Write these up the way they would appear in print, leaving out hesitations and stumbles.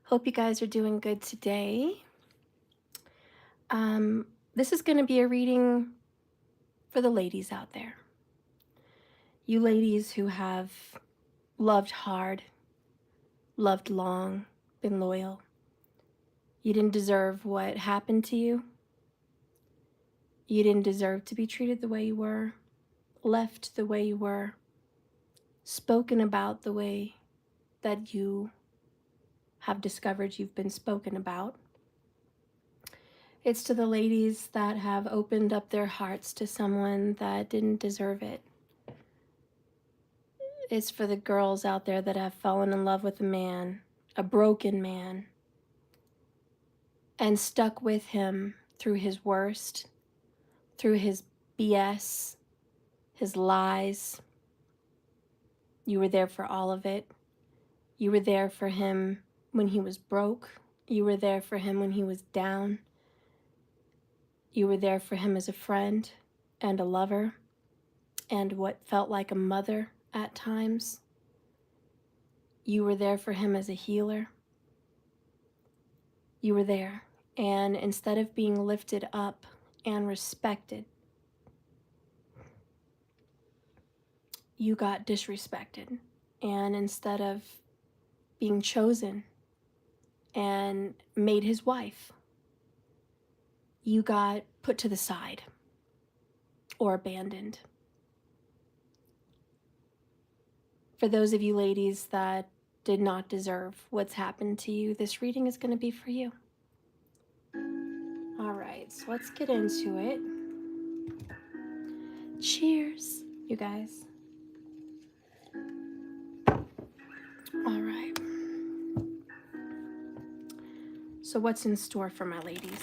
Hope you guys are doing good today. This is going to be a reading for the ladies out there. You ladies who have loved hard, loved long, been loyal. You didn't deserve what happened to you. You didn't deserve to be treated the way you were, left the way you were, spoken about the way that you have discovered you've been spoken about. It's to the ladies that have opened up their hearts to someone that didn't deserve it. It's for the girls out there that have fallen in love with a man, a broken man, and stuck with him through his worst, through his BS, his lies. You were there for all of it. You were there for him when he was broke. You were there for him when he was down. You were there for him as a friend and a lover and what felt like a mother at times. You were there for him as a healer. You were there, and instead of being lifted up and respected, you got disrespected. And instead of being chosen and made his wife, you got put to the side or abandoned. For those of you ladies that did not deserve what's happened to you, this reading is going to be for you. All right, so let's get into it. Cheers, you guys. All right. So what's in store for my ladies?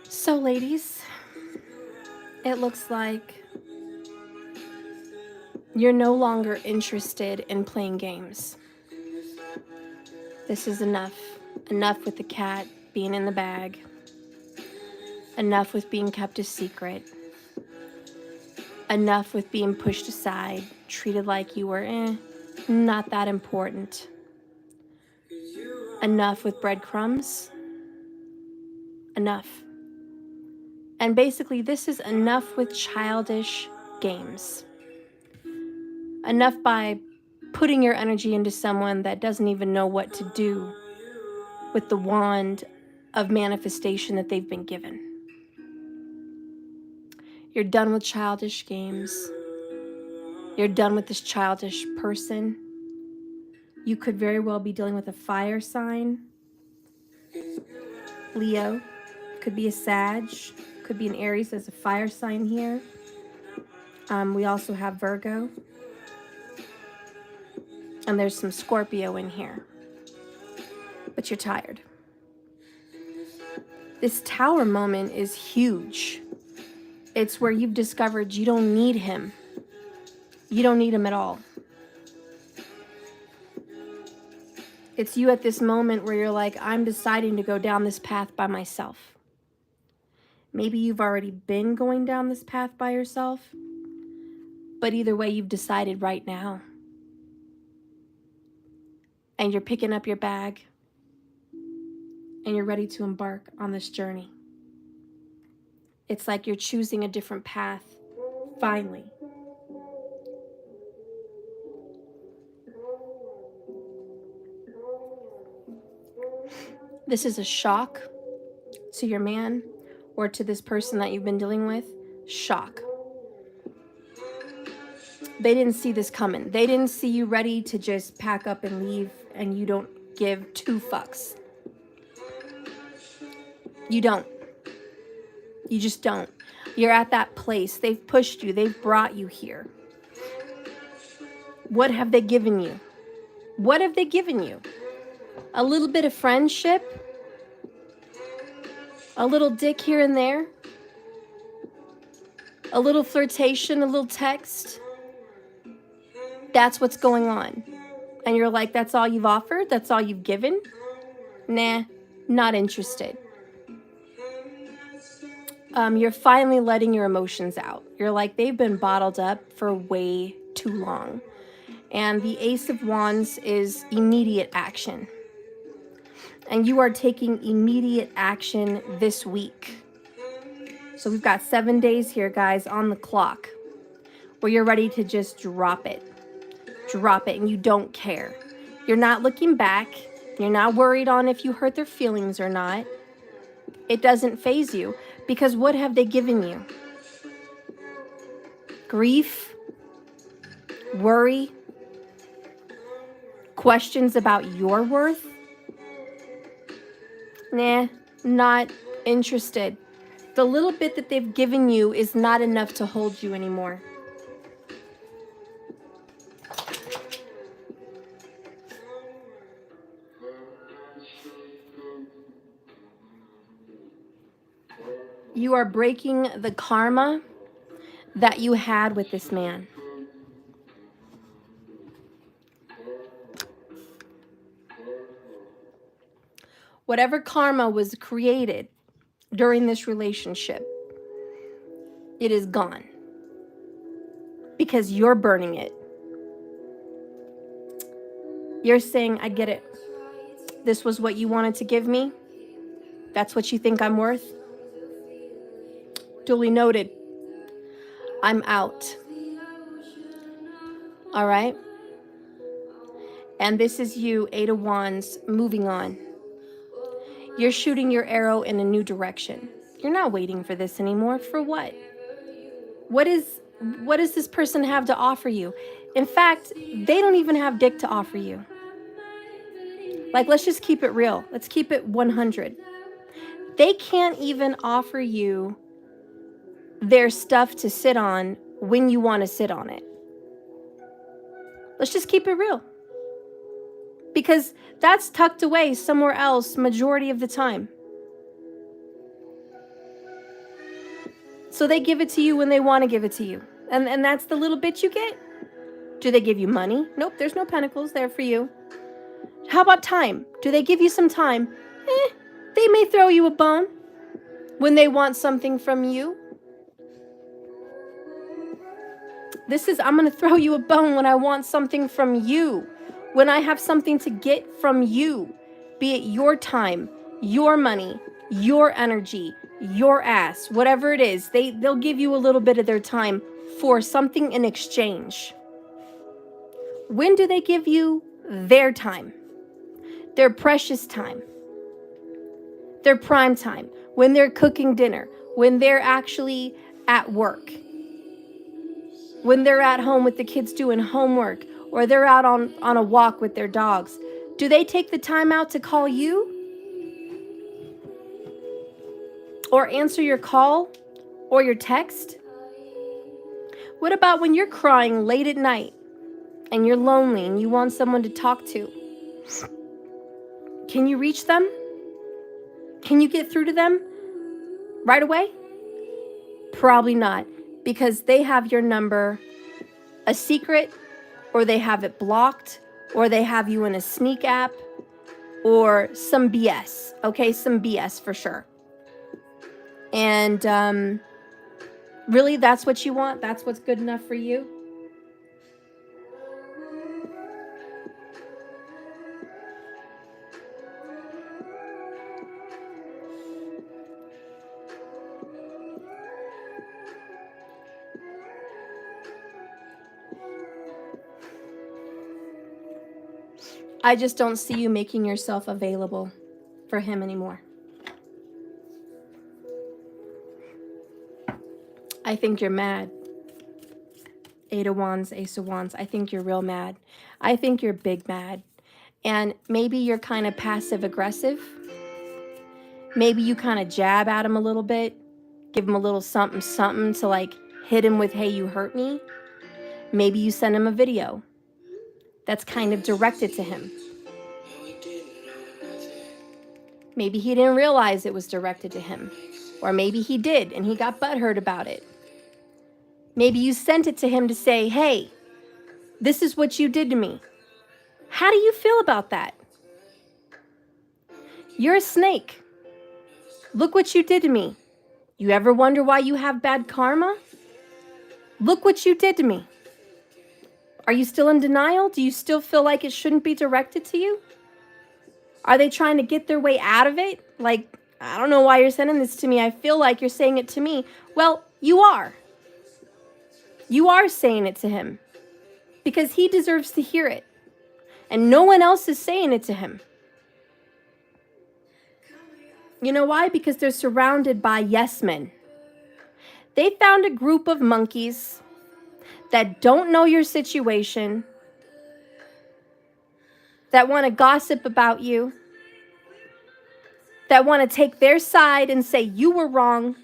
So ladies, it looks like you're no longer interested in playing games. This is enough. Enough with the cat being in the bag. Enough with being kept a secret. Enough with being pushed aside, treated like you were not that important. Enough with breadcrumbs. Enough. And basically, this is enough with childish games. Enough by putting your energy into someone that doesn't even know what to do with the wand of manifestation that they've been given. You're done with childish games. You're done with this childish person. You could very well be dealing with a fire sign. Leo, could be a Sag, could be an Aries. There's a fire sign here. We also have Virgo. And there's some Scorpio in here. But you're tired. This Tower moment is huge. It's where you've discovered you don't need him. You don't need him at all. It's you at this moment where you're like, I'm deciding to go down this path by myself. Maybe you've already been going down this path by yourself, but either way, you've decided right now. And you're picking up your bag and you're ready to embark on this journey. It's like you're choosing a different path, finally. This is a shock to your man or to this person that you've been dealing with. Shock. They didn't see this coming. They didn't see you ready to just pack up and leave, and you don't give two fucks. You don't. You just don't. You're at that place. They've pushed you. They've brought you here. What have they given you? What have they given you? A little bit of friendship? A little dick here and there? A little flirtation, a little text? That's what's going on. And you're like, that's all you've offered? That's all you've given? Nah, not interested. You're finally letting your emotions out. You're like, they've been bottled up for way too long. And the Ace of Wands is immediate action. And you are taking immediate action this week. So we've got 7 days here, guys, on the clock, where you're ready to just drop it. Drop it, and you don't care. You're not looking back. You're not worried on if you hurt their feelings or not. It doesn't faze you, because what have they given you? Grief, worry, questions about your worth? Nah, not interested. The little bit that they've given you is not enough to hold you anymore. You are breaking the karma that you had with this man. Whatever karma was created during this relationship, it is gone. Because you're burning it. You're saying, I get it. This was what you wanted to give me. That's what you think I'm worth. Duly noted. I'm out. All right? And this is you, Eight of Wands, moving on. You're shooting your arrow in a new direction. You're not waiting for this anymore. For what? What does this person have to offer you? In fact, they don't even have dick to offer you. Like, let's just keep it real. Let's keep it 100. They can't even offer you their stuff to sit on when you want to sit on it. Let's just keep it real. Because that's tucked away somewhere else majority of the time. So they give it to you when they want to give it to you. And that's the little bit you get. Do they give you money? Nope, there's no pentacles there for you. How about time? Do they give you some time? They may throw you a bone when they want something from you. This is, I'm going to throw you a bone when I want something from you. When I have something to get from you. Be it your time, your money, your energy, your ass, whatever it is. They'll give you a little bit of their time for something in exchange. When do they give you their time? Their precious time. Their prime time. When they're cooking dinner. When they're actually at work. When they're at home with the kids doing homework. Or they're out on a walk with their dogs. Do they take the time out to call you? Or answer your call? Or your text? What about when you're crying late at night and you're lonely and you want someone to talk to? Can you reach them? Can you get through to them right away? Probably not, because they have your number a secret, or they have it blocked, or they have you in a sneak app, or some BS, okay? Some BS for sure. And really, that's what you want? That's what's good enough for you? I just don't see you making yourself available for him anymore. I think you're mad. Eight of Wands, Ace of Wands. I think you're real mad. I think you're big mad. And maybe you're kind of passive aggressive. Maybe you kind of jab at him a little bit. Give him a little something, something to like hit him with, hey, you hurt me. Maybe you send him a video that's kind of directed to him. Maybe he didn't realize it was directed to him. Or maybe he did and he got butthurt about it. Maybe you sent it to him to say, hey, this is what you did to me. How do you feel about that? You're a snake. Look what you did to me. You ever wonder why you have bad karma? Look what you did to me. Are you still in denial? Do you still feel like it shouldn't be directed to you? Are they trying to get their way out of it? Like, I don't know why you're sending this to me. I feel like you're saying it to me. Well, you are. You are saying it to him because he deserves to hear it. And no one else is saying it to him. You know why? Because they're surrounded by yes men. They found a group of monkeys that don't know your situation, that want to gossip about you, that want to take their side and say you were wrong,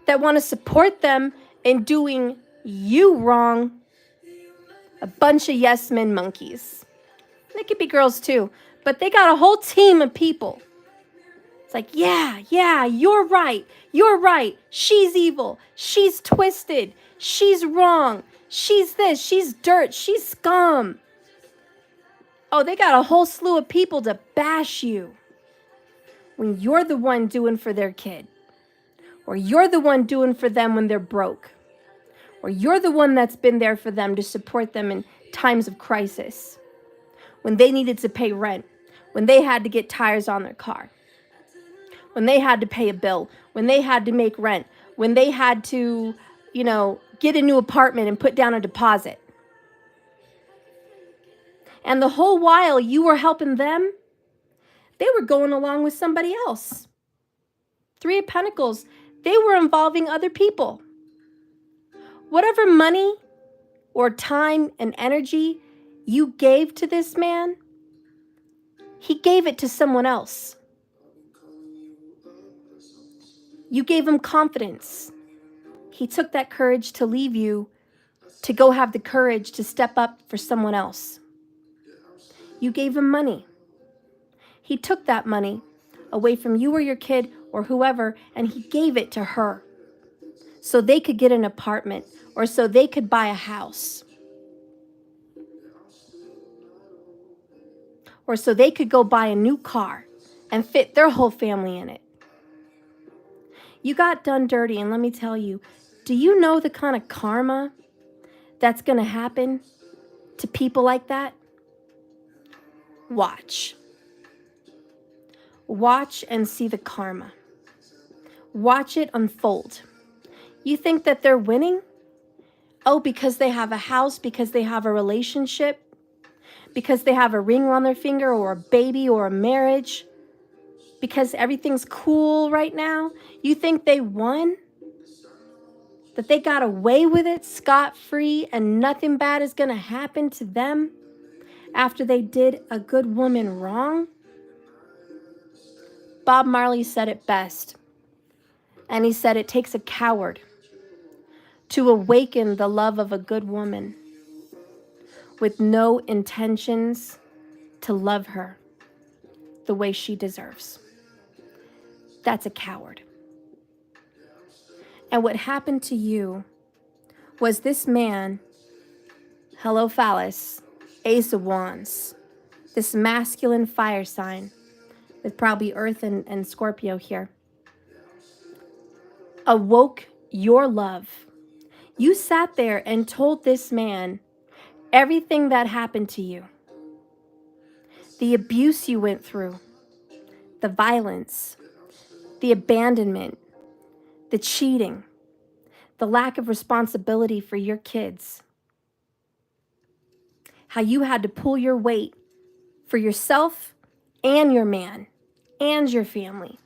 that want to support them in doing you wrong. A bunch of yes men monkeys. They could be girls too, but they got a whole team of people. It's like, yeah, you're right. You're right. She's evil. She's twisted. She's wrong. She's this. She's dirt. She's scum. Oh, they got a whole slew of people to bash you when you're the one doing for their kid. Or you're the one doing for them when they're broke. Or you're the one that's been there for them to support them in times of crisis. When they needed to pay rent. When they had to get tires on their car. When they had to pay a bill. When they had to make rent. When they had to, get a new apartment and put down a deposit. And the whole while you were helping them, they were going along with somebody else. Three of Pentacles, they were involving other people. Whatever money or time and energy you gave to this man, he gave it to someone else. You gave him confidence. He took that courage to leave you to go have the courage to step up for someone else. You gave him money. He took that money away from you or your kid or whoever, and he gave it to her so they could get an apartment or so they could buy a house or so they could go buy a new car and fit their whole family in it. You got done dirty, and let me tell you, do you know the kind of karma that's going to happen to people like that? Watch. Watch and see the karma. Watch it unfold. You think that they're winning? Oh, because they have a house, because they have a relationship, because they have a ring on their finger or a baby or a marriage, because everything's cool right now? You think they won? That they got away with it scot-free and nothing bad is going to happen to them after they did a good woman wrong? Bob Marley said it best. And he said it takes a coward to awaken the love of a good woman with no intentions to love her the way she deserves. That's a coward. And what happened to you was this man, hello phallus, Ace of Wands, this masculine fire sign with probably Earth and Scorpio here, awoke your love. You sat there and told this man everything that happened to you. The abuse you went through, the violence, the abandonment, the cheating, the lack of responsibility for your kids. how you had to pull your weight for yourself and your man and your family.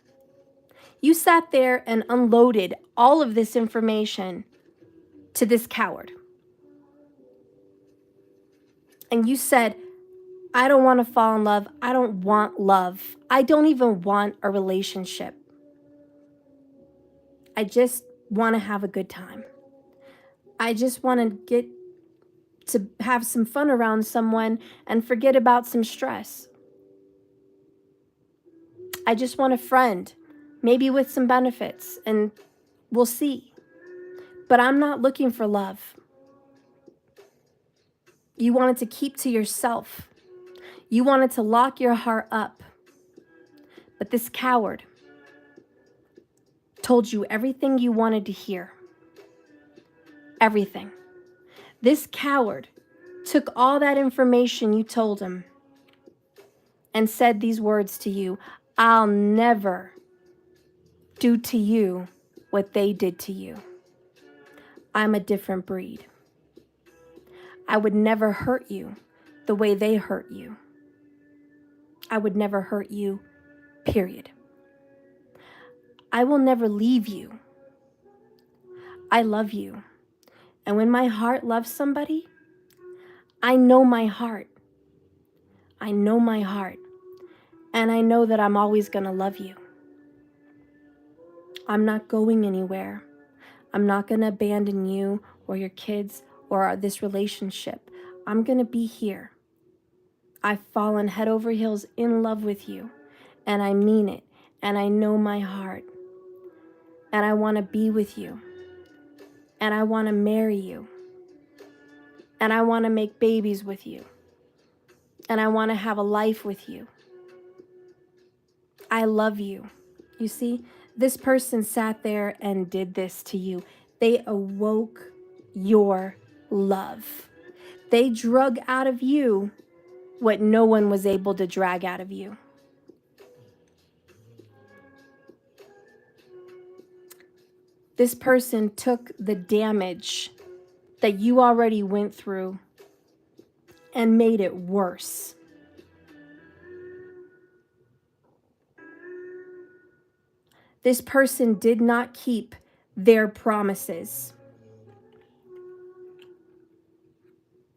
You sat there and unloaded all of this information to this coward. And you said, I don't want to fall in love. I don't want love. I don't even want a relationship. I just want to have a good time. I just want to get to have some fun around someone and forget about some stress. I just want a friend, maybe with some benefits, and we'll see. But I'm not looking for love. You wanted to keep to yourself. You wanted to lock your heart up. But this coward told you everything you wanted to hear. Everything. This coward took all that information you told him and said these words to you: I'll never do to you what they did to you. I'm a different breed. I would never hurt you the way they hurt you. I would never hurt you, period. I will never leave you. I love you. And when my heart loves somebody, I know my heart. I know my heart. And I know that I'm always going to love you. I'm not going anywhere. I'm not going to abandon you or your kids or this relationship. I'm going to be here. I've fallen head over heels in love with you. And I mean it. And I know my heart. And I want to be with you. And I want to marry you. And I want to make babies with you. And I want to have a life with you. I love you. You see, this person sat there and did this to you. They awoke your love. They drug out of you what no one was able to drag out of you. This person took the damage that you already went through and made it worse. This person did not keep their promises.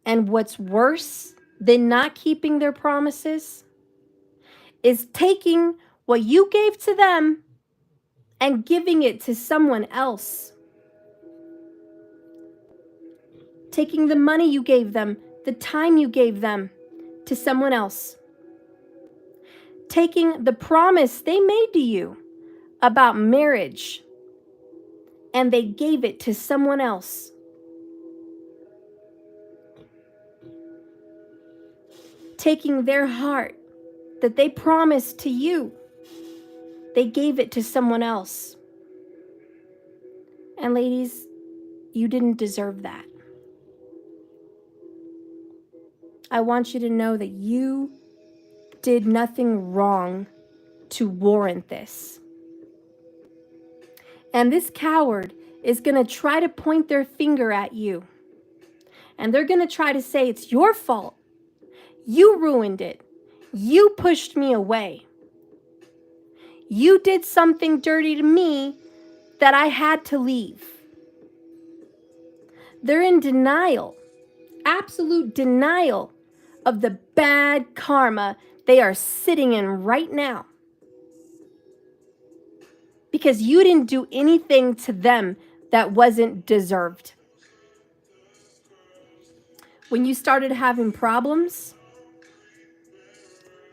And what's worse than not keeping their promises is taking what you gave to them and giving it to someone else. Taking the money you gave them, the time you gave them, to someone else. Taking the promise they made to you about marriage and they gave it to someone else. Taking their heart that they promised to you, they gave it to someone else. And ladies, you didn't deserve that. I want you to know that you did nothing wrong to warrant this. And this coward is going to try to point their finger at you. And they're going to try to say, it's your fault. You ruined it. You pushed me away. You did something dirty to me that I had to leave. They're in denial, absolute denial of the bad karma they are sitting in right now. Because you didn't do anything to them that wasn't deserved. When you started having problems,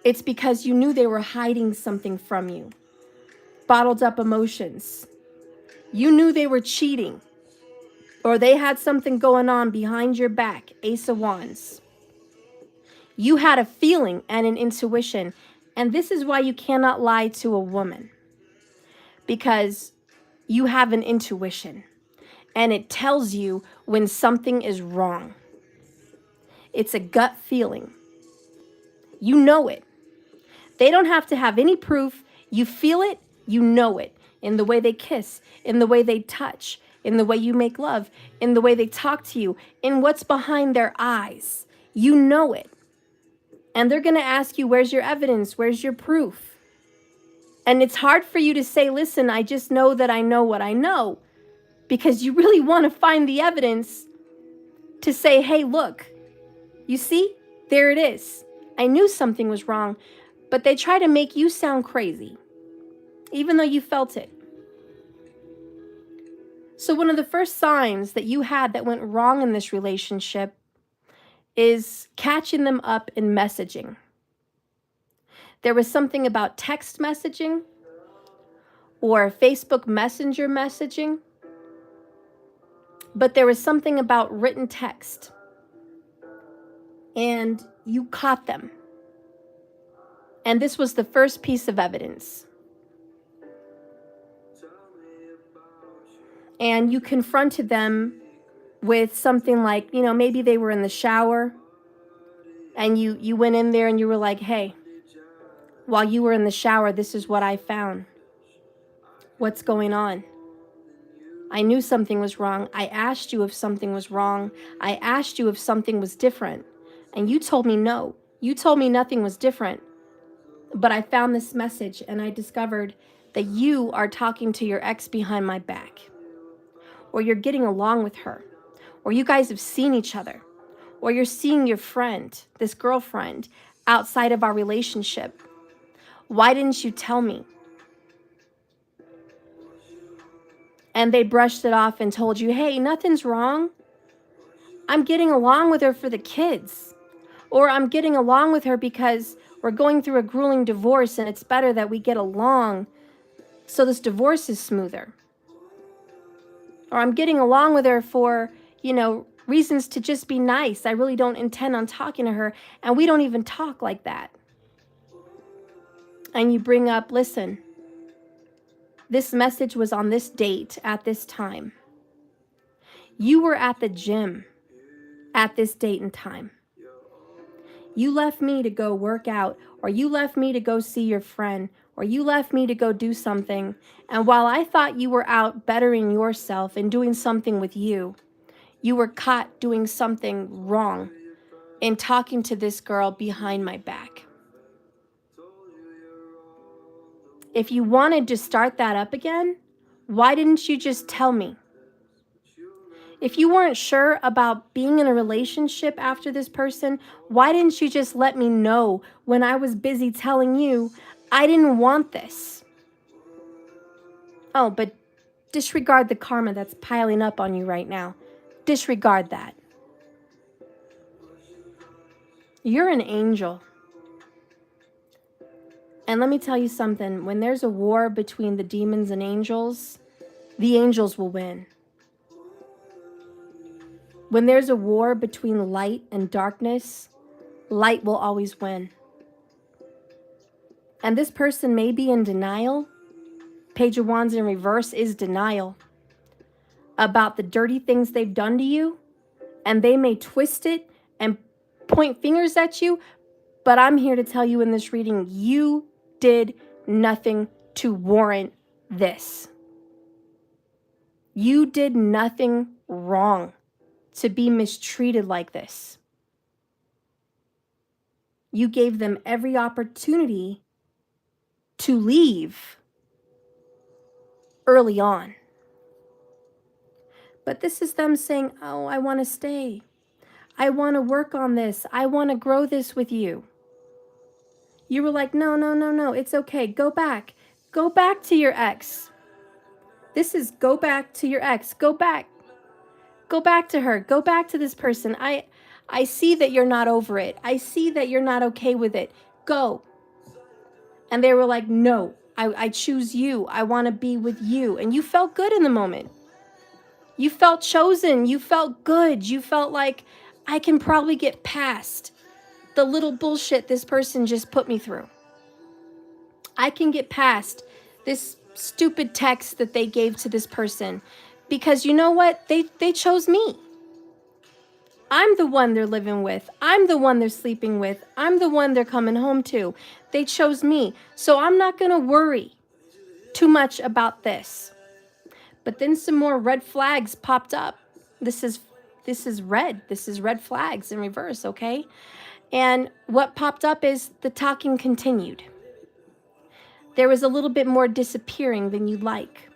it's because you knew they were hiding something from you. Bottled up emotions. You knew they were cheating. Or they had something going on behind your back. Ace of Wands. You had a feeling and an intuition. And this is why you cannot lie to a woman. Because you have an intuition. And it tells you when something is wrong. It's a gut feeling. You know it. They don't have to have any proof. You feel it, you know it. In the way they kiss, in the way they touch, in the way you make love, in the way they talk to you, in what's behind their eyes. You know it. And they're going to ask you, where's your evidence? Where's your proof? And it's hard for you to say, listen, I just know that I know what I know, because you really want to find the evidence to say, hey, look, you see, there it is. I knew something was wrong, but they try to make you sound crazy, even though you felt it. So one of the first signs that you had that went wrong in this relationship is catching them up in messaging. There was something about text messaging or Facebook Messenger messaging, but there was something about written text, and you caught them. And this was the first piece of evidence. And you confronted them with something like, you know, maybe they were in the shower and you went in there and you were like, hey, while you were in the shower, this is what I found. What's going on? I knew something was wrong. I asked you if something was wrong. I asked you if something was different. And you told me no. You told me nothing was different. But I found this message and I discovered that you are talking to your ex behind my back. Or you're getting along with her. Or you guys have seen each other. Or you're seeing your friend, this girlfriend, outside of our relationship. Why didn't you tell me? And they brushed it off and told you, hey, nothing's wrong. I'm getting along with her for the kids. Or I'm getting along with her because we're going through a grueling divorce and it's better that we get along so this divorce is smoother. Or I'm getting along with her for, you know, reasons to just be nice. I really don't intend on talking to her, and we don't even talk like that. And you bring up, listen, this message was on this date at this time. You were at the gym at this date and time. You left me to go work out, or you left me to go see your friend, or you left me to go do something. And while I thought you were out bettering yourself and doing something with you, you were caught doing something wrong in talking to this girl behind my back. If you wanted to start that up again, why didn't you just tell me? If you weren't sure about being in a relationship after this person, why didn't you just let me know when I was busy telling you I didn't want this? Oh, but disregard the karma that's piling up on you right now. Disregard that. You're an angel. And let me tell you something. When there's a war between the demons and angels, the angels will win. When there's a war between light and darkness, light will always win. And this person may be in denial. Page of Wands in reverse is denial about the dirty things they've done to you. And they may twist it and point fingers at you. But I'm here to tell you in this reading, you did nothing to warrant this. You did nothing wrong to be mistreated like this. You gave them every opportunity to leave early on. But this is them saying, oh, I want to stay. I want to work on this. I want to grow this with you. You were like, no, no, no, no. It's okay. Go back. Go back to your ex. This is go back to your ex. Go back. Go back to her. Go back to this person. I see that you're not over it. I see that you're not okay with it. Go. And they were like, no, I choose you. I want to be with you. And you felt good in the moment. You felt chosen. You felt good. You felt like I can probably get past the little bullshit this person just put me through. I can get past this stupid text that they gave to this person. Because you know what? They chose me. I'm the one they're living with. I'm the one they're sleeping with. I'm the one they're coming home to. They chose me. So I'm not going to worry too much about this. But then some more red flags popped up. This is This is red. This is red flags in reverse, okay? And what popped up is the talking continued. There was a little bit more disappearing than you'd like.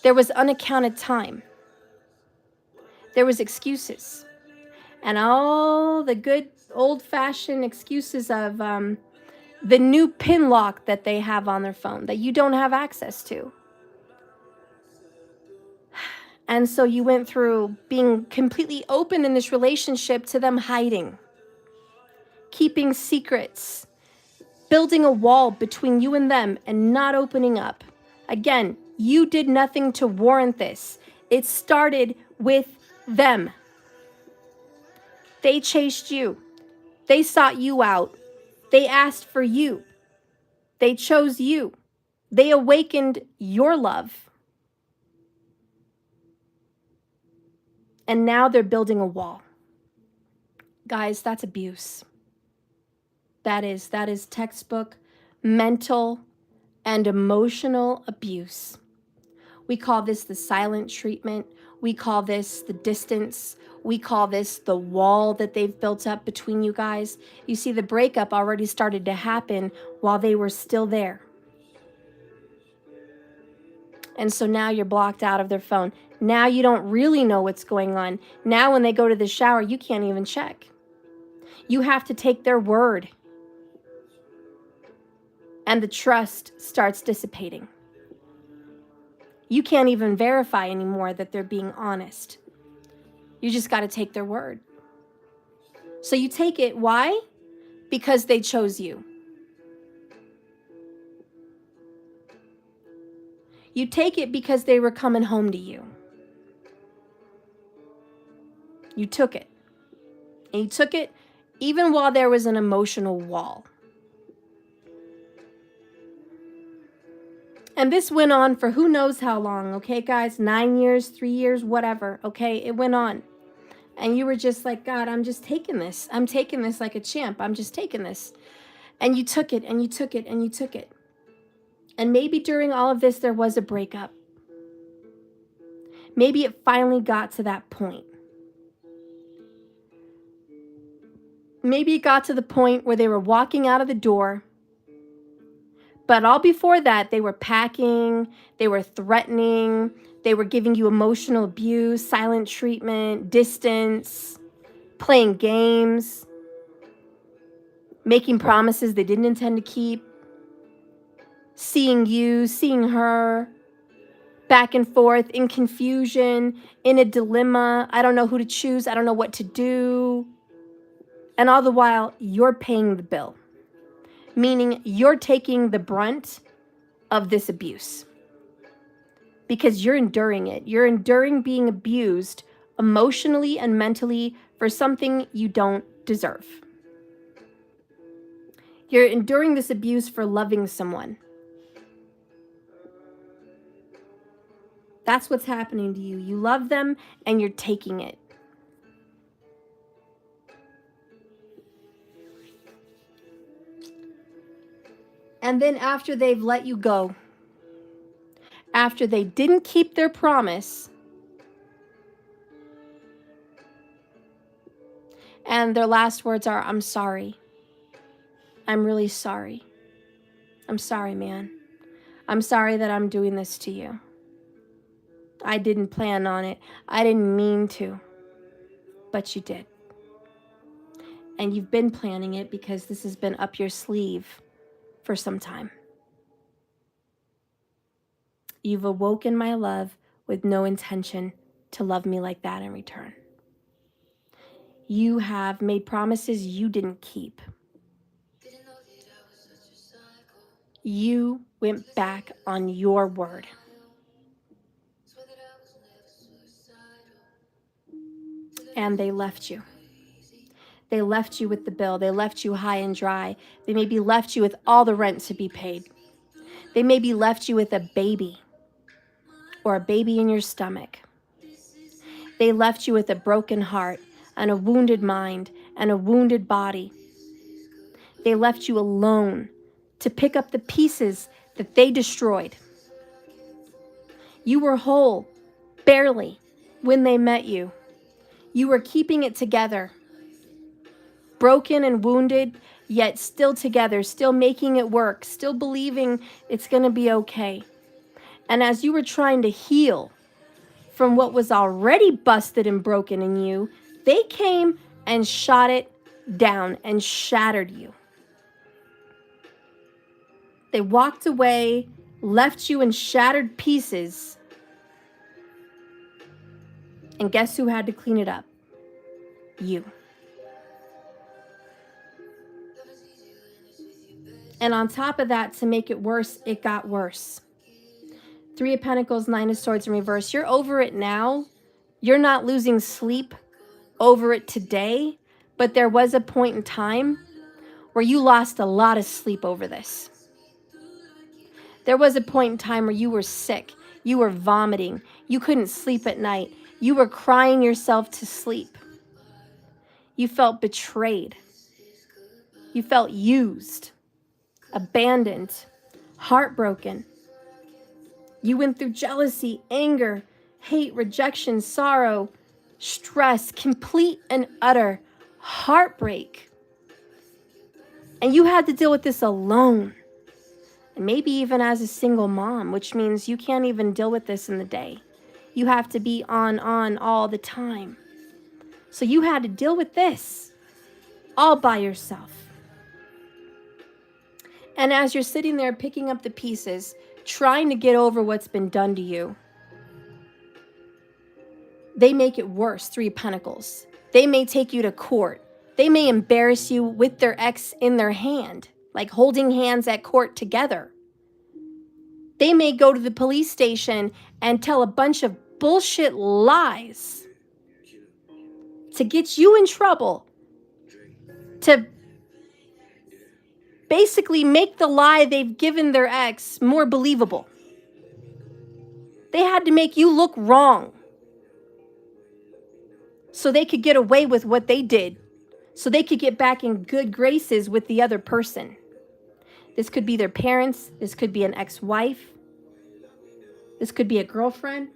There was unaccounted time. There was excuses. And all the good old-fashioned excuses of the new pin lock that they have on their phone that you don't have access to. And so you went through being completely open in this relationship to them hiding, keeping secrets, building a wall between you and them and not opening up. Again, you did nothing to warrant this. It started with them. They chased you. They sought you out. They asked for you. They chose you. They awakened your love. And now they're building a wall. Guys, that's abuse. That is textbook mental and emotional abuse. We call this the silent treatment. We call this the distance. We call this the wall that they've built up between you guys. You see, the breakup already started to happen while they were still there. And so now you're blocked out of their phone. Now you don't really know what's going on. Now when they go to the shower, you can't even check. You have to take their word. And the trust starts dissipating. You can't even verify anymore that they're being honest. You just got to take their word. So you take it. Why? Because they chose you. You take it because they were coming home to you. You took it. And you took it even while there was an emotional wall. And this went on for who knows how long, okay, guys? 9 years, 3 years, whatever, okay? It went on. And you were just like, God, I'm just taking this. I'm taking this like a champ. I'm just taking this. And you took it, and you took it, and you took it. And maybe during all of this, there was a breakup. Maybe it finally got to that point. Maybe it got to the point where they were walking out of the door. But all before that, they were packing, they were threatening, they were giving you emotional abuse, silent treatment, distance, playing games, making promises they didn't intend to keep, seeing you, seeing her, back and forth, in confusion, in a dilemma. I don't know who to choose. I don't know what to do. And all the while, you're paying the bill. Meaning you're taking the brunt of this abuse because you're enduring it. You're enduring being abused emotionally and mentally for something you don't deserve. You're enduring this abuse for loving someone. That's what's happening to you. You love them and you're taking it. And then after they've let you go, after they didn't keep their promise, and their last words are, I'm sorry. I'm really sorry. I'm sorry, man. I'm sorry that I'm doing this to you. I didn't plan on it. I didn't mean to, but you did. And you've been planning it because this has been up your sleeve for some time. You've awoken my love with no intention to love me like that in return. You have made promises you didn't keep. You went back on your word. And they left you. They left you with the bill. They left you high and dry. They maybe left you with all the rent to be paid. They maybe left you with a baby or a baby in your stomach. They left you with a broken heart and a wounded mind and a wounded body. They left you alone to pick up the pieces that they destroyed. You were whole, barely, when they met you. You were keeping it together. Broken and wounded, yet still together, still making it work, still believing it's going to be okay. And as you were trying to heal from what was already busted and broken in you, they came and shot it down and shattered you. They walked away, left you in shattered pieces. And guess who had to clean it up? You. And on top of that, to make it worse, it got worse. 3 of Pentacles, 9 of Swords in reverse. You're over it now. You're not losing sleep over it today, but there was a point in time where you lost a lot of sleep over this. There was a point in time where you were sick. You were vomiting. You couldn't sleep at night. You were crying yourself to sleep. You felt betrayed. You felt used, abandoned, heartbroken. You went through jealousy, anger, hate, rejection, sorrow, stress, complete and utter heartbreak. And you had to deal with this alone. And maybe even as a single mom, which means you can't even deal with this in the day. You have to be on all the time. So you had to deal with this all by yourself. And as you're sitting there picking up the pieces, trying to get over what's been done to you, they make it worse, 3 of Pentacles. They may take you to court. They may embarrass you with their ex in their hand, like holding hands at court together. They may go to the police station and tell a bunch of bullshit lies to get you in trouble, to basically make the lie they've given their ex more believable. They had to make you look wrong so they could get away with what they did, so they could get back in good graces with the other person. This could be their parents. This could be an ex-wife. This could be a girlfriend.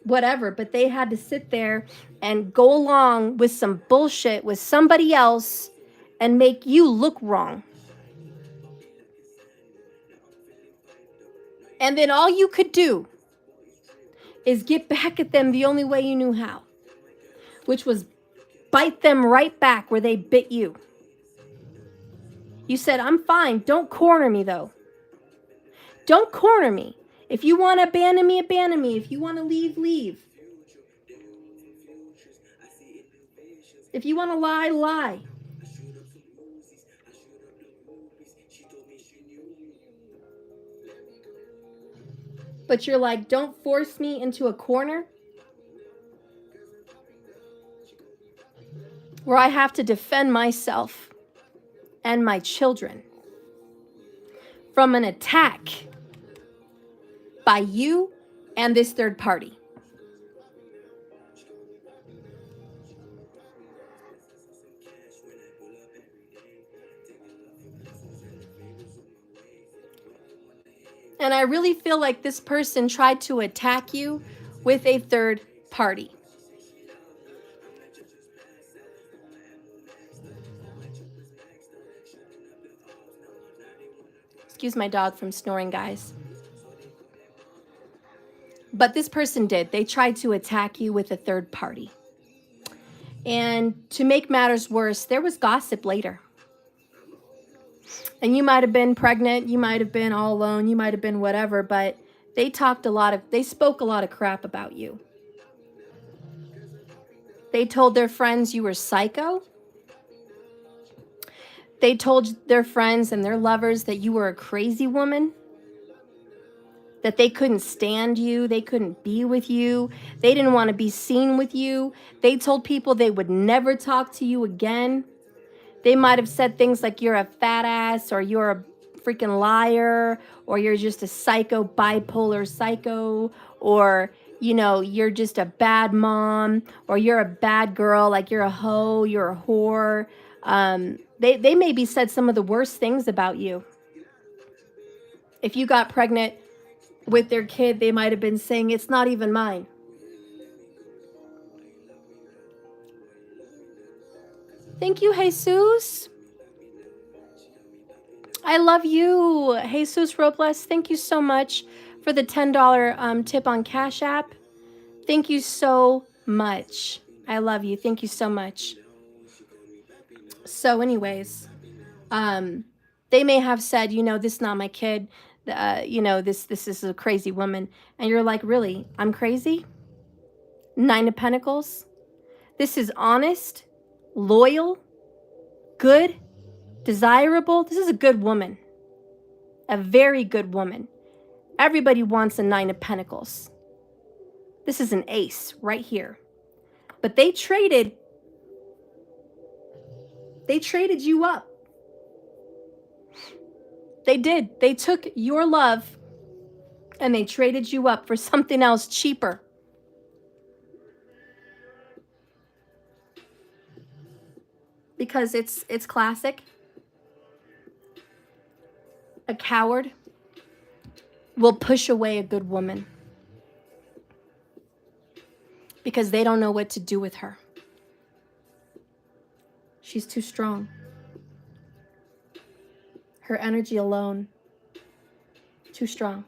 Whatever, but they had to sit there and go along with some bullshit with somebody else and make you look wrong. And then all you could do is get back at them the only way you knew how, which was bite them right back where they bit you. You said, I'm fine. Don't corner me, though. Don't corner me. If you want to abandon me, abandon me. If you want to leave, leave. If you want to lie, lie. But you're like, don't force me into a corner where I have to defend myself and my children from an attack by you and this third party. And I really feel like this person tried to attack you with a third party. Excuse my dog from snoring, guys. But this person did. They tried to attack you with a third party. And to make matters worse, there was gossip later. And you might have been pregnant, you might have been all alone, you might have been whatever, but they spoke a lot of crap about you. They told their friends you were psycho. They told their friends and their lovers that you were a crazy woman, that they couldn't stand you, they couldn't be with you, they didn't want to be seen with you. They told people they would never talk to you again. They might have said things like you're a fat ass, or you're a freaking liar, or you're just a psycho, bipolar psycho, or, you know, you're just a bad mom, or you're a bad girl, like you're a hoe, you're a whore. They maybe said some of the worst things about you. If you got pregnant with their kid, they might have been saying, it's not even mine. Thank you, Jesus. I love you. Jesus Robles, thank you so much for the $10 tip on Cash App. Thank you so much. I love you. Thank you so much. So anyways, they may have said, you know, this is not my kid. You know, this is a crazy woman. And you're like, really? I'm crazy? Nine of Pentacles. This is honest, loyal, good, desirable. This is a good woman. A very good woman. Everybody wants a Nine of Pentacles. This is an ace right here. But they traded you up. They did. They took your love and they traded you up for something else cheaper. Because it's classic. A coward will push away a good woman because they don't know what to do with her. She's too strong. Her energy alone, too strong.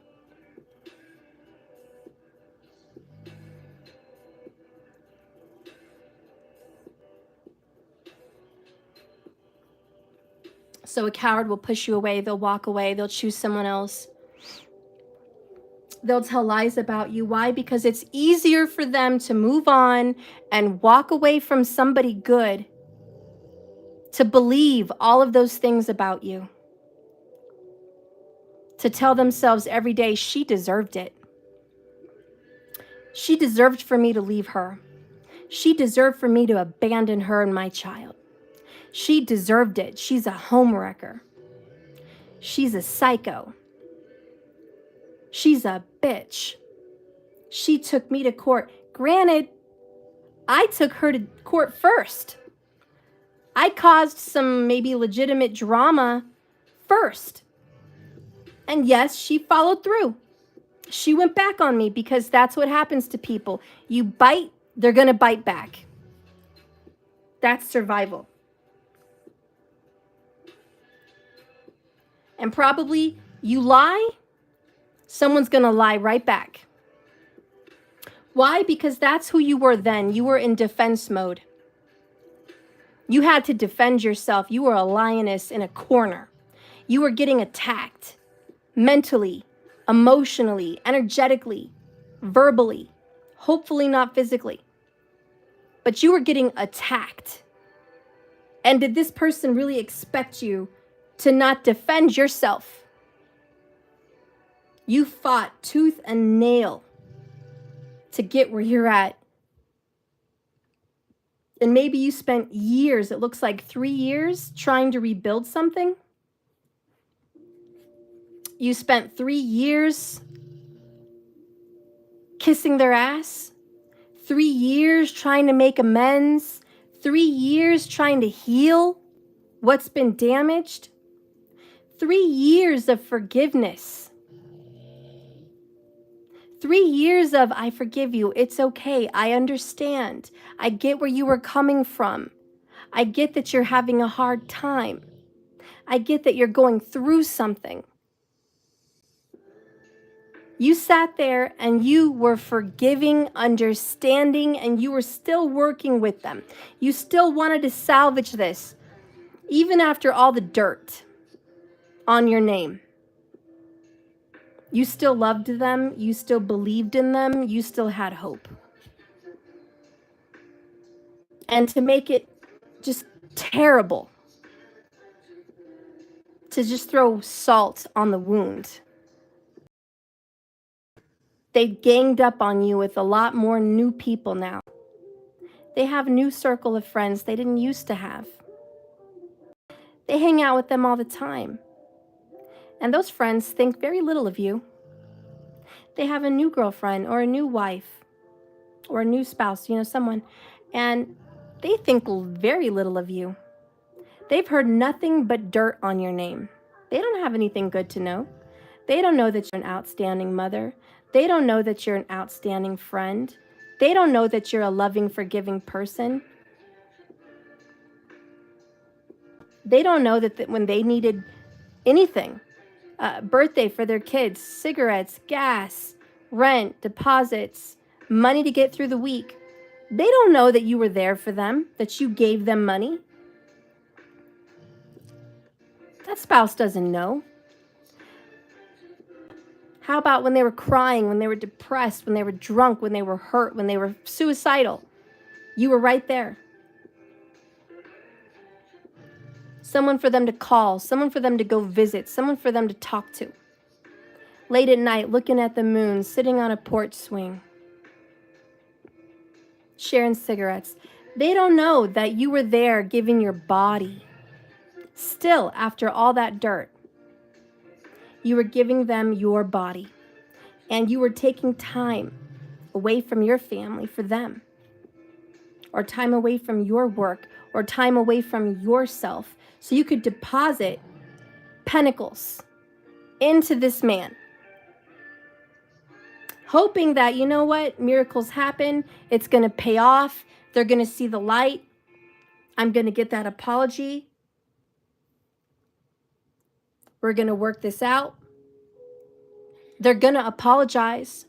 So a coward will push you away. They'll walk away. They'll choose someone else. They'll tell lies about you. Why? Because it's easier for them to move on and walk away from somebody good, to believe all of those things about you, to tell themselves every day, she deserved it. She deserved for me to leave her. She deserved for me to abandon her and my child. She deserved it. She's a homewrecker. She's a psycho. She's a bitch. She took me to court. Granted, I took her to court first. I caused some maybe legitimate drama first. And yes, she followed through. She went back on me because that's what happens to people. You bite, they're going to bite back. That's survival. And probably you lie, someone's going to lie right back. Why? Because that's who you were then. You were in defense mode. You had to defend yourself. You were a lioness in a corner. You were getting attacked mentally, emotionally, energetically, verbally, hopefully not physically. But you were getting attacked. And did this person really expect you to not defend yourself? You fought tooth and nail to get where you're at. And maybe you spent years, it looks like 3 years, trying to rebuild something. You spent 3 years kissing their ass. 3 years trying to make amends. 3 years trying to heal what's been damaged. 3 years of forgiveness. 3 years of, I forgive you, it's okay, I understand. I get where you were coming from. I get that you're having a hard time. I get that you're going through something. You sat there and you were forgiving, understanding, and you were still working with them. You still wanted to salvage this, even after all the dirt on your name. You still loved them. You still believed in them. You still had hope. And to make it just terrible, to just throw salt on the wound, they ganged up on you with a lot more new people now. They have a new circle of friends they didn't used to have. They hang out with them all the time. And those friends think very little of you. They have a new girlfriend or a new wife or a new spouse, you know, someone, and they think very little of you. They've heard nothing but dirt on your name. They don't have anything good to know. They don't know that you're an outstanding mother. They don't know that you're an outstanding friend. They don't know that you're a loving, forgiving person. They don't know that when they needed anything, birthday for their kids, cigarettes, gas, rent, deposits, money to get through the week, they don't know that you were there for them, that you gave them money. That spouse doesn't know. How about when they were crying, when they were depressed, when they were drunk, when they were hurt, when they were suicidal? You were right there. Someone for them to call, someone for them to go visit, someone for them to talk to. Late at night, looking at the moon, sitting on a porch swing, sharing cigarettes. They don't know that you were there giving your body. Still, after all that dirt, you were giving them your body. And you were taking time away from your family for them. Or time away from your work. Or time away from yourself. So you could deposit pentacles into this man. Hoping that, you know what, miracles happen. It's going to pay off. They're going to see the light. I'm going to get that apology. We're going to work this out. They're going to apologize.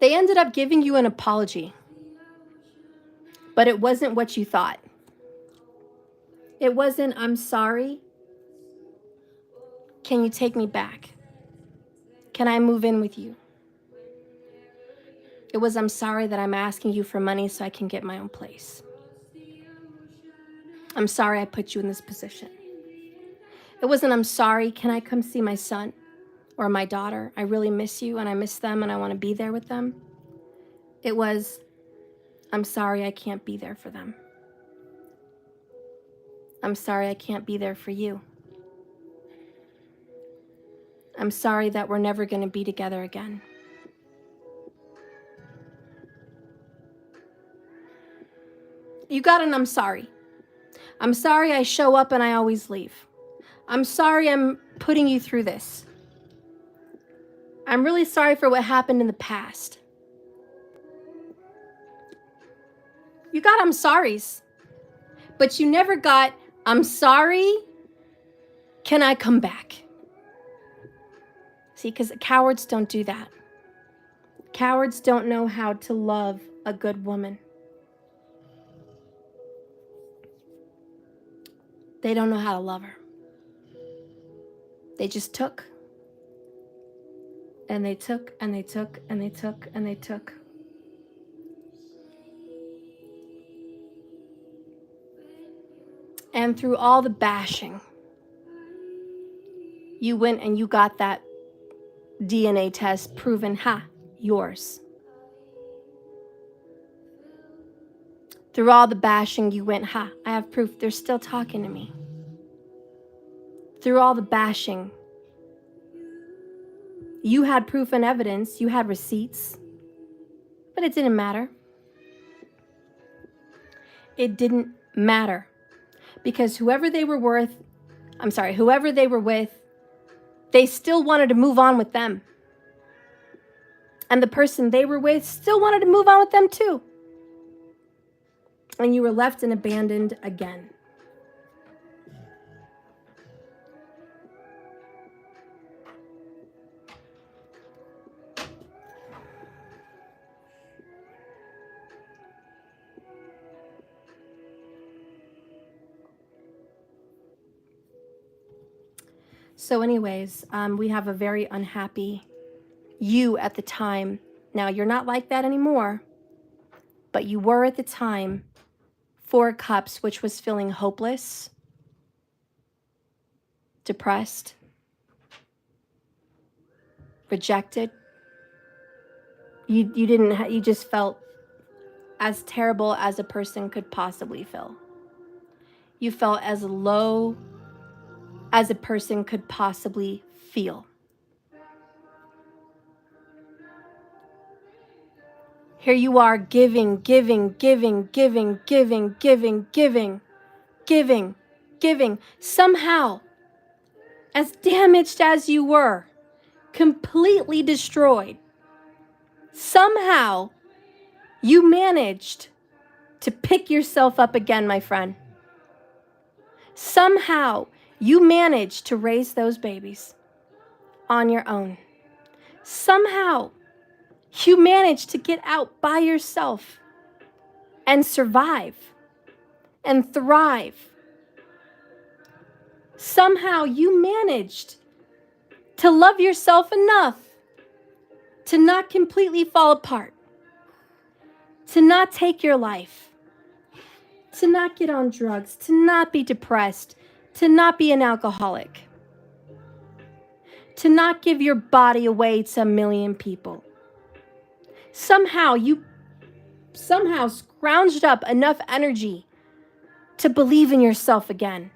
They ended up giving you an apology, but it wasn't what you thought. It wasn't, I'm sorry. Can you take me back? Can I move in with you? It was, I'm sorry that I'm asking you for money so I can get my own place. I'm sorry I put you in this position. It wasn't, I'm sorry, can I come see my son or my daughter? I really miss you and I miss them and I want to be there with them. It was, I'm sorry I can't be there for them. I'm sorry I can't be there for you. I'm sorry that we're never going to be together again. You got an I'm sorry. I'm sorry I show up and I always leave. I'm sorry I'm putting you through this. I'm really sorry for what happened in the past. You got I'm sorries, but you never got I'm sorry, can I come back? See, because cowards don't do that. Cowards don't know how to love a good woman. They don't know how to love her. They just took. And they took, and they took, and they took, and they took. And through all the bashing, you went and you got that DNA test proven, yours. Through all the bashing, you went, I have proof. They're still talking to me. Through all the bashing, you had proof and evidence. You had receipts. But it didn't matter. It didn't matter. Because whoever they were with, they still wanted to move on with them. And the person they were with still wanted to move on with them too. And you were left and abandoned again. So anyways, we have a very unhappy you at the time. Now, you're not like that anymore, but you were at the time. 4 Cups, which was feeling hopeless, depressed, rejected. You just felt as terrible as a person could possibly feel. You felt as low as a person could possibly feel. Here you are giving. Somehow, as damaged as you were, completely destroyed, somehow you managed to pick yourself up again, my friend. Somehow you managed to raise those babies on your own. Somehow you managed to get out by yourself and survive and thrive. Somehow you managed to love yourself enough to not completely fall apart, to not take your life, to not get on drugs, to not be depressed, to not be an alcoholic, to not give your body away to a million people. Somehow you scrounged up enough energy to believe in yourself again,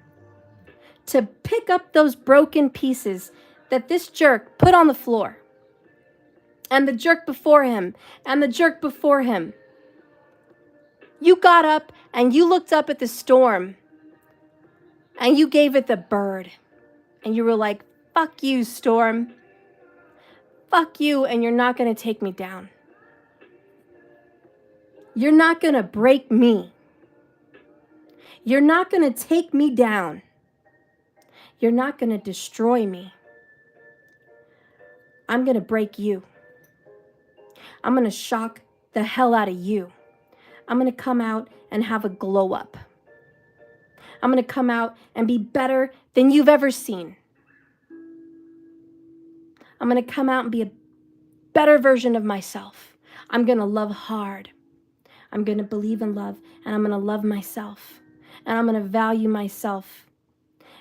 to pick up those broken pieces that this jerk put on the floor, and the jerk before him, and the jerk before him. You got up and you looked up at the storm and you gave it the bird. And you were like, fuck you, storm. Fuck you, and you're not going to take me down. You're not going to break me. You're not going to take me down. You're not going to destroy me. I'm going to break you. I'm going to shock the hell out of you. I'm going to come out and have a glow up. I'm going to come out and be better than you've ever seen. I'm going to come out and be a better version of myself. I'm going to love hard. I'm going to believe in love, and I'm going to love myself, and I'm going to value myself,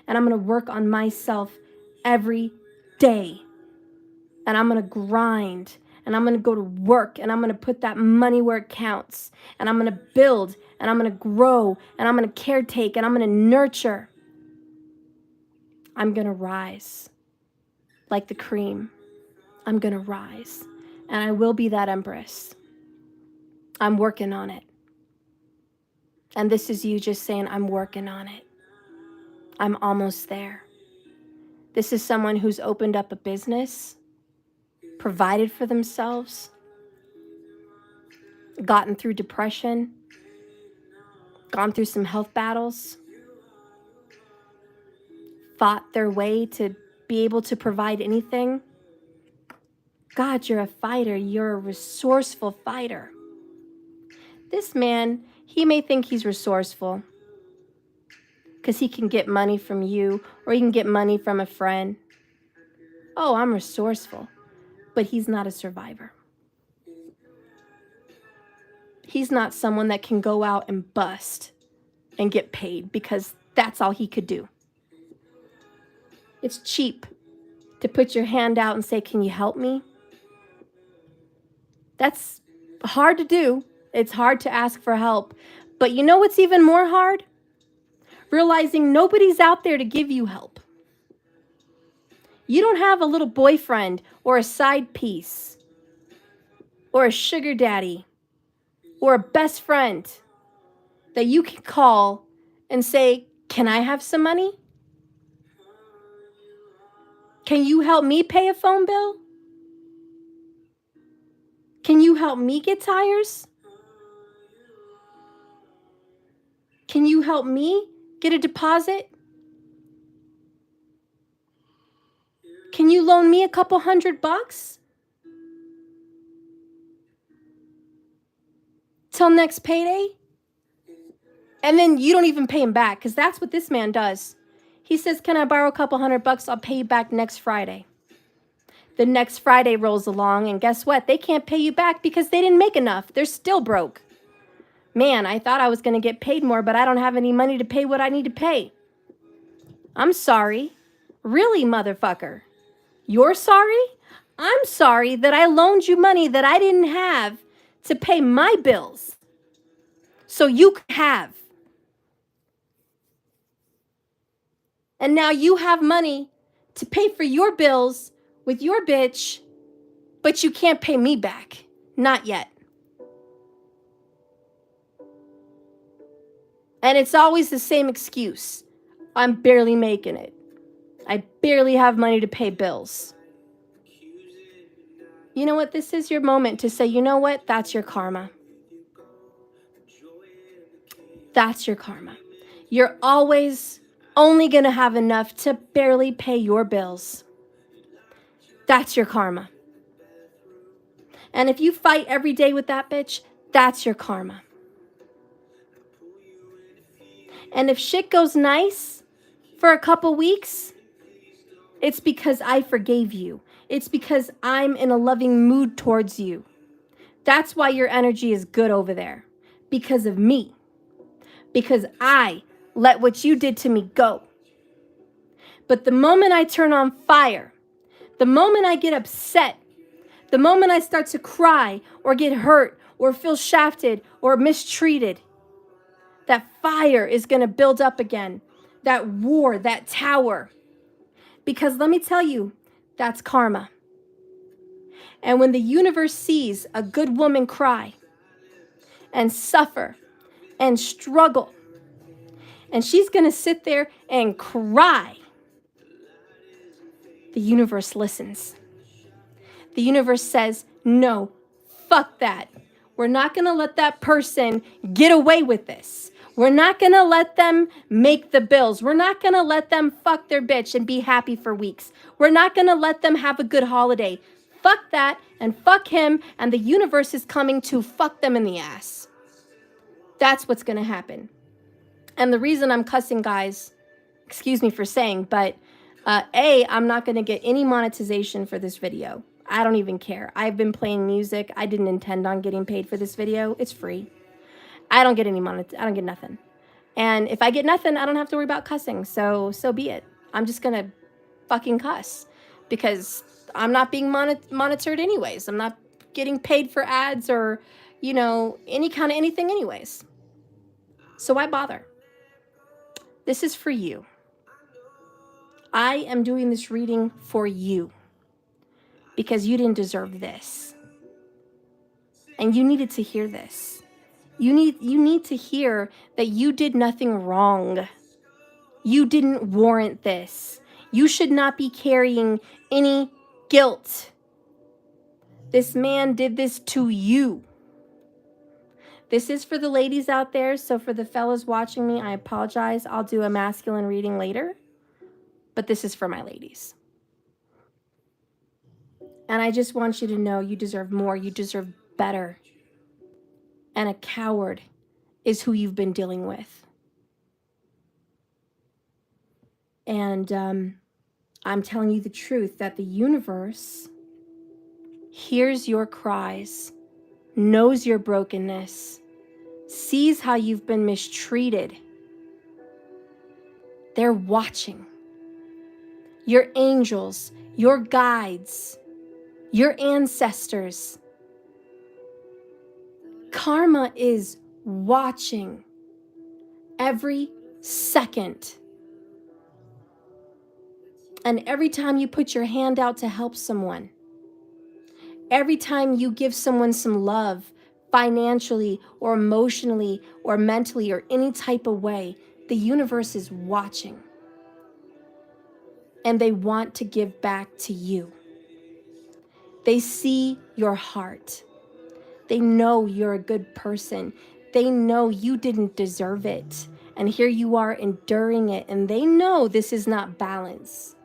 and I'm going to work on myself every day, and I'm going to grind, and I'm going to go to work, and I'm going to put that money where it counts, and I'm going to build, and I'm going to grow, and I'm going to caretake, and I'm going to nurture. I'm going to rise like the cream. I'm going to rise, and I will be that empress. I'm working on it. And this is you just saying, I'm working on it. I'm almost there. This is someone who's opened up a business, provided for themselves, gotten through depression, gone through some health battles, fought their way to be able to provide anything. God, you're a fighter. You're a resourceful fighter. This man, he may think he's resourceful because he can get money from you or he can get money from a friend. Oh, I'm resourceful. But he's not a survivor. He's not someone that can go out and bust and get paid because that's all he could do. It's cheap to put your hand out and say, can you help me? That's hard to do. It's hard to ask for help. But you know what's even more hard? Realizing nobody's out there to give you help. You don't have a little boyfriend or a side piece or a sugar daddy or a best friend that you can call and say, can I have some money? Can you help me pay a phone bill? Can you help me get tires? Can you help me get a deposit? Can you loan me a couple $100 till next payday? And then you don't even pay him back, because that's what this man does. He says, can I borrow a couple $100? I'll pay you back next Friday. The next Friday rolls along, and guess what? They can't pay you back because they didn't make enough. They're still broke. Man, I thought I was going to get paid more, but I don't have any money to pay what I need to pay. I'm sorry. Really, motherfucker? You're sorry? I'm sorry that I loaned you money that I didn't have to pay my bills so you could have. And now you have money to pay for your bills with your bitch, but you can't pay me back. Not yet. And it's always the same excuse. I'm barely making it. I barely have money to pay bills. You know what? This is your moment to say, you know what? That's your karma. That's your karma. You're always only going to have enough to barely pay your bills. That's your karma. And if you fight every day with that bitch, that's your karma. And if shit goes nice for a couple weeks, it's because I forgave you. It's because I'm in a loving mood towards you. That's why your energy is good over there. Because of me. Because I let what you did to me go. But the moment I turn on fire, the moment I get upset, the moment I start to cry or get hurt or feel shafted or mistreated, that fire is going to build up again. That war, that tower. Because let me tell you, that's karma. And when the universe sees a good woman cry and suffer and struggle, and she's going to sit there and cry, the universe listens. The universe says, no, fuck that. We're not going to let that person get away with this. We're not going to let them make the bills. We're not going to let them fuck their bitch and be happy for weeks. We're not going to let them have a good holiday. Fuck that and fuck him, and the universe is coming to fuck them in the ass. That's what's going to happen. And the reason I'm cussing, guys, excuse me for saying, but I'm not going to get any monetization for this video. I don't even care. I've been playing music. I didn't intend on getting paid for this video. It's free. I don't get any I don't get nothing. And if I get nothing, I don't have to worry about cussing. So be it. I'm just going to fucking cuss because I'm not being monitored anyways. I'm not getting paid for ads or, you know, any kind of anything anyways. So why bother? This is for you. I am doing this reading for you because you didn't deserve this. And you needed to hear this. You need to hear that you did nothing wrong. You didn't warrant this. You should not be carrying any guilt. This man did this to you. This is for the ladies out there. So for the fellas watching me, I apologize. I'll do a masculine reading later. But this is for my ladies. And I just want you to know you deserve more. You deserve better. And a coward is who you've been dealing with. And I'm telling you the truth that the universe hears your cries, knows your brokenness, sees how you've been mistreated. They're watching. Your angels, your guides, your ancestors. Karma is watching every second. And every time you put your hand out to help someone, every time you give someone some love, financially or emotionally or mentally or any type of way, the universe is watching. And they want to give back to you. They see your heart. They know you're a good person. They know you didn't deserve it. And here you are enduring it. And they know this is not balance.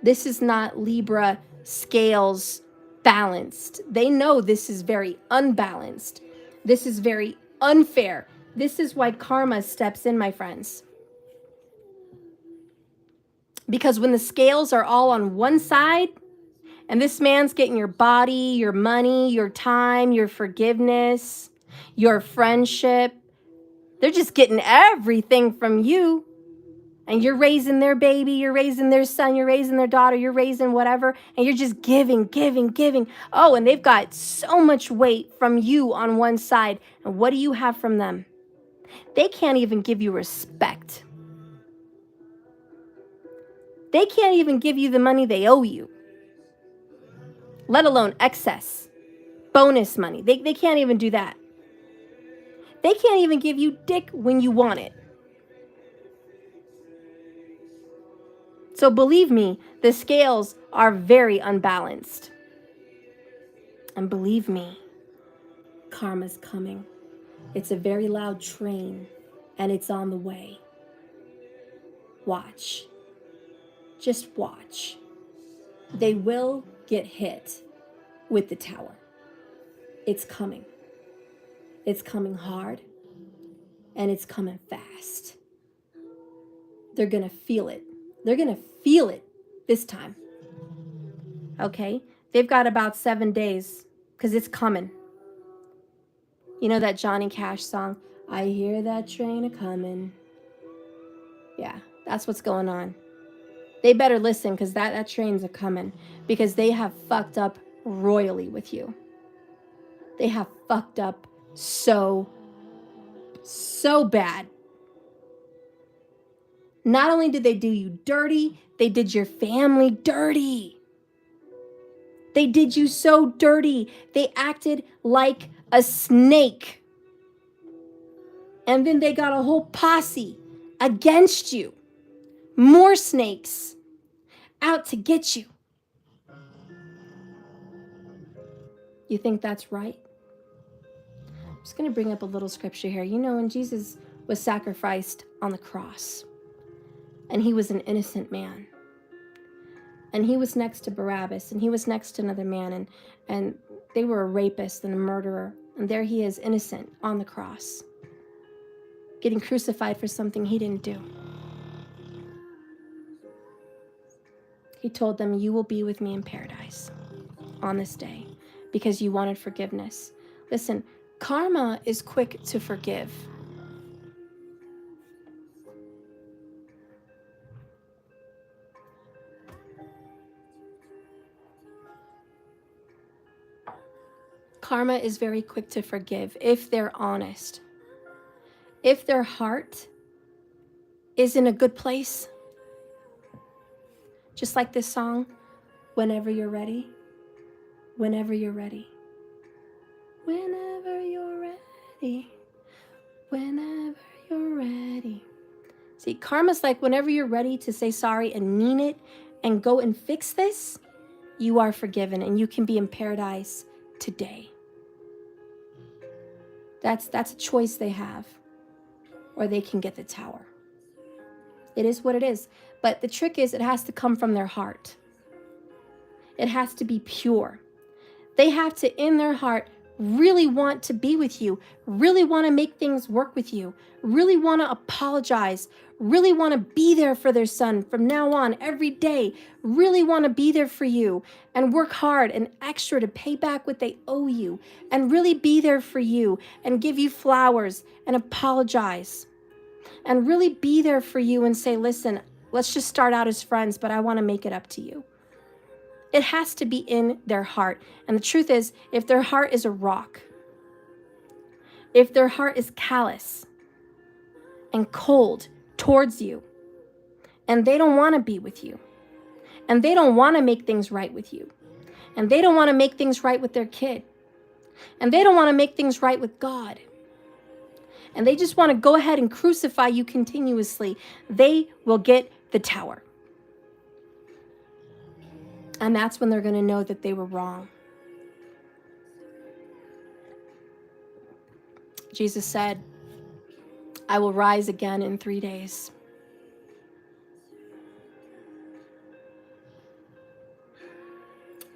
This is not Libra scales balanced. They know this is very unbalanced. This is very unfair. This is why karma steps in, my friends. Because when the scales are all on one side, and this man's getting your body, your money, your time, your forgiveness, your friendship, they're just getting everything from you. And you're raising their baby, you're raising their son, you're raising their daughter, you're raising whatever, and you're just giving, giving, giving. Oh, and they've got so much weight from you on one side. And what do you have from them? They can't even give you respect. They can't even give you the money they owe you, let alone excess, bonus money. They can't even do that. They can't even give you dick when you want it. So believe me, the scales are very unbalanced. And believe me, karma's coming. It's a very loud train, and it's on the way. Watch. Just watch. They will get hit with the tower. It's coming. It's coming hard, and it's coming fast. They're going to feel it. They're going to feel it this time. Okay? They've got about 7 days because it's coming. You know that Johnny Cash song, I hear that train a-coming. Yeah, that's what's going on. They better listen because that train's a-coming, because they have fucked up royally with you. They have fucked up so bad. Not only did they do you dirty, they did your family dirty. They did you so dirty. They acted like a snake. And then they got a whole posse against you. More snakes out to get you. You think that's right? I'm just going to bring up a little scripture here. You know, when Jesus was sacrificed on the cross, and he was an innocent man, and he was next to Barabbas, and he was next to another man, and they were a rapist and a murderer, and there he is, innocent, on the cross, getting crucified for something he didn't do. He told them, you will be with me in paradise on this day because you wanted forgiveness. Listen, karma is quick to forgive. Karma is very quick to forgive if they're honest. If their heart is in a good place, just like this song, whenever you're ready, whenever you're ready, whenever you're ready, whenever you're ready. See, karma's like whenever you're ready to say sorry and mean it and go and fix this, you are forgiven and you can be in paradise today. That's a choice they have, or they can get the tower. It is what it is. But the trick is it has to come from their heart. It has to be pure. They have to, in their heart, really want to be with you, really want to make things work with you, really want to apologize, really want to be there for their son from now on every day, really want to be there for you and work hard and extra to pay back what they owe you and really be there for you and give you flowers and apologize and really be there for you and say, listen, let's just start out as friends, but I want to make it up to you. It has to be in their heart. And the truth is, if their heart is a rock, if their heart is callous and cold towards you, and they don't want to be with you, and they don't want to make things right with you, and they don't want to make things right with their kid, and they don't want to make things right with God, and they just want to go ahead and crucify you continuously, they will get the tower. And that's when they're going to know that they were wrong. Jesus said, I will rise again in 3 days.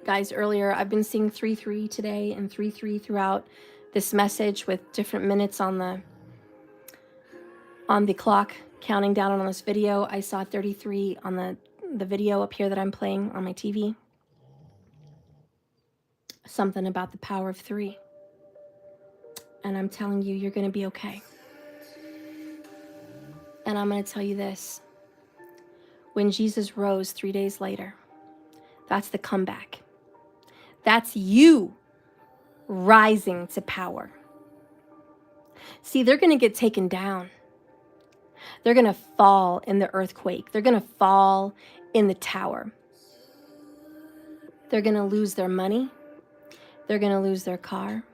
Guys, earlier I've been seeing 3-3 today and 3-3 throughout this message with different minutes on the clock counting down on this video. I saw 33 on the video up here that I'm playing on my TV. Something about the power of 3. And I'm telling you, you're going to be okay. And I'm going to tell you this. When Jesus rose 3 days later, that's the comeback. That's you rising to power. See, they're going to get taken down. They're going to fall in the earthquake. They're going to fall in the tower. They're going to lose their money. They're going to lose their car.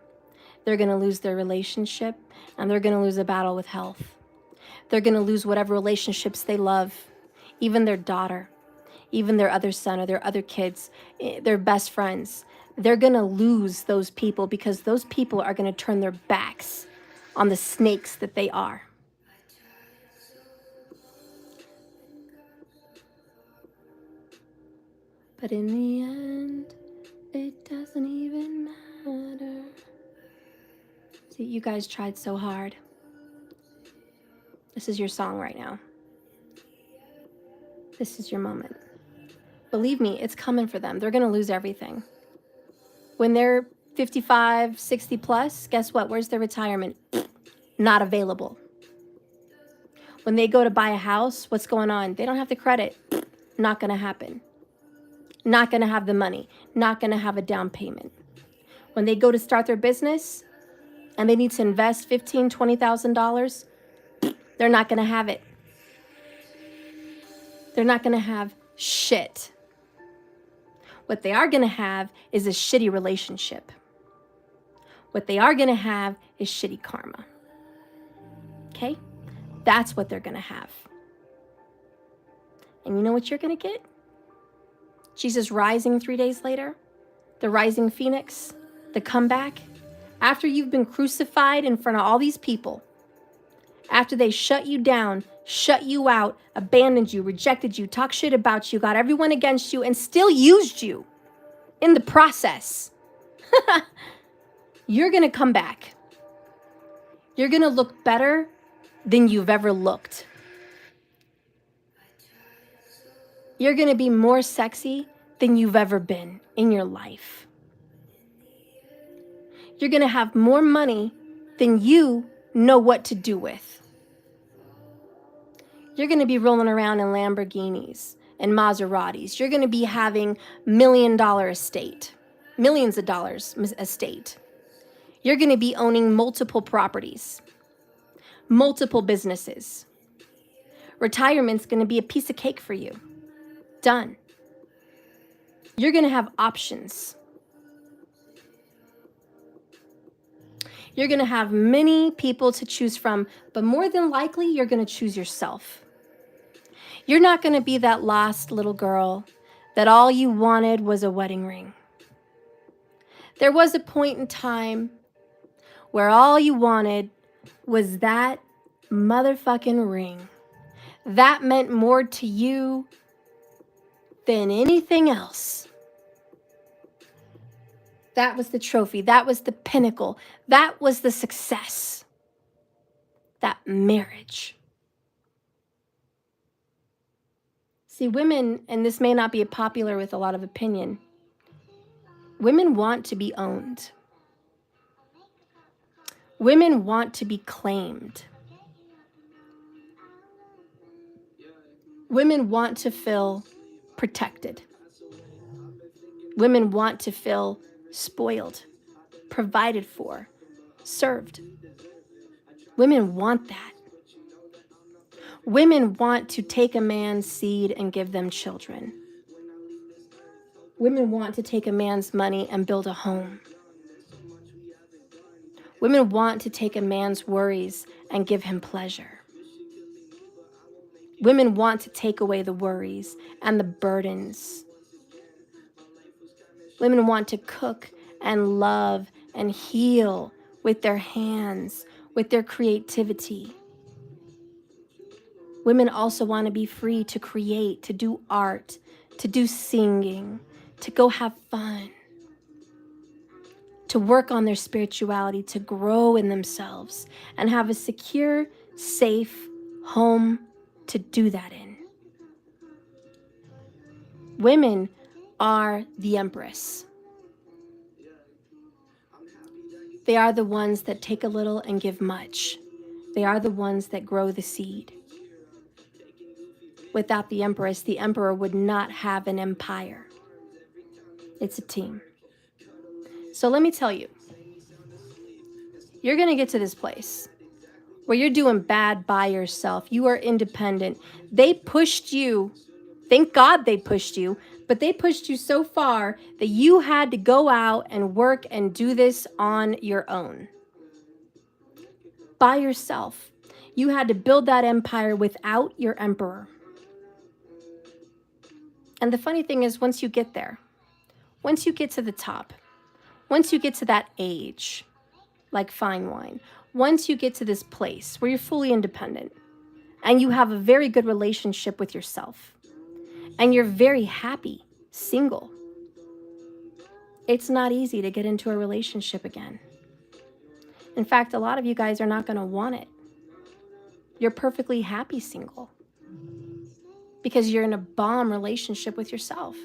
They're going to lose their relationship. And they're going to lose a battle with health. They're going to lose whatever relationships they love, even their daughter. even their other son or their other kids, their best friends. They're going to lose those people because those people are going to turn their backs on the snakes that they are. But in the end, it doesn't even matter. See, you guys tried so hard. This is your song right now. This is your moment. Believe me, it's coming for them. They're going to lose everything. When they're 55, 60 plus, guess what? Where's their retirement? Not available. When they go to buy a house, what's going on? They don't have the credit. Not going to happen. Not going to have the money. Not going to have a down payment. When they go to start their business and they need to invest $15,000, $20,000, they're not going to have it. They're not going to have shit. What they are going to have is a shitty relationship. What they are going to have is shitty karma. Okay? That's what they're going to have. And you know what you're going to get? Jesus rising 3 days later, the rising phoenix, the comeback. After you've been crucified in front of all these people, after they shut you down, shut you out, abandoned you, rejected you, talked shit about you, got everyone against you, and still used you in the process, you're going to come back. You're going to look better than you've ever looked. You're going to be more sexy than you've ever been in your life. You're going to have more money than you know what to do with. You're going to be rolling around in Lamborghinis and Maseratis. You're going to be having millions of dollars estate. You're going to be owning multiple properties, multiple businesses. Retirement's going to be a piece of cake for you. Done. You're going to have options. You're going to have many people to choose from, but more than likely, you're going to choose yourself. You're not going to be that lost little girl that all you wanted was a wedding ring. There was a point in time where all you wanted was that motherfucking ring. That meant more to you than anything else. That was the trophy. That was the pinnacle. That was the success. That marriage. See, women, and this may not be popular with a lot of opinion, women want to be owned. Women want to be claimed. Women want to feel protected. Women want to feel spoiled, provided for, served. Women want that. Women want to take a man's seed and give them children. Women want to take a man's money and build a home. Women want to take a man's worries and give him pleasure. Women want to take away the worries and the burdens. Women want to cook and love and heal with their hands, with their creativity. Women also want to be free to create, to do art, to do singing, to go have fun, to work on their spirituality, to grow in themselves, and have a secure, safe home to do that in. Women are the empress. They are the ones that take a little and give much. They are the ones that grow the seed. Without the empress, the emperor would not have an empire. It's a team. So let me tell you, you're going to get to this place where you're doing bad by yourself. You are independent. They pushed you. Thank God they pushed you, but they pushed you so far that you had to go out and work and do this on your own. By yourself. You had to build that empire without your emperor. And the funny thing is, once you get there, once you get to the top, once you get to that age, like fine wine, once you get to this place where you're fully independent and you have a very good relationship with yourself and you're very happy, single, it's not easy to get into a relationship again. In fact, a lot of you guys are not going to want it. You're perfectly happy single because you're in a bomb relationship with yourself.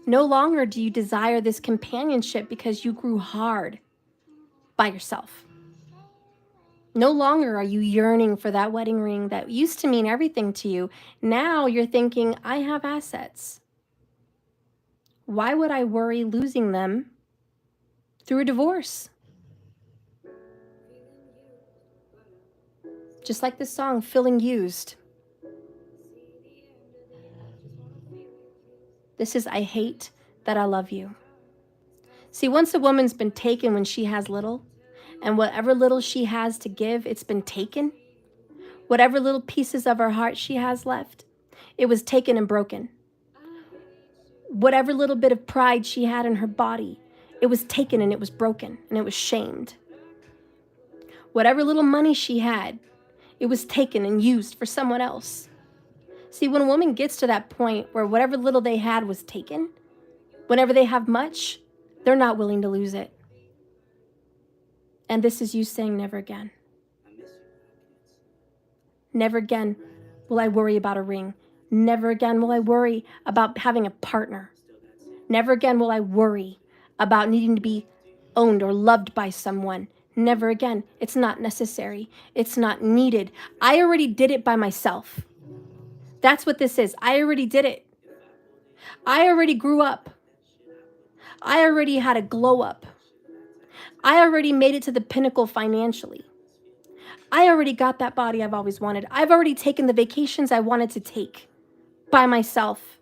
No longer do you desire this companionship because you grew hard by yourself. No longer are you yearning for that wedding ring that used to mean everything to you. Now you're thinking, I have assets. Why would I worry losing them through a divorce? Just like this song, Feeling Used. This is I Hate That I Love You. See, once a woman's been taken when she has little, and whatever little she has to give, it's been taken. Whatever little pieces of her heart she has left, it was taken and broken. Whatever little bit of pride she had in her body, it was taken and it was broken and it was shamed. Whatever little money she had, it was taken and used for someone else. See, when a woman gets to that point where whatever little they had was taken, whenever they have much, they're not willing to lose it. And this is you saying never again. Never again will I worry about a ring. Never again will I worry about having a partner. Never again will I worry about needing to be owned or loved by someone. Never again. It's not necessary. It's not needed. I already did it by myself. That's what this is. I already did it. I already grew up. I already had a glow up. I already made it to the pinnacle financially. I already got that body I've always wanted. I've already taken the vacations I wanted to take by myself.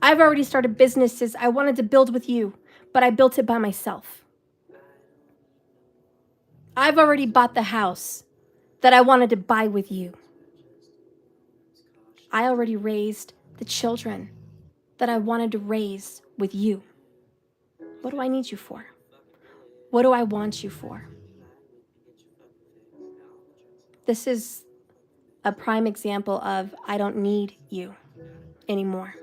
I've already started businesses I wanted to build with you, but I built it by myself. I've already bought the house that I wanted to buy with you. I already raised the children that I wanted to raise with you. What do I need you for? What do I want you for? This is a prime example of I don't need you anymore.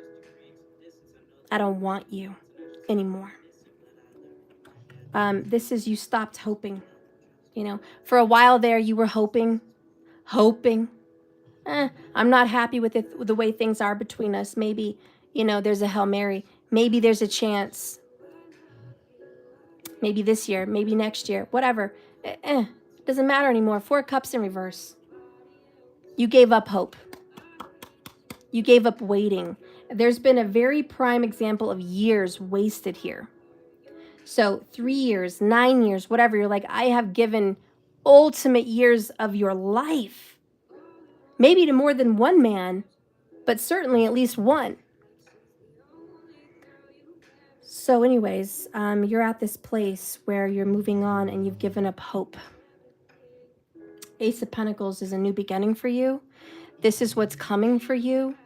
I don't want you anymore. This is you stopped hoping. You know, for a while there you were hoping. I'm not happy with it, with the way things are between us. Maybe, there's a Hail Mary. Maybe there's a chance. Maybe this year, maybe next year, whatever. Doesn't matter anymore. 4 cups in reverse. You gave up hope. You gave up waiting. There's been a very prime example of years wasted here. So 3 years, 9 years, whatever. You're like, I have given ultimate years of your life. Maybe to more than one man, but certainly at least one. So anyways, you're at this place where you're moving on and you've given up hope. Ace of Pentacles is a new beginning for you. This is what's coming for you.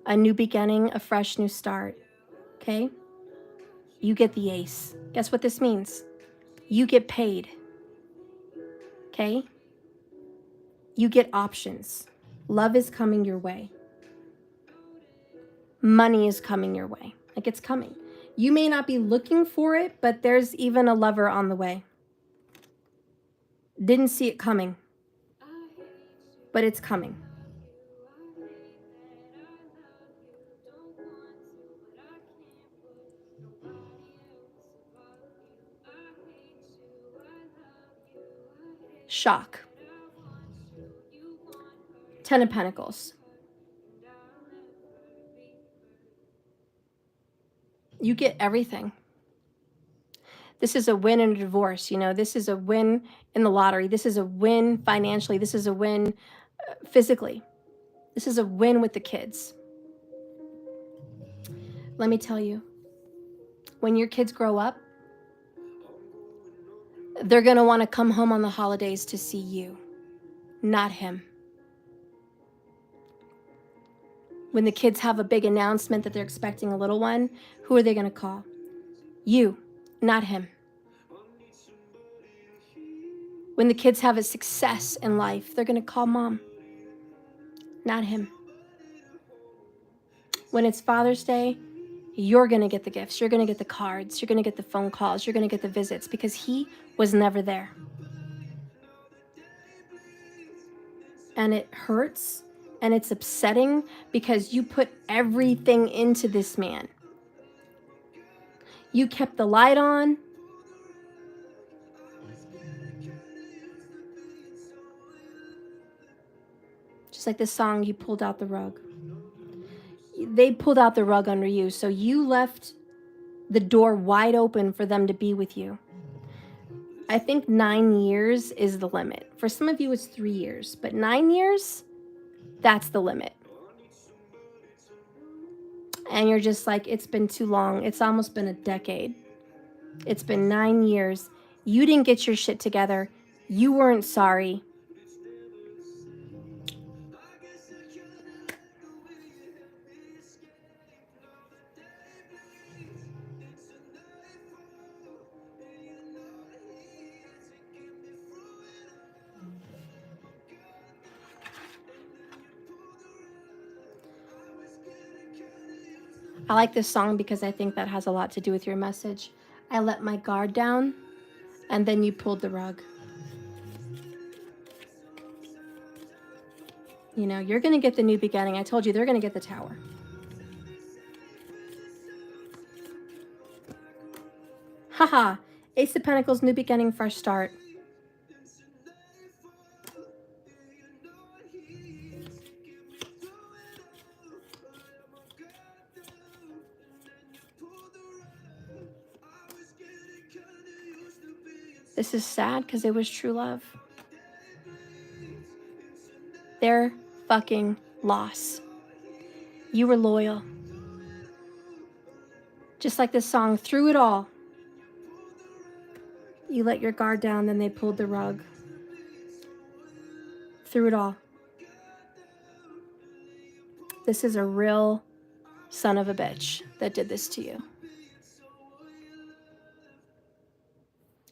A new beginning, a fresh new start. Okay? You get the ace. Guess what this means? You get paid. Okay? You get options. Love is coming your way. Money is coming your way. Like, it's coming. You may not be looking for it, but there's even a lover on the way. Didn't see it coming, but it's coming. Shock. 10 of Pentacles. You get everything. This is a win in a divorce. This is a win in the lottery. This is a win financially. This is a win physically. This is a win with the kids. Let me tell you, when your kids grow up, they're going to want to come home on the holidays to see you, not him. When the kids have a big announcement that they're expecting a little one, who are they going to call? You, not him. When the kids have a success in life, they're going to call mom, not him. When it's Father's Day, you're going to get the gifts. You're going to get the cards. You're going to get the phone calls. You're going to get the visits because he was never there. And it hurts and it's upsetting because you put everything into this man. You kept the light on. Just like this song, you pulled out the rug. They pulled out the rug under you, so you left the door wide open for them to be with you. I think 9 years is the limit. For some of you, it's 3 years, but 9 years, that's the limit. And you're just like, it's been too long. It's almost been a decade. It's been 9 years. You didn't get your shit together. You weren't sorry. I like this song because I think that has a lot to do with your message. I let my guard down, and then you pulled the rug. You know, you're going to get the new beginning. I told you they're going to get the tower. Haha. Ace of Pentacles, new beginning, fresh start. This is sad because it was true love. Their fucking loss. You were loyal. Just like this song, through it all. You let your guard down, then they pulled the rug. Through it all. This is a real son of a bitch that did this to you.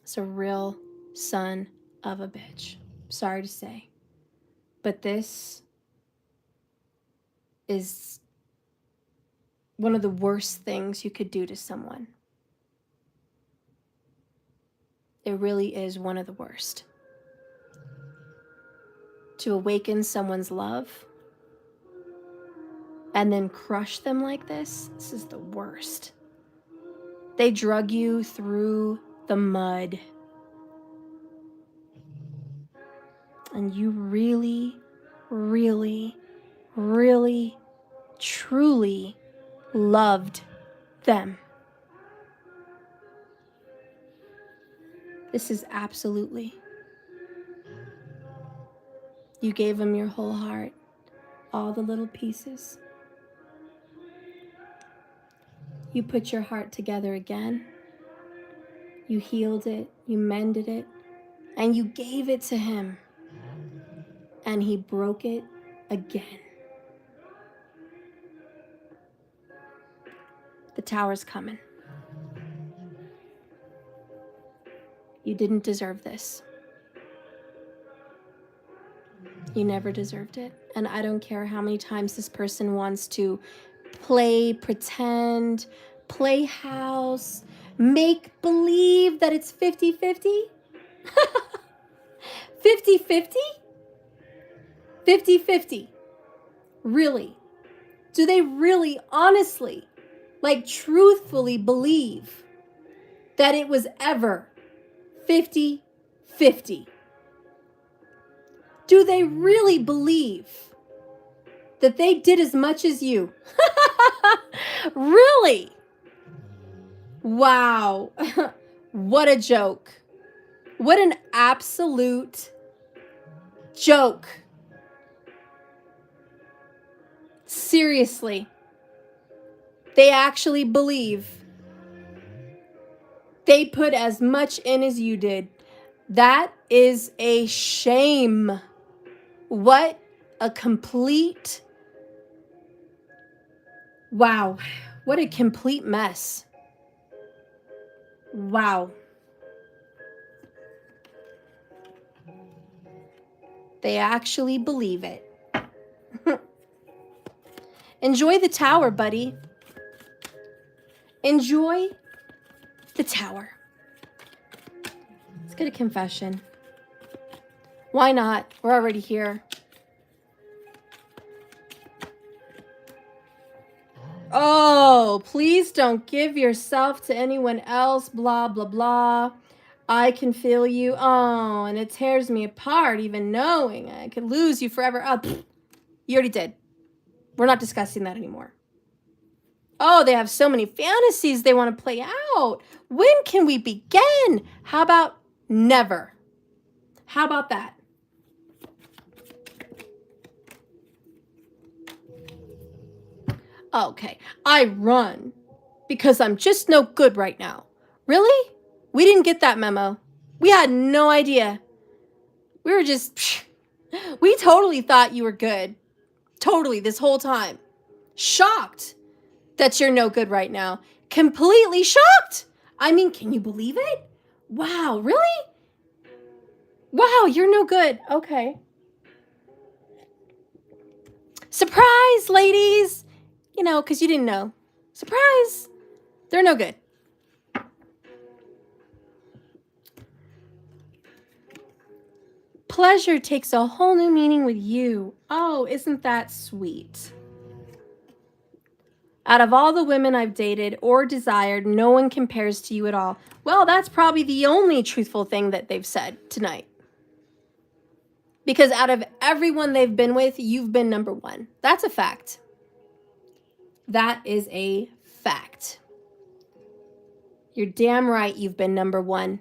It's a real son of a bitch. Sorry to say. But this is one of the worst things you could do to someone. It really is one of the worst. To awaken someone's love and then crush them like this is the worst. They drug you through the mud. And you really, really, really, truly loved them. This is absolutely. You gave them your whole heart, all the little pieces. You put your heart together again. You healed it, you mended it, and you gave it to him. And he broke it again. The tower's coming. You didn't deserve this. You never deserved it. And I don't care how many times this person wants to play, pretend, play house, make believe that it's 50-50. 50-50? 50-50. Really? Do they really, honestly, like truthfully believe that it was ever 50-50? Do they really believe that they did as much as you? Really? Wow. What a joke. What an absolute joke. Seriously. They actually believe they put as much in as you did. That is a shame. What a complete Wow. What a complete mess. Wow. They actually believe it. Enjoy the tower, buddy. Enjoy the tower. Let's get a confession. Why not? We're already here. Oh, please don't give yourself to anyone else, blah, blah, blah. I can feel you. Oh, and it tears me apart even knowing I could lose you forever. Oh, you already did. We're not discussing that anymore. Oh, they have so many fantasies they want to play out. When can we begin? How about never? How about that? Okay, I run because I'm just no good right now. Really? We didn't get that memo. We had no idea. We were just, we totally thought you were good. Totally, this whole time. Shocked that you're no good right now. Completely shocked. I mean, can you believe it? Wow, really? Wow, you're no good. Okay. Surprise, ladies. You know, because you didn't know. Surprise. They're no good. Pleasure takes a whole new meaning with you. Oh, isn't that sweet? Out of all the women I've dated or desired, no one compares to you at all. Well, that's probably the only truthful thing that they've said tonight. Because out of everyone they've been with, you've been number one. That's a fact. That is a fact. You're damn right you've been number one.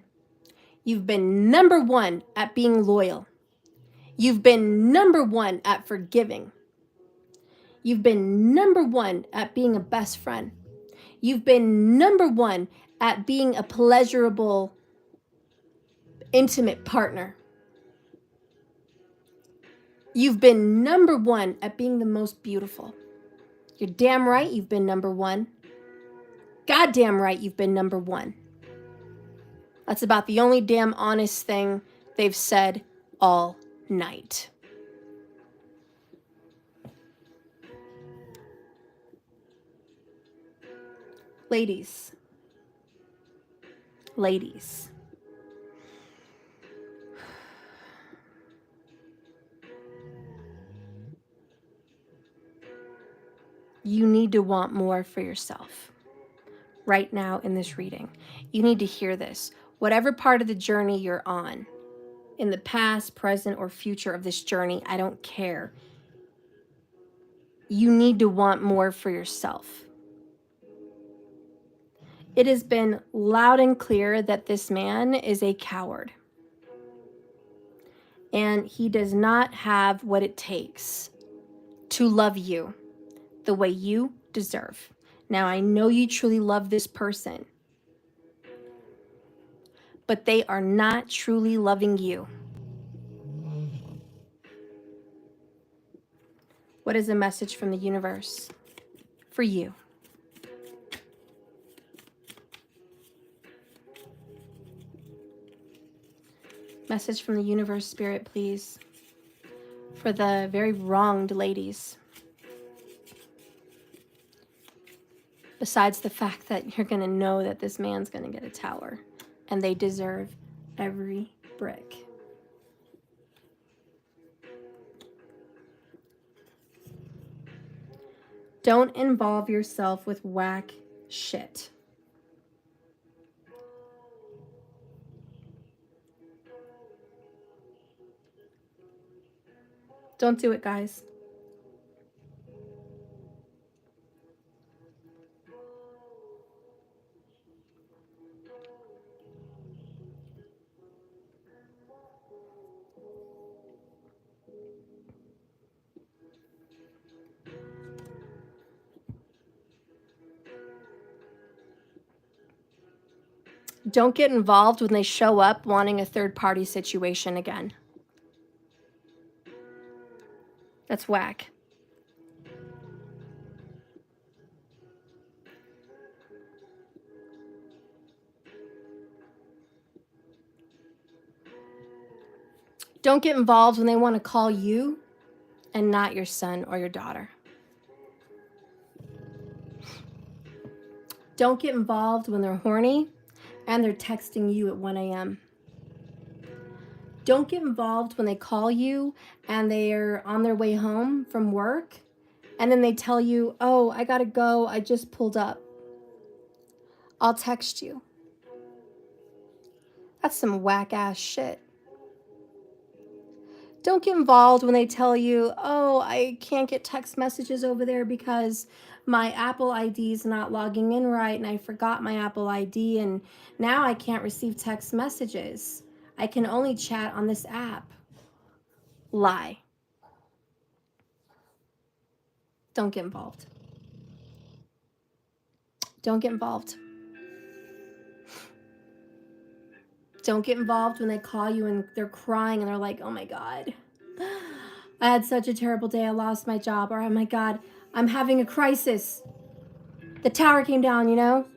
You've been number one at being loyal. You've been number one at forgiving. You've been number one at being a best friend. You've been number one at being a pleasurable, intimate partner. You've been number one at being the most beautiful. You're damn right you've been number one. Goddamn right you've been number one. That's about the only damn honest thing they've said all night. Ladies. Ladies. You need to want more for yourself right now in this reading. You need to hear this. Whatever part of the journey you're on, in the past, present, or future of this journey, I don't care. You need to want more for yourself. It has been loud and clear that this man is a coward. And he does not have what it takes to love you the way you deserve. Now, I know you truly love this person, but they are not truly loving you. What is a message from the universe for you? Message from the universe, spirit, please, for the very wronged ladies. Besides the fact that you're going to know that this man's going to get a tower and they deserve every brick. Don't involve yourself with whack shit. Don't do it, guys. Don't get involved when they show up wanting a third-party situation again. That's whack. Don't get involved when they want to call you and not your son or your daughter. Don't get involved when they're horny and they're texting you at 1 a.m. Don't get involved when they call you and they're on their way home from work and then they tell you, oh, I gotta go, I just pulled up. I'll text you. That's some whack ass shit. Don't get involved when they tell you, oh, I can't get text messages over there because my Apple ID is not logging in right and I forgot my Apple ID and now I can't receive text messages. I can only chat on this app. Lie. Don't get involved. Don't get involved. Don't get involved when they call you and they're crying and they're like, oh my God, I had such a terrible day. I lost my job. Or, oh my God, I'm having a crisis. The tower came down, you know?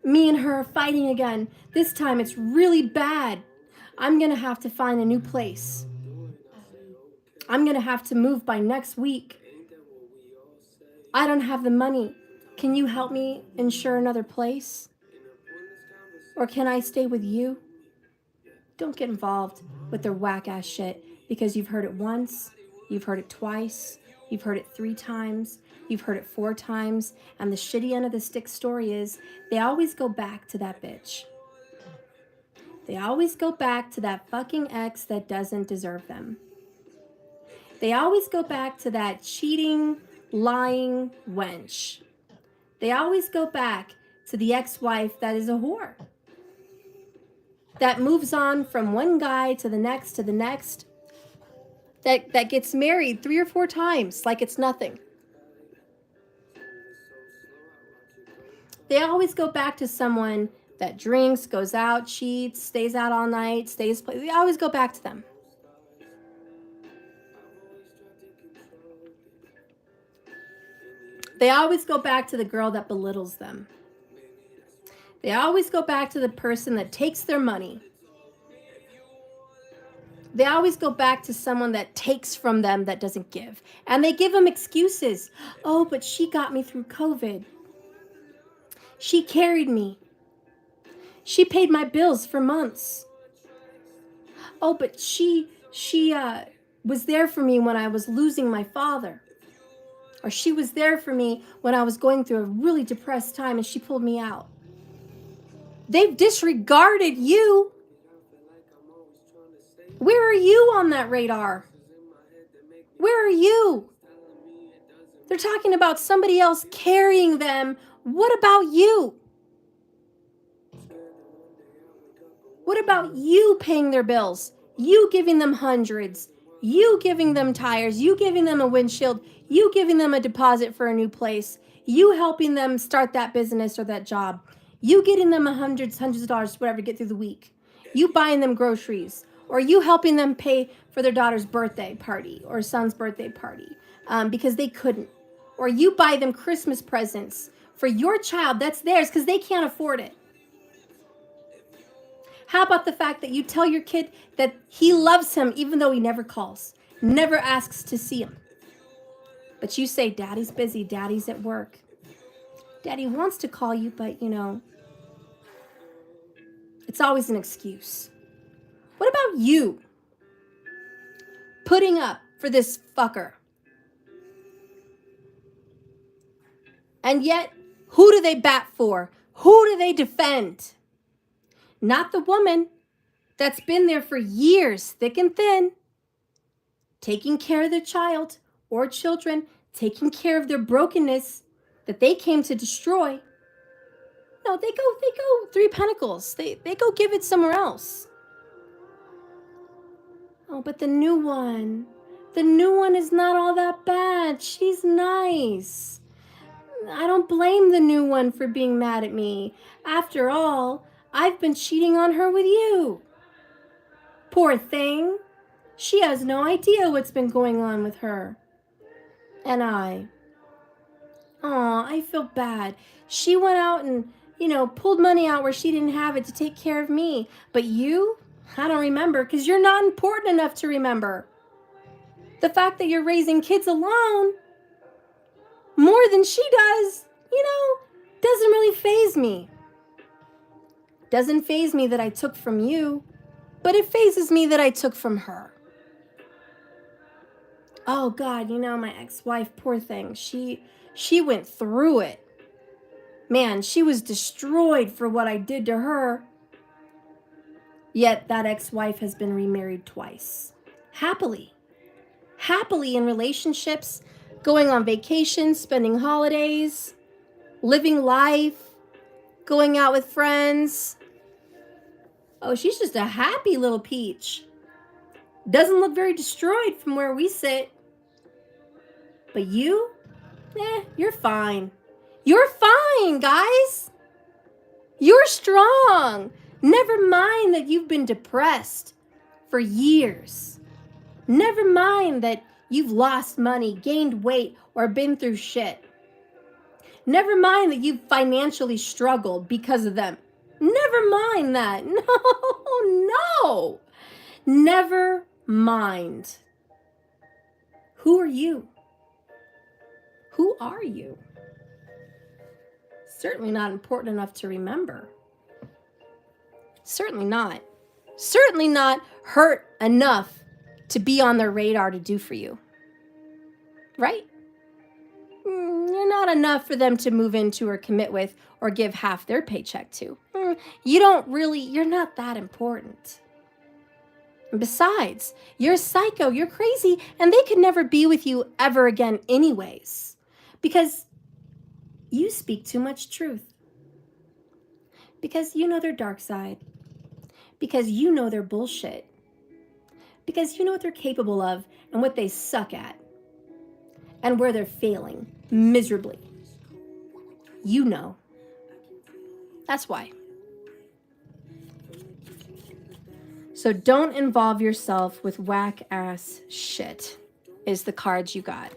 Me and her are fighting again. This time it's really bad. I'm going to have to find a new place. I'm going to have to move by next week. I don't have the money. Can you help me insure another place? Or can I stay with you? Don't get involved with their whack-ass shit because you've heard it once, you've heard it twice, you've heard it 3 times, you've heard it 4 times, and the shitty end of the stick story is they always go back to that bitch. They always go back to that fucking ex that doesn't deserve them. They always go back to that cheating, lying wench. They always go back to the ex-wife that is a whore. That moves on from one guy to the next, that gets married 3 or 4 times like it's nothing. They always go back to someone that drinks, goes out, cheats, stays out all night, they always go back to them. They always go back to the girl that belittles them. They always go back to the person that takes their money. They always go back to someone that takes from them that doesn't give. And they give them excuses. Oh, but she got me through COVID. She carried me. She paid my bills for months. Oh, but she was there for me when I was losing my father. Or she was there for me when I was going through a really depressed time and she pulled me out. They've disregarded you. Where are you on that radar? Where are you? They're talking about somebody else carrying them. What about you? What about you paying their bills? You giving them hundreds. You giving them tires. You giving them a windshield. You giving them a deposit for a new place. You helping them start that business or that job. You getting them hundreds of dollars, whatever, to get through the week. You buying them groceries. Or you helping them pay for their daughter's birthday party or son's birthday party because they couldn't. Or you buy them Christmas presents for your child that's theirs because they can't afford it. How about the fact that you tell your kid that he loves him even though he never calls, never asks to see him? But you say, Daddy's busy, Daddy's at work. Daddy wants to call you, but you know, it's always an excuse. What about you putting up for this fucker? And yet, who do they bat for? Who do they defend? Not the woman that's been there for years, thick and thin, taking care of their child or children, taking care of their brokenness that they came to destroy. No, they go 3 Pentacles. They go give it somewhere else. Oh, but the new one is not all that bad. She's nice. I don't blame the new one for being mad at me. After all, I've been cheating on her with you. Poor thing. She has no idea what's been going on with her. And I feel bad. She went out and, pulled money out where she didn't have it to take care of me. But you, I don't remember, because you're not important enough to remember. The fact that you're raising kids alone more than she does, doesn't really faze me. Doesn't faze me that I took from you, but it fazes me that I took from her. Oh God, my ex-wife, poor thing. She went through it. Man, she was destroyed for what I did to her. Yet that ex-wife has been remarried twice. Happily in relationships, going on vacations, spending holidays, living life, going out with friends. Oh, she's just a happy little peach. Doesn't look very destroyed from where we sit. But you, you're fine. You're fine, guys. You're strong. Never mind that you've been depressed for years. Never mind that you've lost money, gained weight, or been through shit. Never mind that you've financially struggled because of them. Never mind that. No. Never mind. Who are you? Who are you? Certainly not important enough to remember. Certainly not. Certainly not hurt enough to be on their radar to do for you. Right? You're not enough for them to move into or commit with or give half their paycheck to. You're not that important. And besides, you're a psycho, you're crazy, and they could never be with you ever again anyways. Because you speak too much truth. Because you know their dark side. Because you know their bullshit. Because you know what they're capable of and what they suck at. And where they're failing miserably. You know. That's why. So don't involve yourself with whack-ass shit is the cards you got.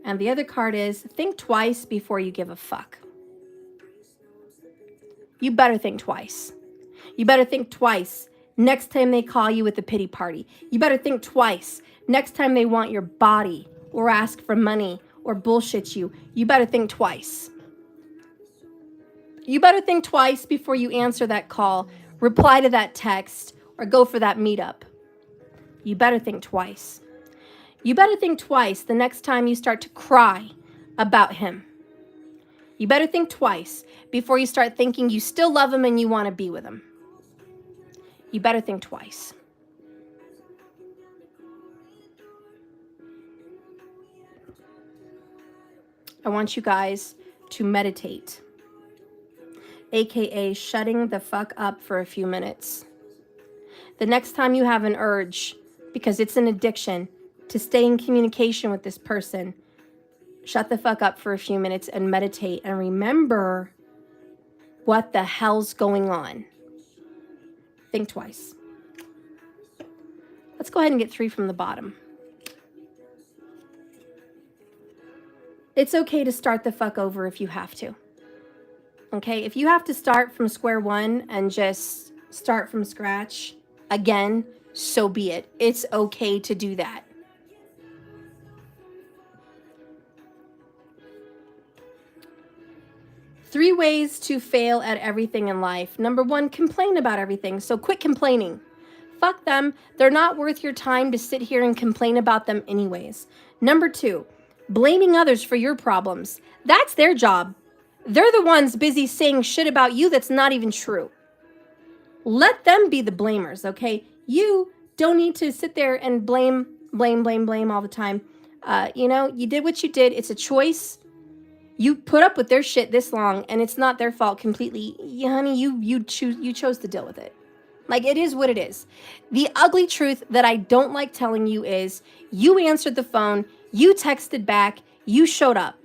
And the other card is think twice before you give a fuck. You better think twice. You better think twice next time they call you with a pity party. You better think twice next time they want your body or ask for money or bullshit you. You better think twice. You better think twice before you answer that call, reply to that text, or go for that meetup. You better think twice. You better think twice the next time you start to cry about him. You better think twice before you start thinking you still love him and you want to be with him. You better think twice. I want you guys to meditate, aka shutting the fuck up for a few minutes. The next time you have an urge, because it's an addiction, to stay in communication with this person, shut the fuck up for a few minutes and meditate and remember what the hell's going on. Think twice. Let's go ahead and get 3 from the bottom. It's okay to start the fuck over if you have to. Okay, if you have to start from square one and just start from scratch again, so be it. It's okay to do that. Three ways to fail at everything in life. Number 1, complain about everything. So quit complaining. Fuck them. They're not worth your time to sit here and complain about them anyways. Number 2, blaming others for your problems. That's their job. They're the ones busy saying shit about you that's not even true. Let them be the blamers, okay? You don't need to sit there and blame all the time. You did what you did. It's a choice. You put up with their shit this long, and it's not their fault completely. Honey, you chose to deal with it. Like, it is what it is. The ugly truth that I don't like telling you is you answered the phone, you texted back, you showed up.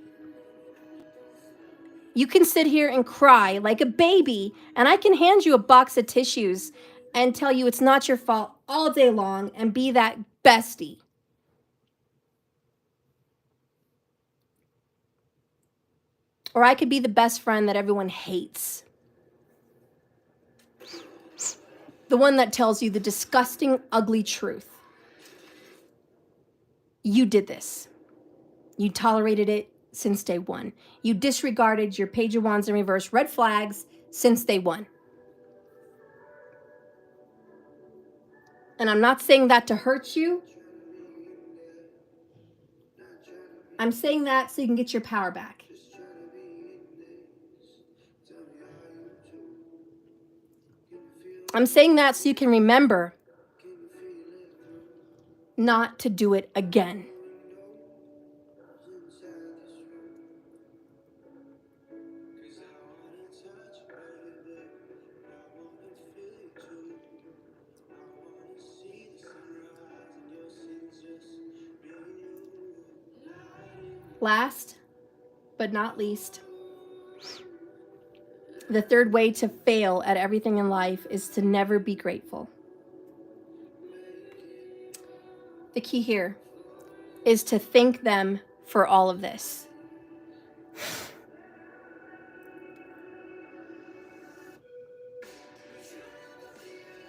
You can sit here and cry like a baby, and I can hand you a box of tissues and tell you it's not your fault all day long and be that bestie. Or I could be the best friend that everyone hates. The one that tells you the disgusting, ugly truth. You did this. You tolerated it since day one. You disregarded your Page of Wands in reverse red flags since day one. And I'm not saying that to hurt you. I'm saying that so you can get your power back. I'm saying that so you can remember not to do it again. Last but not least, the third way to fail at everything in life is to never be grateful. The key here is to thank them for all of this.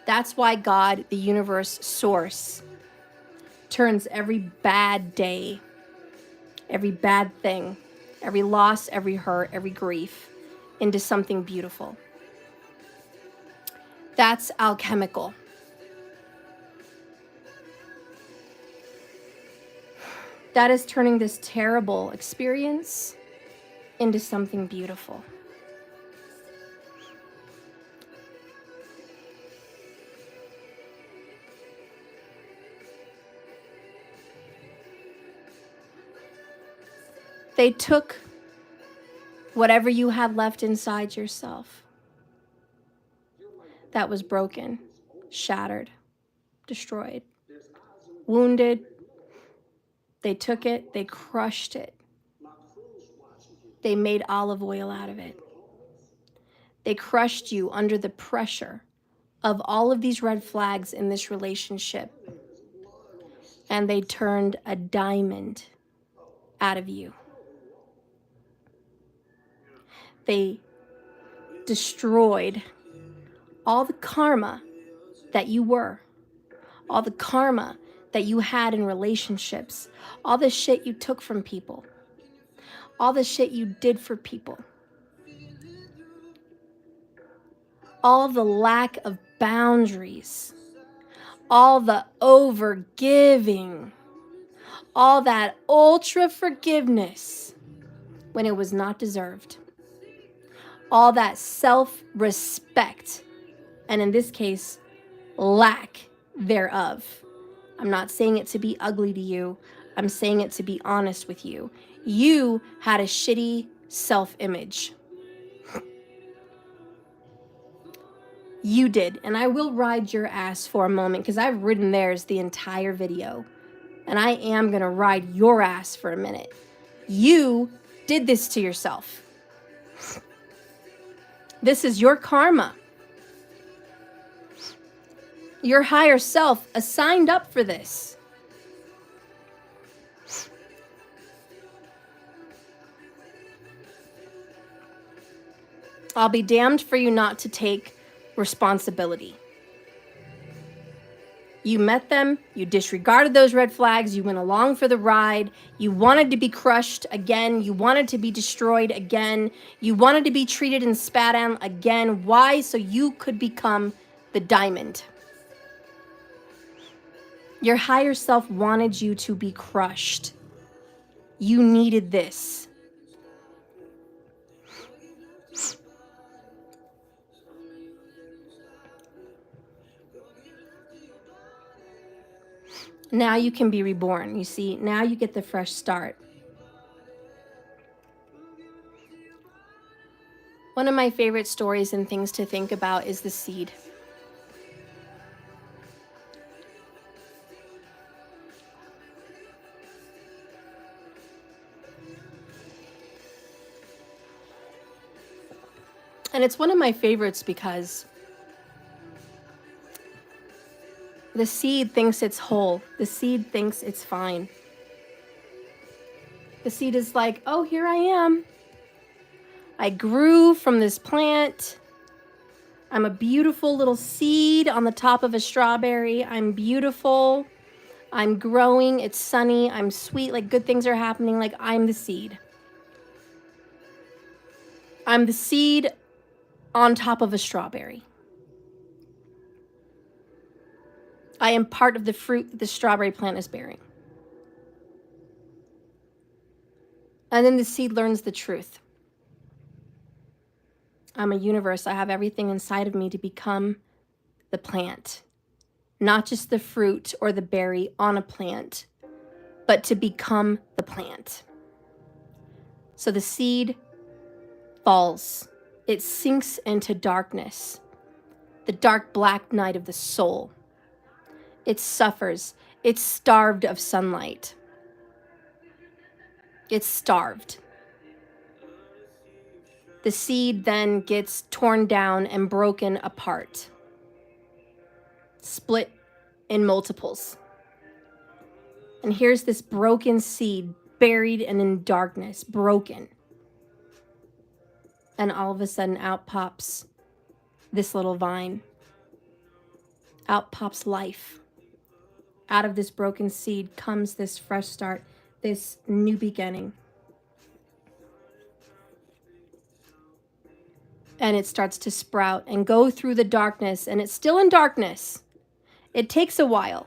That's why God, the universe, source, turns every bad day, every bad thing, every loss, every hurt, every grief into something beautiful. That's alchemical. That is turning this terrible experience into something beautiful. They took whatever you had left inside yourself that was broken, shattered, destroyed, wounded. They took it, they crushed it. They made olive oil out of it. They crushed you under the pressure of all of these red flags in this relationship. And they turned a diamond out of you. They destroyed all the karma that you were, all the karma that you had in relationships, all the shit you took from people, all the shit you did for people, all the lack of boundaries, all the overgiving, all that ultra forgiveness when it was not deserved, all that self-respect, and in this case, lack thereof. I'm not saying it to be ugly to you. I'm saying it to be honest with you. You had a shitty self-image. You did. And I will ride your ass for a moment because I've ridden theirs the entire video. And I am going to ride your ass for a minute. You did this to yourself. This is your karma. Your higher self assigned up for this. I'll be damned for you not to take responsibility. You met them, you disregarded those red flags, you went along for the ride, you wanted to be crushed again, you wanted to be destroyed again, you wanted to be treated and spat on again. Why? So you could become the diamond. Your higher self wanted you to be crushed. You needed this. Now you can be reborn. You see, now you get the fresh start. One of my favorite stories and things to think about is the seed. And it's one of my favorites because the seed thinks it's whole. The seed thinks it's fine. The seed is like, oh, here I am. I grew from this plant. I'm a beautiful little seed on the top of a strawberry. I'm beautiful. I'm growing. It's sunny. I'm sweet. Like good things are happening. Like I'm the seed. I'm the seed on top of a strawberry. I am part of the fruit that the strawberry plant is bearing. And then the seed learns the truth. I'm a universe. I have everything inside of me to become the plant, not just the fruit or the berry on a plant, but to become the plant. So the seed falls. It sinks into darkness, the dark black night of the soul. It suffers. It's starved of sunlight. It's starved. The seed then gets torn down and broken apart, split in multiples. And here's this broken seed, buried and in darkness, broken. And all of a sudden out pops this little vine. Out pops life. Out of this broken seed comes this fresh start, this new beginning. And it starts to sprout and go through the darkness, and it's still in darkness. It takes a while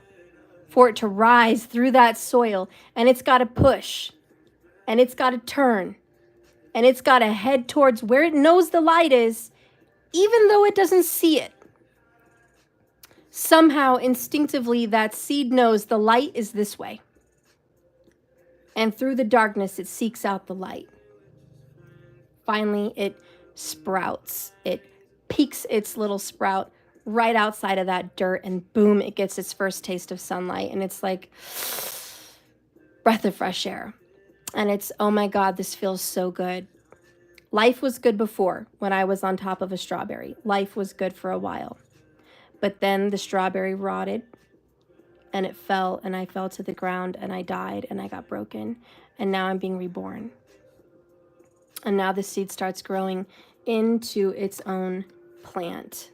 for it to rise through that soil, and it's got to push, and it's got to turn, and it's got to head towards where it knows the light is, even though it doesn't see it. Somehow, instinctively, that seed knows the light is this way. And through the darkness, it seeks out the light. Finally, it sprouts. It peeks its little sprout right outside of that dirt, and boom, it gets its first taste of sunlight. And it's like breath of fresh air. And it's, oh my God, this feels so good. Life was good before when I was on top of a strawberry. Life was good for a while. But then the strawberry rotted and it fell, and I fell to the ground, and I died, and I got broken. And now I'm being reborn. And now the seed starts growing into its own plant.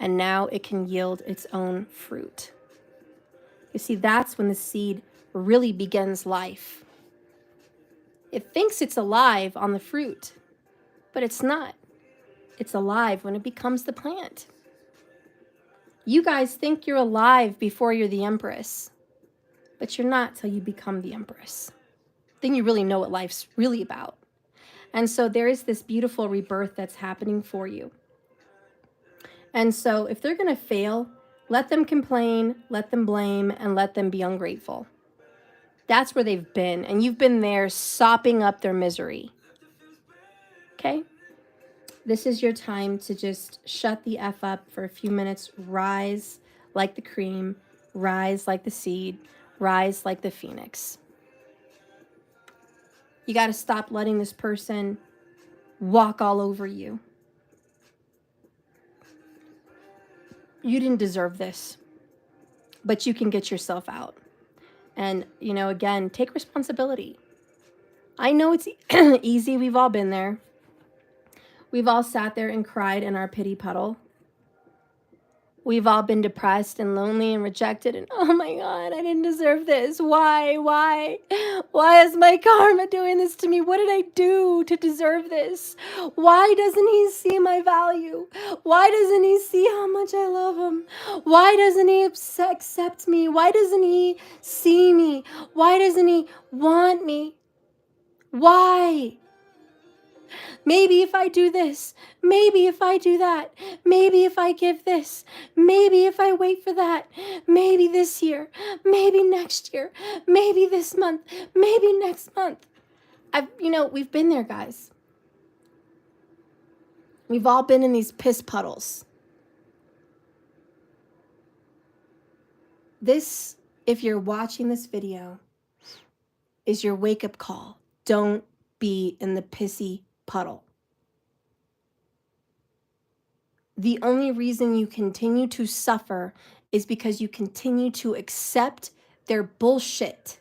And now it can yield its own fruit. You see, that's when the seed really begins life. It thinks it's alive on the fruit, but it's not. It's alive when it becomes the plant. You guys think you're alive before you're the empress, but you're not till you become the empress. Then you really know what life's really about. And so there is this beautiful rebirth that's happening for you. And so if they're going to fail, let them complain, let them blame, and let them be ungrateful. That's where they've been, and you've been there sopping up their misery. Okay? This is your time to just shut the F up for a few minutes. Rise like the cream. Rise like the seed. Rise like the phoenix. You got to stop letting this person walk all over you. You didn't deserve this, but you can get yourself out. And, you know, again, take responsibility. I know it's easy. We've all been there. We've all sat there and cried in our pity puddle. We've all been depressed and lonely and rejected, and oh my God, I didn't deserve this. Why? Why is my karma doing this to me? What did I do to deserve this? Why doesn't he see my value? Why doesn't he see how much I love him? Why doesn't he accept me? Why doesn't he see me? Why doesn't he want me? Why? Maybe if I do this, maybe if I do that, maybe if I give this, maybe if I wait for that, maybe this year, maybe next year, maybe this month, maybe next month. We've been there, guys. We've all been in these piss puddles. This, if you're watching this video, is your wake-up call. Don't be in the pissy puddle. The only reason you continue to suffer is because you continue to accept their bullshit.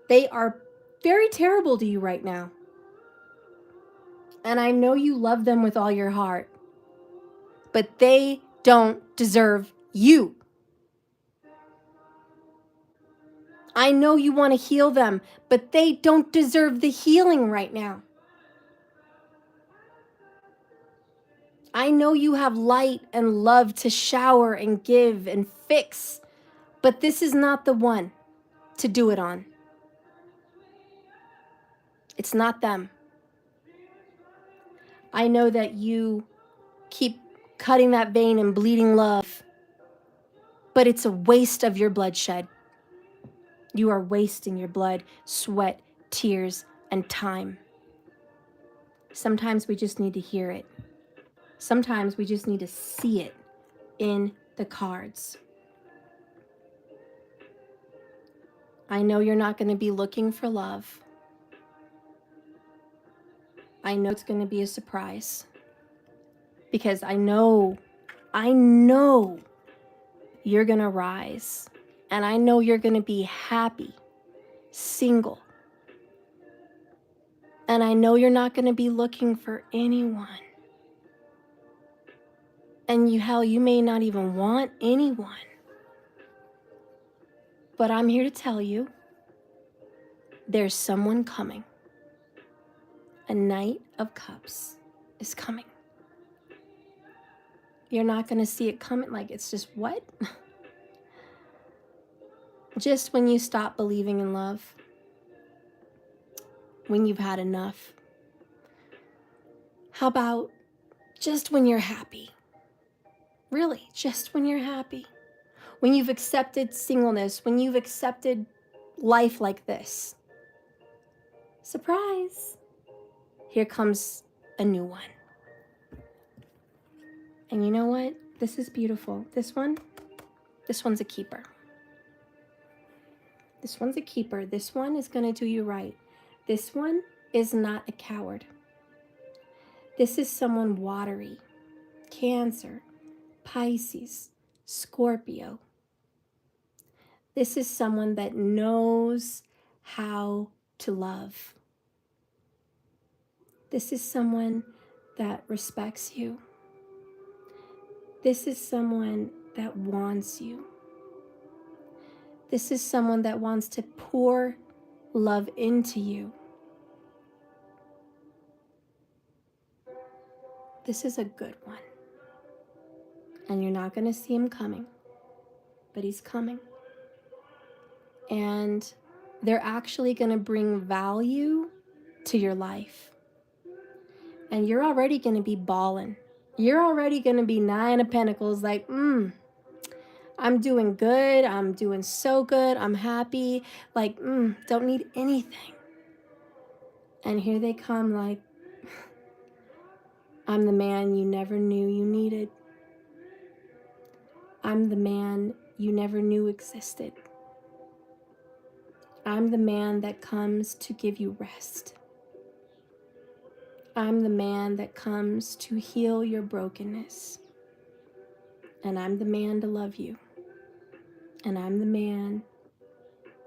They are very terrible to you right now. And I know you love them with all your heart, but they don't deserve you. I know you want to heal them, but they don't deserve the healing right now. I know you have light and love to shower and give and fix, but this is not the one to do it on. It's not them. I know that you keep cutting that vein and bleeding love, but it's a waste of your bloodshed. You are wasting your blood, sweat, tears, and time. Sometimes we just need to hear it. Sometimes we just need to see it in the cards. I know you're not going to be looking for love. I know it's going to be a surprise. Because I know you're going to rise. And I know you're going to be happy, single. And I know you're not going to be looking for anyone. And you may not even want anyone. But I'm here to tell you, there's someone coming. A Knight of Cups is coming. You're not going to see it coming like it's just what? Just when you stop believing in love. When you've had enough. How about just when you're happy? Really, just when you're happy. When you've accepted singleness, when you've accepted life like this. Surprise! Here comes a new one. And you know what? This is beautiful. This one's a keeper. This one's a keeper. This one is going to do you right. This one is not a coward. This is someone watery. Cancer, Pisces, Scorpio. This is someone that knows how to love. This is someone that respects you. This is someone that wants you. This is someone that wants to pour love into you. This is a good one. And you're not going to see him coming, but he's coming. And they're actually going to bring value to your life. And you're already going to be balling. You're already going to be 9 of Pentacles like, I'm doing good. I'm doing so good. I'm happy. Like, don't need anything. And here they come like, I'm the man you never knew you needed. I'm the man you never knew existed. I'm the man that comes to give you rest. I'm the man that comes to heal your brokenness. And I'm the man to love you. And I'm the man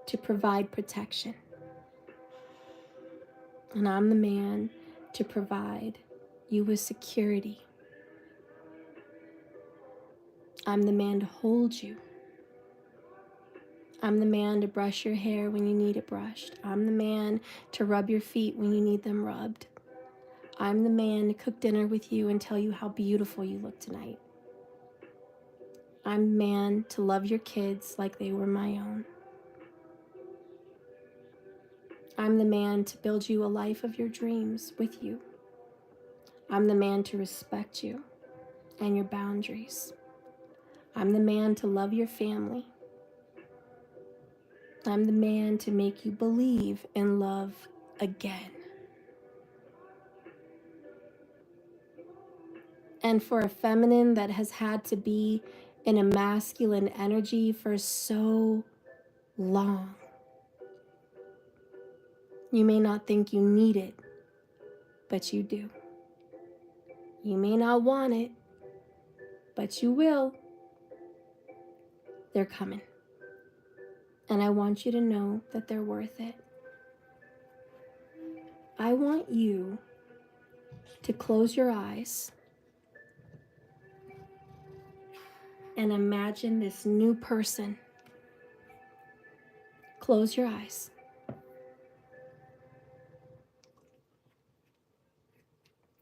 to provide protection. And I'm the man to provide you with security. I'm the man to hold you. I'm the man to brush your hair when you need it brushed. I'm the man to rub your feet when you need them rubbed. I'm the man to cook dinner with you and tell you how beautiful you look tonight. I'm the man to love your kids like they were my own. I'm the man to build you a life of your dreams with you. I'm the man to respect you and your boundaries. I'm the man to love your family. I'm the man to make you believe in love again. And for a feminine that has had to be in a masculine energy for so long, you may not think you need it, but you do. You may not want it, but you will. They're coming. And I want you to know that they're worth it. I want you to close your eyes and imagine this new person. Close your eyes.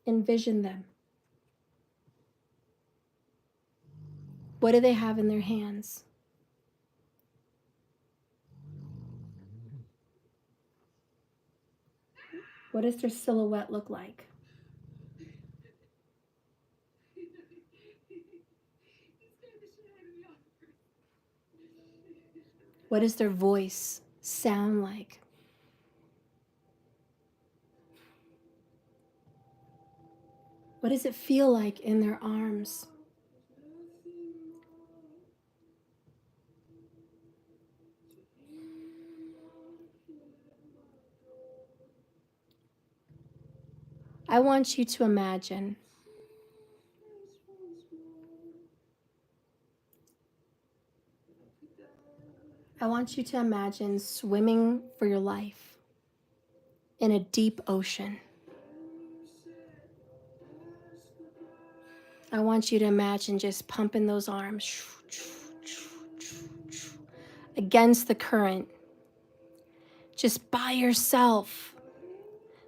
Envision them. What do they have in their hands? What does their silhouette look like? What does their voice sound like? What does it feel like in their arms? I want you to imagine swimming for your life in a deep ocean. I want you to imagine just pumping those arms against the current, just by yourself,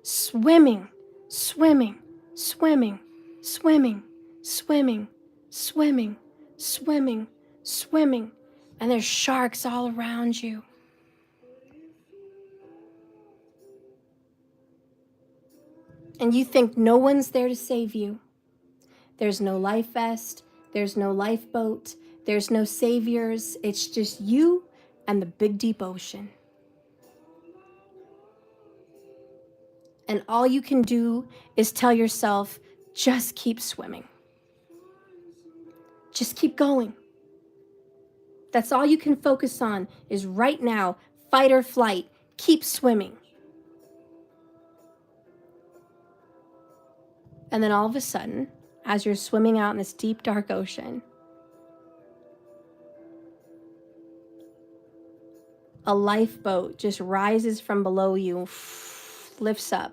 swimming, swimming, swimming, swimming, swimming, swimming, swimming, swimming, and there's sharks all around you. And you think no one's there to save you. There's no life vest, there's no lifeboat, there's no saviors. It's just you and the big deep ocean. And all you can do is tell yourself, just keep swimming. Just keep going. That's all you can focus on is right now, fight or flight, keep swimming. And then all of a sudden, as you're swimming out in this deep, dark ocean, a lifeboat just rises from below you, lifts up.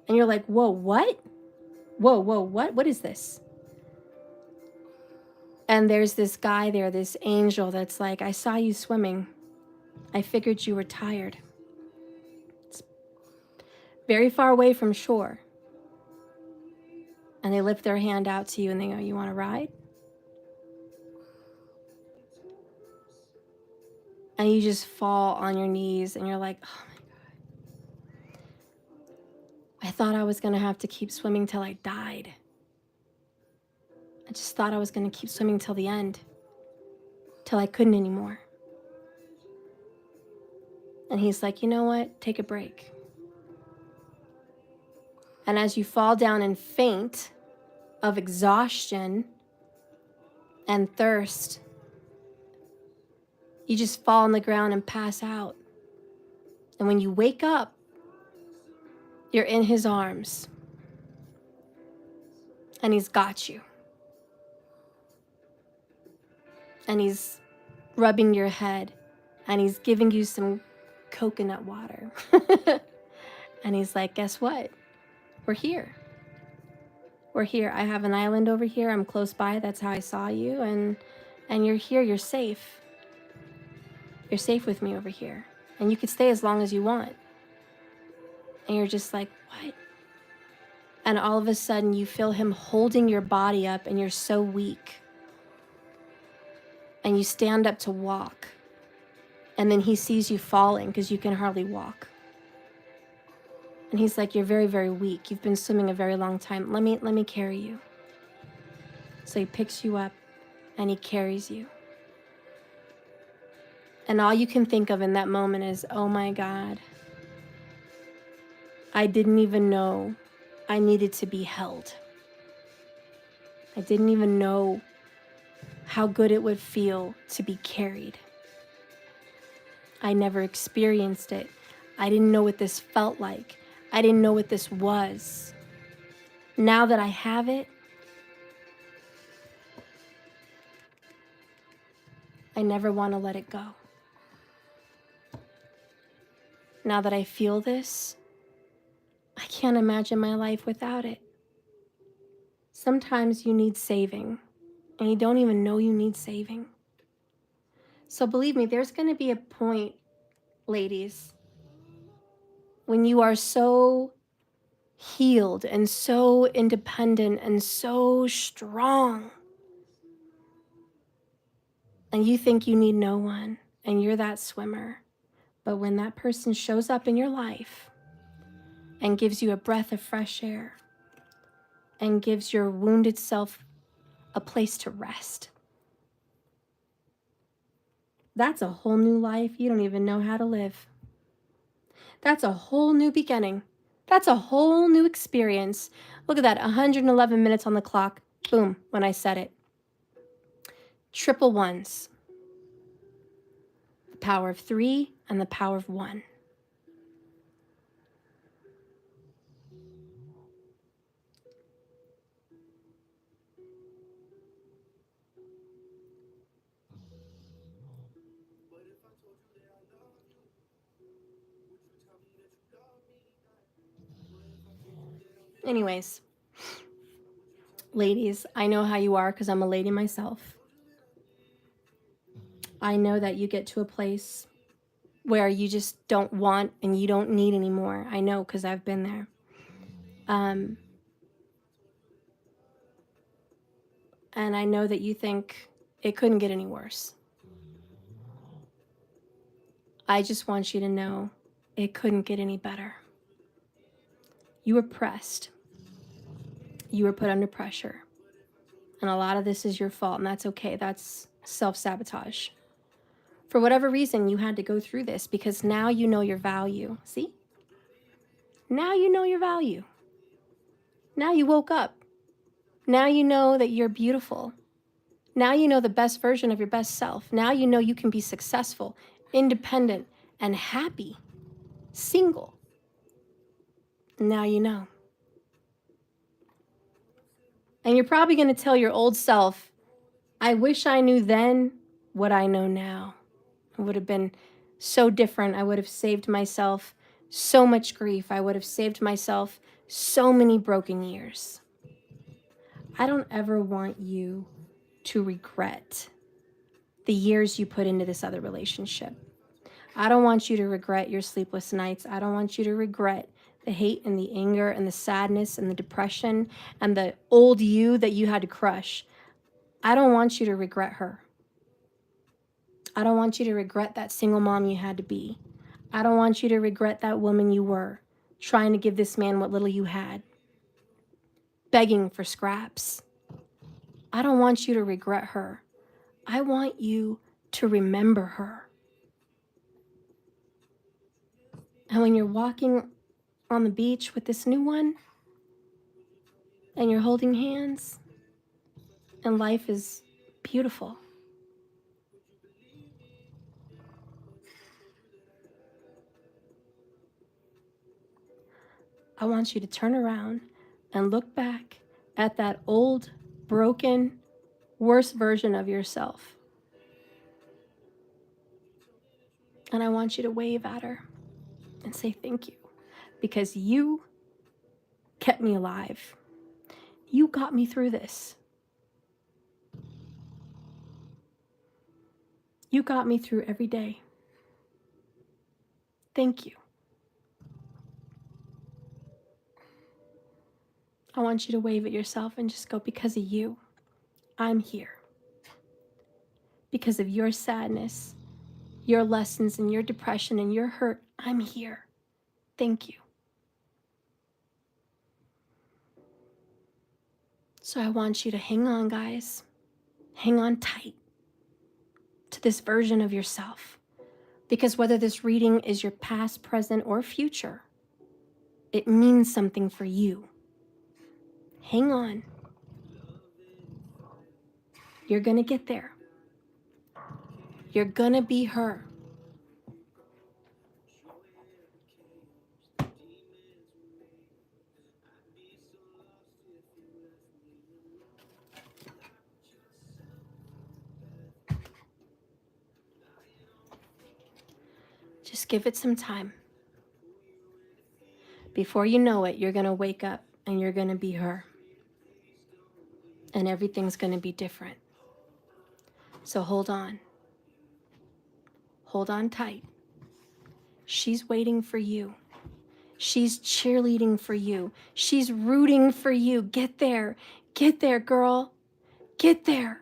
And you're like, whoa, what? Whoa, what? What is this? And there's this guy there, this angel that's like, I saw you swimming. I figured you were tired. It's very far away from shore. And they lift their hand out to you and they go, you want to ride? And you just fall on your knees and you're like, oh my God. I thought I was going to have to keep swimming till I died. I just thought I was going to keep swimming till the end, till I couldn't anymore. And he's like, you know what? Take a break. And as you fall down and faint of exhaustion and thirst, you just fall on the ground and pass out. And when you wake up, you're in his arms. And he's got you. And he's rubbing your head. And he's giving you some coconut water. And he's like, guess what? We're here. We're here. I have an island over here. I'm close by. That's how I saw you. And you're here. You're safe. You're safe with me over here. And you can stay as long as you want. And you're just like, what? And all of a sudden you feel him holding your body up and you're so weak. And you stand up to walk. And then he sees you falling because you can hardly walk. And he's like, you're very, very weak. You've been swimming a very long time. Let me carry you. So he picks you up and he carries you. And all you can think of in that moment is, oh my God, I didn't even know I needed to be held. I didn't even know how good it would feel to be carried. I never experienced it. I didn't know what this felt like. I didn't know what this was. Now that I have it, I never want to let it go. Now that I feel this, I can't imagine my life without it. Sometimes you need saving, and you don't even know you need saving. So believe me, there's going to be a point, ladies, when you are so healed and so independent and so strong, and you think you need no one, and you're that swimmer. But when that person shows up in your life and gives you a breath of fresh air and gives your wounded self a place to rest, that's a whole new life you don't even know how to live. That's a whole new beginning. That's a whole new experience. Look at that, 111 minutes on the clock. Boom, when I said it. Triple ones. The power of 3 and the power of 1. Anyways, ladies, I know how you are because I'm a lady myself. I know that you get to a place where you just don't want and you don't need anymore. I know because I've been there. And I know that you think it couldn't get any worse. I just want you to know it couldn't get any better. You were pressed. You were put under pressure. And a lot of this is your fault, and that's okay. That's self-sabotage. For whatever reason, you had to go through this because now you know your value. See? Now you know your value. Now you woke up. Now you know that you're beautiful. Now you know the best version of your best self. Now you know you can be successful, independent, and happy, single. Now you know. And you're probably going to tell your old self, I wish I knew then what I know now. It would have been so different. I would have saved myself so much grief. I would have saved myself so many broken years. I don't ever want you to regret the years you put into this other relationship. I don't want you to regret your sleepless nights. I don't want you to regret the hate and the anger and the sadness and the depression and the old you that you had to crush. I don't want you to regret her. I don't want you to regret that single mom you had to be. I don't want you to regret that woman you were, trying to give this man what little you had, begging for scraps. I don't want you to regret her. I want you to remember her. And when you're walking on the beach with this new one, and you're holding hands, and life is beautiful, I want you to turn around and look back at that old, broken, worse version of yourself. And I want you to wave at her and say thank you, because you kept me alive. You got me through this. You got me through every day. Thank you. I want you to wave at yourself and just go, because of you, I'm here. Because of your sadness, your lessons, and your depression, and your hurt, I'm here. Thank you. So I want you to hang on, guys. Hang on tight to this version of yourself. Because whether this reading is your past, present, or future, it means something for you. Hang on. You're going to get there. You're going to be her. Just give it some time. Before you know it, you're going to wake up and you're going to be her. And everything's going to be different. So hold on. Hold on tight. She's waiting for you. She's cheerleading for you. She's rooting for you. Get there. Get there, girl. Get there.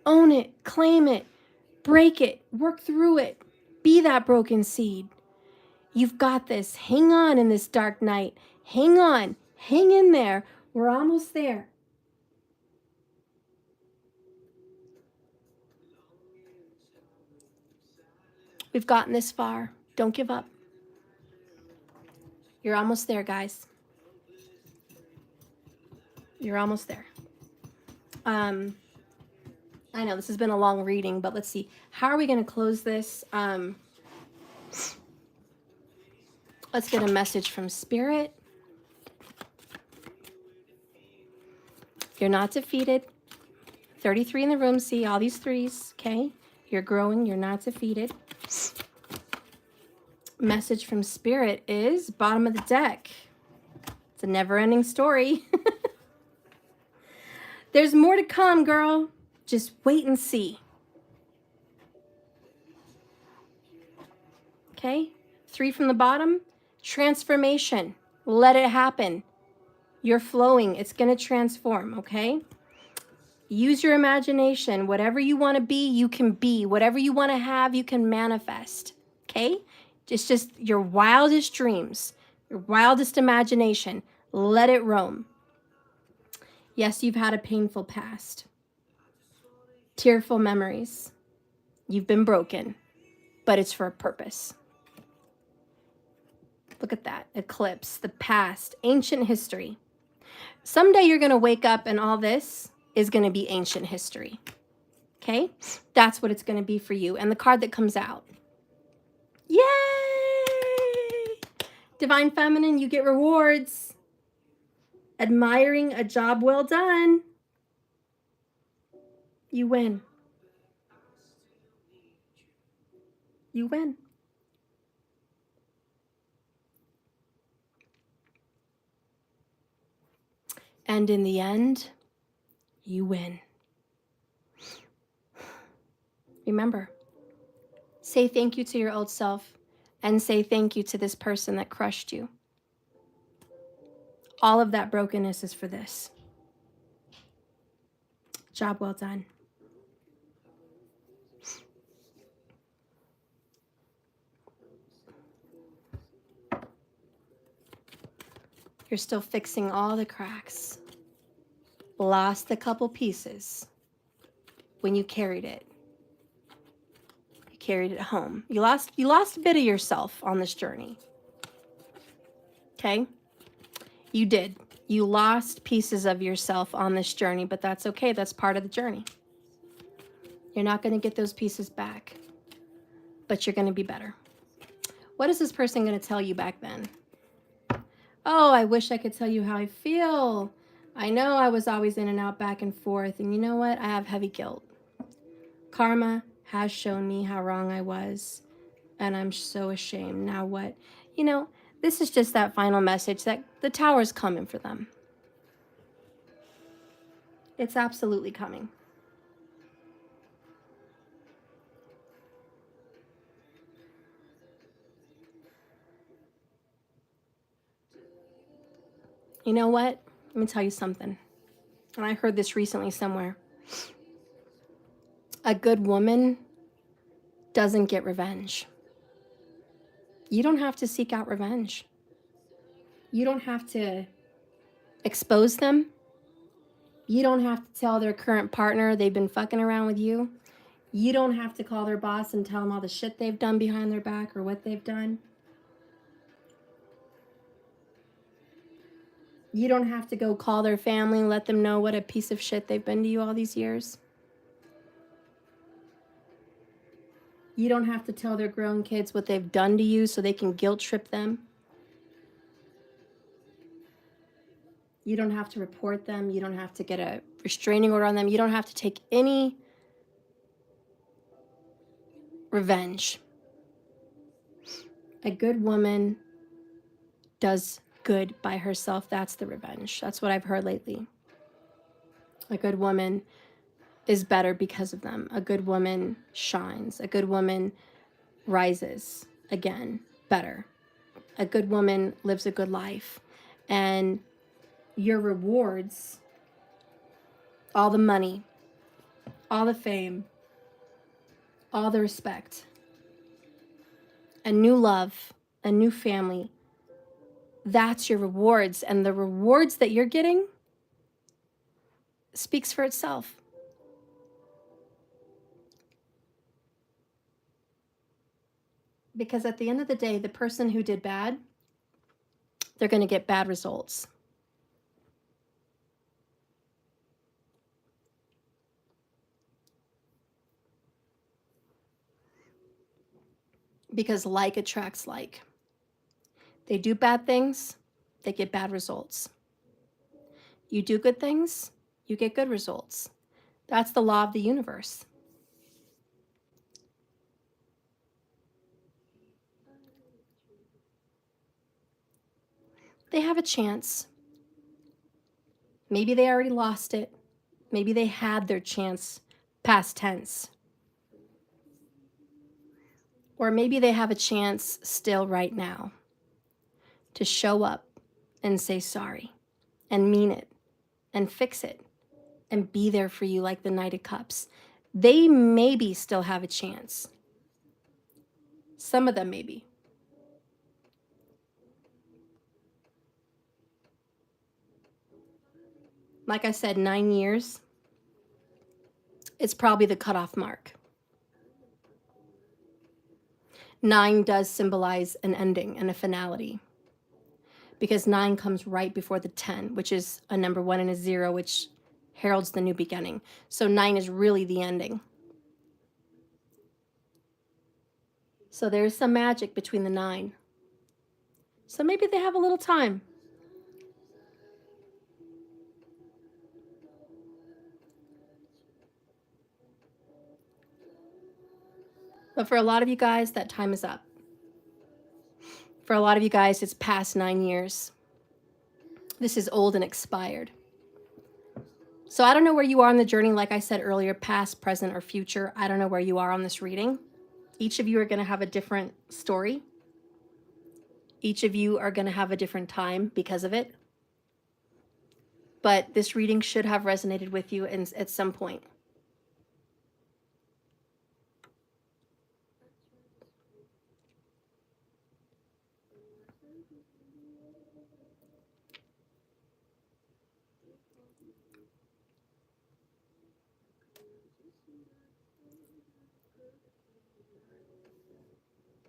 Own it. Claim it. Break it. Work through it. Be that broken seed. You've got this. Hang on in this dark night. Hang on. Hang in there. We're almost there. We've gotten this far. Don't give up. You're almost there, guys. You're almost there. I know this has been a long reading, but let's see. How are we going to close this? Let's get a message from Spirit. You're not defeated. 33 in the room. See all these threes, okay? You're growing. You're not defeated. Message from Spirit is bottom of the deck. It's a never-ending story. There's more to come, girl. Just wait and see. Okay? 3 from the bottom. Transformation. Let it happen. You're flowing. It's going to transform, okay? Use your imagination. Whatever you want to be, you can be. Whatever you want to have, you can manifest, okay? It's just your wildest dreams, your wildest imagination. Let it roam. Yes, you've had a painful past. Tearful memories. You've been broken, but it's for a purpose. Look at that. Eclipse, the past, ancient history. Someday you're going to wake up and all this is going to be ancient history. Okay? That's what it's going to be for you. And the card that comes out. Yay! Divine Feminine, you get rewards. Admiring a job well done. You win. You win. And in the end, you win. Remember, say thank you to your old self and say thank you to this person that crushed you. All of that brokenness is for this. Job well done. You're still fixing all the cracks. Lost a couple pieces when you carried it. You carried it home. You lost a bit of yourself on this journey. Okay? You did. You lost pieces of yourself on this journey, but that's okay. That's part of the journey. You're not going to get those pieces back, but you're going to be better. What is this person going to tell you back then? Oh, I wish I could tell you how I feel. I know I was always in and out, back and forth, and you know what? I have heavy guilt. Karma has shown me how wrong I was, and I'm so ashamed. Now what? You know, this is just that final message that the tower's coming for them. It's absolutely coming. You know what? Let me tell you something. And I heard this recently somewhere. A good woman doesn't get revenge. You don't have to seek out revenge. You don't have to expose them. You don't have to tell their current partner they've been fucking around with you. You don't have to call their boss and tell them all the shit they've done behind their back or what they've done. You don't have to go call their family and let them know what a piece of shit they've been to you all these years. You don't have to tell their grown kids what they've done to you so they can guilt trip them. You don't have to report them. You don't have to get a restraining order on them. You don't have to take any revenge. A good woman does good by herself. That's the revenge. That's what I've heard lately. A good woman is better because of them. A good woman shines. A good woman rises again, better. A good woman lives a good life. And your rewards, all the money, all the fame, all the respect, a new love, a new family, that's your rewards. And the rewards that you're getting speaks for itself. Because at the end of the day, the person who did bad, they're going to get bad results. Because like attracts like. They do bad things, they get bad results. You do good things, you get good results. That's the law of the universe. They have a chance. Maybe they already lost it. Maybe they had their chance, past tense. Or maybe they have a chance still right now to show up and say sorry and mean it and fix it and be there for you like the Knight of Cups. They maybe still have a chance. Some of them maybe. Like I said, 9 years, it's probably the cutoff mark. 9 does symbolize an ending and a finality, because 9 comes right before the 10, which is a number 1 and a 0, which heralds the new beginning. So 9 is really the ending. So there's some magic between the 9. So maybe they have a little time. But for a lot of you guys, that time is up. For a lot of you guys, it's past 9 years. This is old and expired. So I don't know where you are on the journey. Like I said earlier, past, present, or future. I don't know where you are on this reading. Each of you are going to have a different story. Each of you are going to have a different time because of it. But this reading should have resonated with you at some point.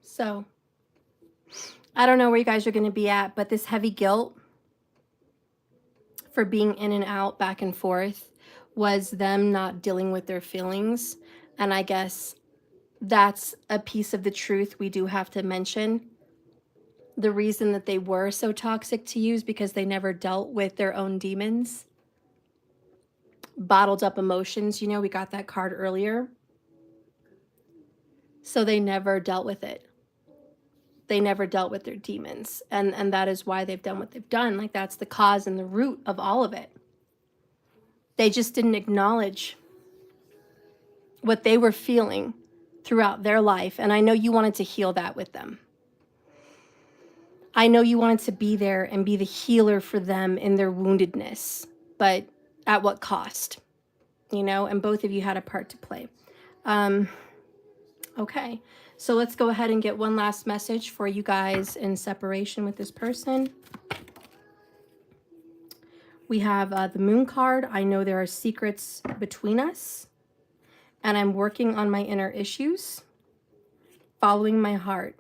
So I don't know where you guys are going to be at, but this heavy guilt for being in and out, back and forth, was them not dealing with their feelings. And I guess that's a piece of the truth we do have to mention. The reason that they were so toxic to you is because they never dealt with their own demons. Bottled up emotions, you know, we got that card earlier. So they never dealt with it. They never dealt with their demons. And that is why they've done what they've done. Like, that's the cause and the root of all of it. They just didn't acknowledge what they were feeling throughout their life. And I know you wanted to heal that with them. I know you wanted to be there and be the healer for them in their woundedness, but at what cost? You know, and both of you had a part to play. Okay, so let's go ahead and get one last message for you guys in separation with this person. We have the Moon card. I know there are secrets between us, and I'm working on my inner issues, following my heart.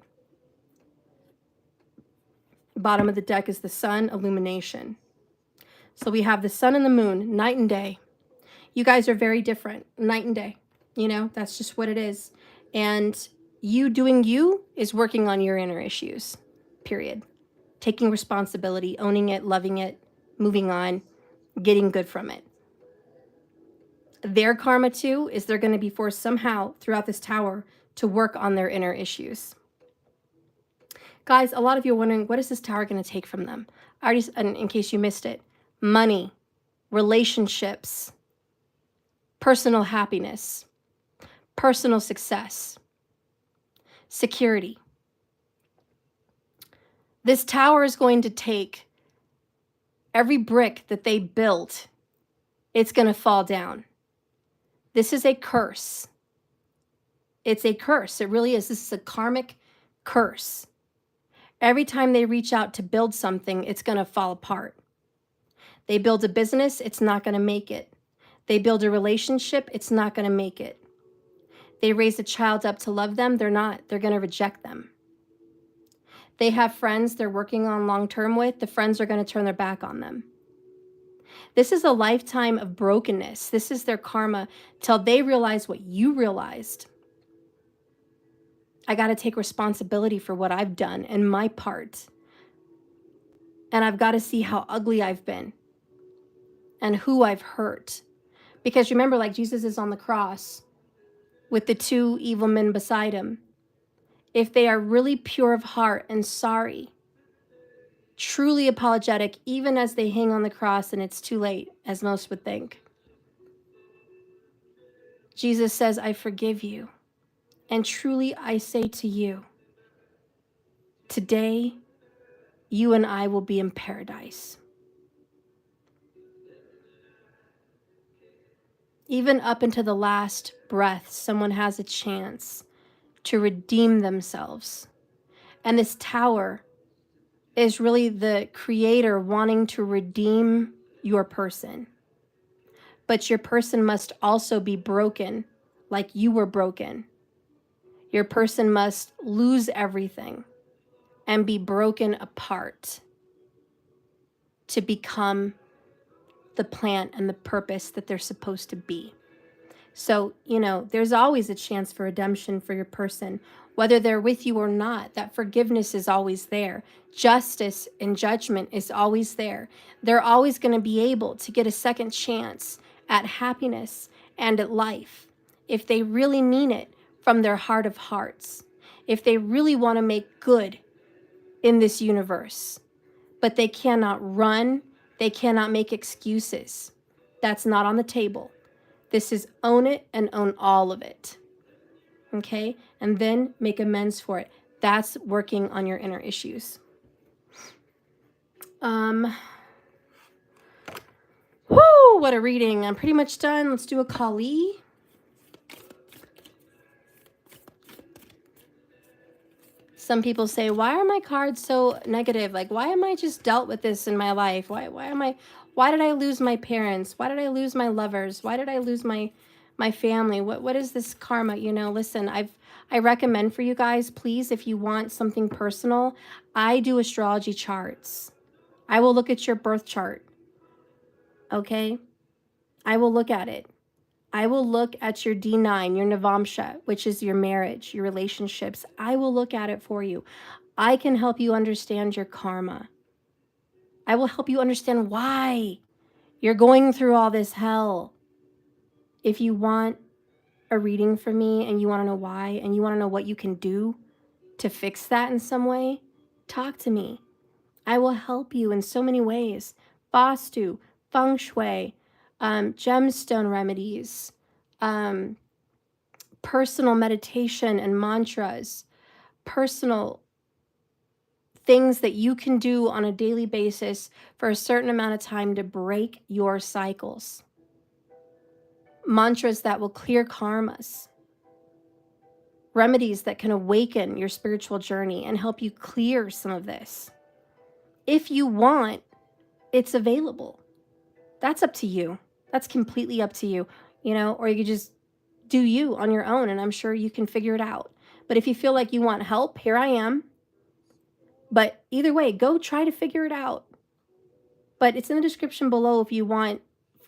Bottom of the deck is the Sun, illumination. So we have the Sun and the Moon, night and day. You guys are very different, night and day. You know, that's just what it is. And you doing you is working on your inner issues, period. Taking responsibility, owning it, loving it, moving on, getting good from it. Their karma too is they're going to be forced somehow throughout this tower to work on their inner issues. Guys, a lot of you are wondering, what is this tower going to take from them? I already, in case you missed it, money, relationships, personal happiness, personal success, security. This tower is going to take every brick that they built, it's going to fall down. This is a curse. It's a curse. It really is. This is a karmic curse. Every time they reach out to build something, it's going to fall apart. They build a business, it's not going to make it. They build a relationship, it's not going to make it. They raise a child up to love them, they're not. They're going to reject them. They have friends they're working on long-term with, the friends are going to turn their back on them. This is a lifetime of brokenness. This is their karma till they realize what you realized. I got to take responsibility for what I've done and my part. And I've got to see how ugly I've been and who I've hurt. Because remember, like Jesus is on the cross with the two evil men beside him. If they are really pure of heart and sorry, truly apologetic, even as they hang on the cross and it's too late, as most would think, Jesus says, I forgive you. And truly I say to you, today you and I will be in paradise. Even up into the last breath, someone has a chance to redeem themselves. And this tower is really the creator wanting to redeem your person. But your person must also be broken like you were broken. Your person must lose everything and be broken apart to become the plant and the purpose that they're supposed to be. So, there's always a chance for redemption for your person, whether they're with you or not. That forgiveness is always there. Justice and judgment is always there. They're always going to be able to get a second chance at happiness and at life if they really mean it from their heart of hearts, if they really want to make good in this universe. But they cannot run. They cannot make excuses. That's not on the table. This is own it and own all of it. Okay? And then make amends for it. That's working on your inner issues. Whoo, what a reading. I'm pretty much done. Let's do a Kali. Some people say, why are my cards so negative? Like, why am I just dealt with this in my life? Why did I lose my parents? Why did I lose my lovers? Why did I lose my family? What is this karma? Listen, I recommend for you guys, please, if you want something personal, I do astrology charts. I will look at your birth chart. Okay? I will look at it. I will look at your D9, your Navamsha, which is your marriage, your relationships. I will look at it for you. I can help you understand your karma. I will help you understand why you're going through all this hell. If you want a reading from me and you want to know why and you want to know what you can do to fix that in some way, talk to me. I will help you in so many ways. Vastu, feng shui, gemstone remedies, personal meditation and mantras, personal things that you can do on a daily basis for a certain amount of time to break your cycles. Mantras that will clear karmas. Remedies that can awaken your spiritual journey and help you clear some of this. If you want, it's available. That's up to you. That's completely up to you, or you could just do you on your own, and I'm sure you can figure it out. But if you feel like you want help, here I am. But either way, go try to figure it out. But it's in the description below if you want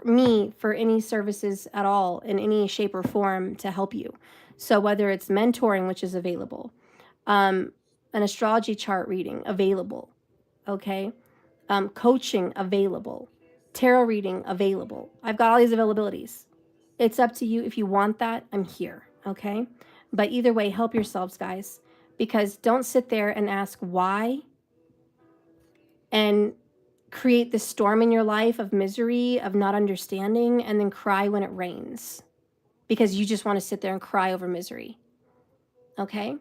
me for any services at all in any shape or form to help you. So whether it's mentoring, which is available, an astrology chart reading available, okay, coaching available, tarot reading available. I've got all these availabilities. It's up to you. If you want that, I'm here, okay? But either way, help yourselves, guys. Because don't sit there and ask why and create this storm in your life of misery, of not understanding, and then cry when it rains because you just want to sit there and cry over misery. Okay?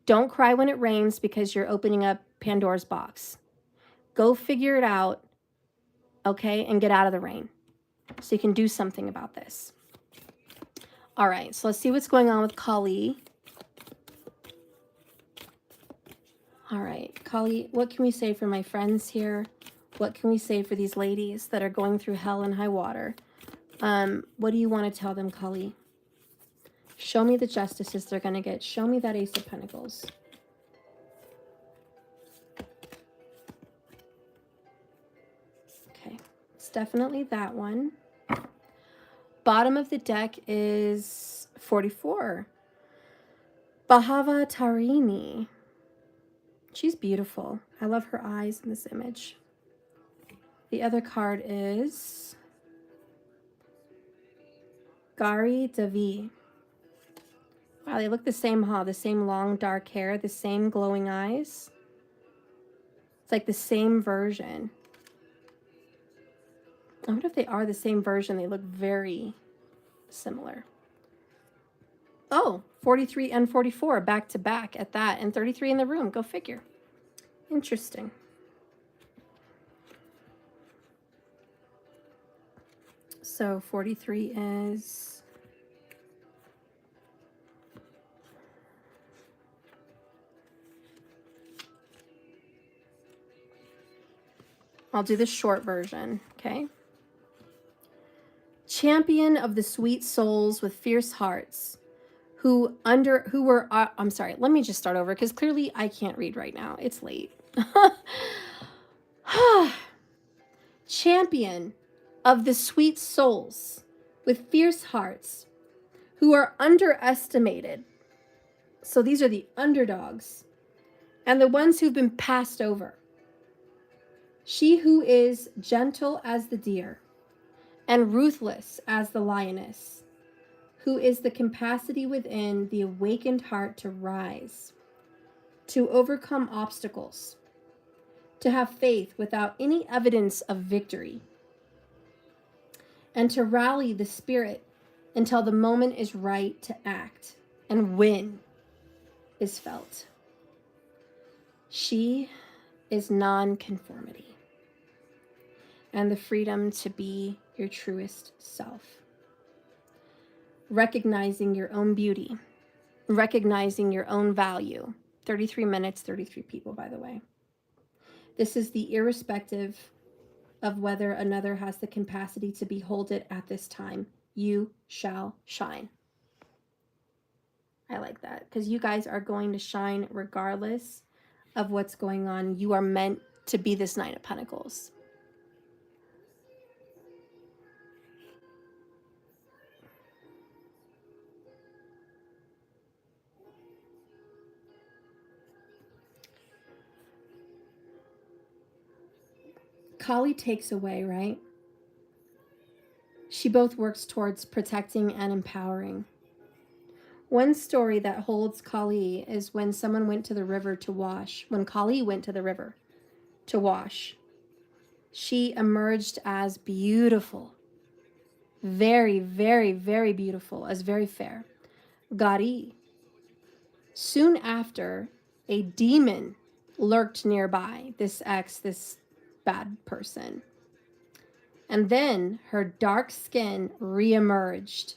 Don't cry when it rains because you're opening up Pandora's box. Go figure it out, okay, and get out of the rain so you can do something about this. All right, so let's see what's going on with Kali. All right, Kali, what can we say for my friends here? What can we say for these ladies that are going through hell and high water? What do you want to tell them, Kali? Show me the justices they're going to get. Show me that Ace of Pentacles. Okay, it's definitely that one. Bottom of the deck is 44. Bahava Tarini. She's beautiful. I love her eyes in this image. The other card is Gari Devi. Wow, they look the same, huh? The same long dark hair, the same glowing eyes. It's like the same version. I wonder if they are the same version. They look very similar. Oh, 43 and 44 back to back at that, and 33 in the room. Go figure. Interesting. So 43 is... I'll do the short version, okay? Champion of the sweet souls with fierce hearts, I'm sorry, let me just start over because clearly I can't read right now. It's late. Champion of the sweet souls with fierce hearts who are underestimated. So these are the underdogs and the ones who've been passed over. She who is gentle as the deer and ruthless as the lioness, who is the capacity within the awakened heart to rise, to overcome obstacles, to have faith without any evidence of victory, and to rally the spirit until the moment is right to act and win is felt. She is non-conformity and the freedom to be your truest self. Recognizing your own beauty, recognizing your own value. 33 minutes, 33 people, by the way. This is the irrespective of whether another has the capacity to behold it at this time. You shall shine. I like that because you guys are going to shine regardless of what's going on. You are meant to be this Knight of Pentacles. Kali takes away, right? She both works towards protecting and empowering. One story that holds Kali is when someone went to the river to wash. When Kali went to the river to wash, she emerged as beautiful. Very, very, very beautiful, as very fair. Gari. Soon after, a demon lurked nearby, this bad person. And then her dark skin reemerged,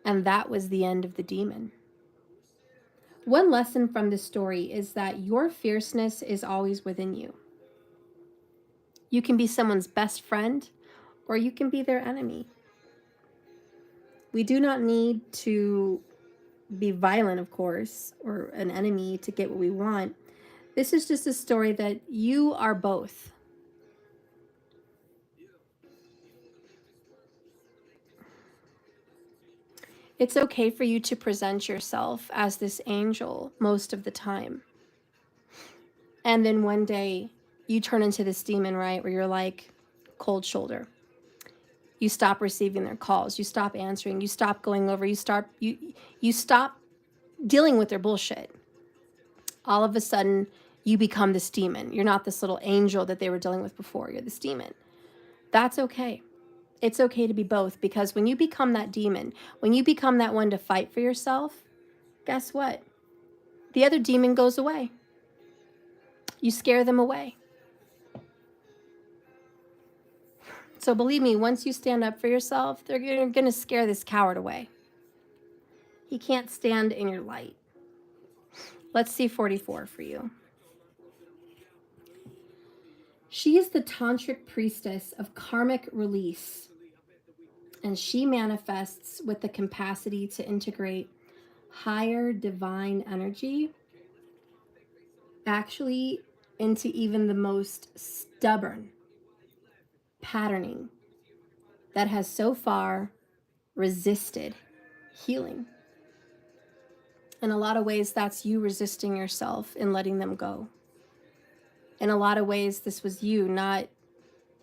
and that was the end of the demon. One lesson from this story is that your fierceness is always within you. You can be someone's best friend, or you can be their enemy. We do not need to be violent, of course, or an enemy to get what we want. This is just a story that you are both. It's okay for you to present yourself as this angel most of the time. And then one day you turn into this demon, right? Where you're like cold shoulder. You stop receiving their calls. You stop answering. You stop going over. You stop dealing with their bullshit. All of a sudden, you become this demon. You're not this little angel that they were dealing with before. You're this demon. That's okay. It's okay to be both, because when you become that demon, when you become that one to fight for yourself, guess what? The other demon goes away. You scare them away. So believe me, once you stand up for yourself, they're going to scare this coward away. He can't stand in your light. Let's see 44 for you. She is the tantric priestess of karmic release, and she manifests with the capacity to integrate higher divine energy, actually into even the most stubborn patterning that has so far resisted healing. In a lot of ways, that's you resisting yourself and letting them go. In a lot of ways, this was you not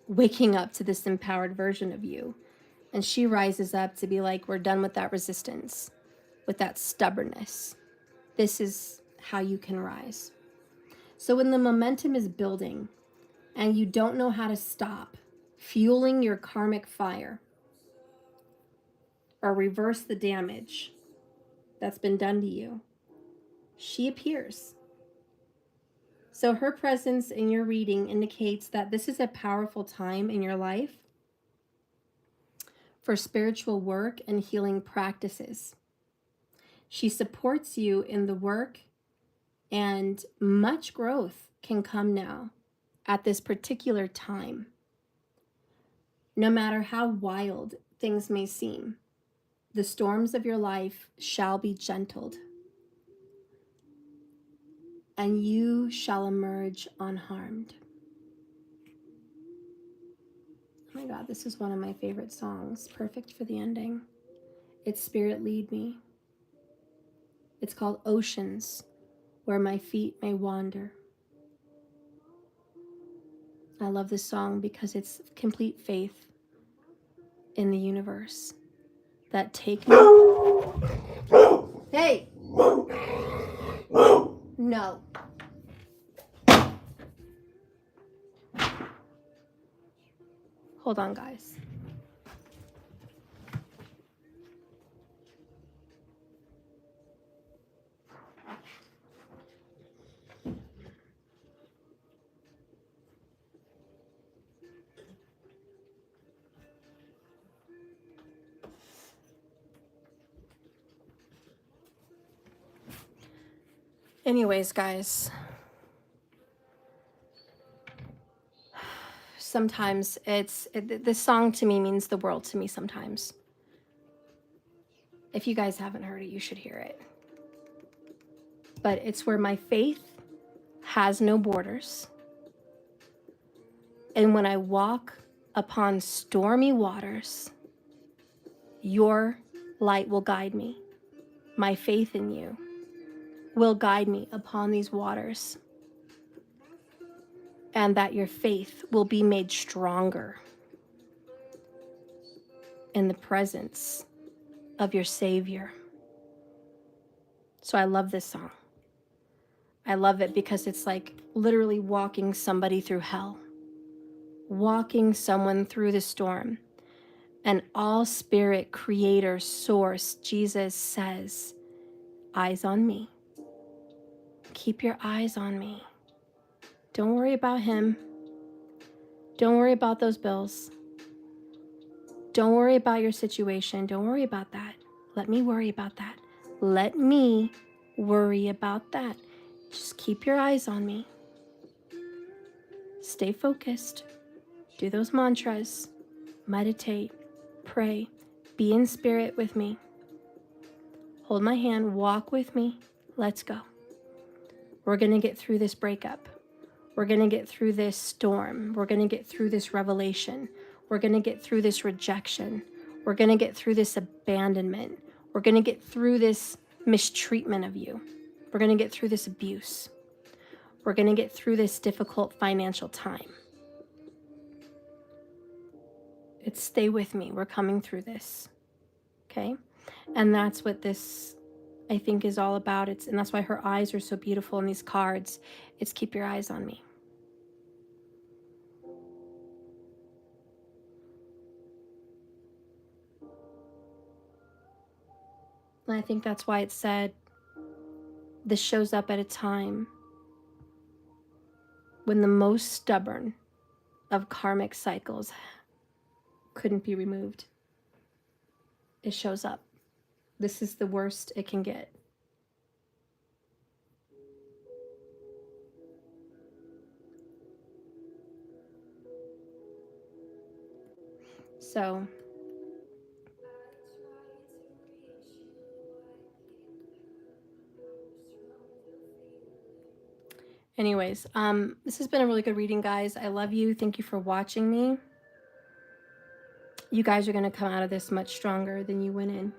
waking up to this empowered version of you. And she rises up to be like, we're done with that resistance, with that stubbornness. This is how you can rise. So when the momentum is building and you don't know how to stop fueling your karmic fire or reverse the damage that's been done to you, she appears. So her presence in your reading indicates that this is a powerful time in your life for spiritual work and healing practices. She supports you in the work, and much growth can come now at this particular time. No matter how wild things may seem, the storms of your life shall be gentled, and you shall emerge unharmed. Oh my God, this is one of my favorite songs, perfect for the ending. It's Spirit Lead Me. It's called Oceans, Where My Feet May Wander. I love this song because it's complete faith in the universe that take me. Hey! No. Hold on, guys. Anyways, guys, sometimes this song to me means the world to me sometimes. If you guys haven't heard it, you should hear it. But it's where my faith has no borders. And when I walk upon stormy waters, your light will guide me. My faith in you will guide me upon these waters, and that your faith will be made stronger in the presence of your Savior. So I love this song. I love it because it's like literally walking somebody through hell, walking someone through the storm. And all spirit, creator, source, Jesus says, eyes on me. Keep your eyes on me. Don't worry about him. Don't worry about those bills. Don't worry about your situation. Don't worry about that. Let me worry about that. Let me worry about that. Just keep your eyes on me. Stay focused. Do those mantras. Meditate. Pray. Be in spirit with me. Hold my hand. Walk with me. Let's go. We're going to get through this breakup. We're going to get through this storm. We're going to get through this revelation. We're going to get through this rejection. We're going to get through this abandonment. We're going to get through this mistreatment of you. We're going to get through this abuse. We're going to get through this difficult financial time. It's stay with me. We're coming through this. Okay? And that's what this I think is all about. And that's why her eyes are so beautiful in these cards. It's keep your eyes on me. And I think that's why it said this shows up at a time when the most stubborn of karmic cycles couldn't be removed. It shows up. This is the worst it can get. So anyways, this has been a really good reading, guys. I love you. Thank you for watching me. You guys are going to come out of this much stronger than you went in.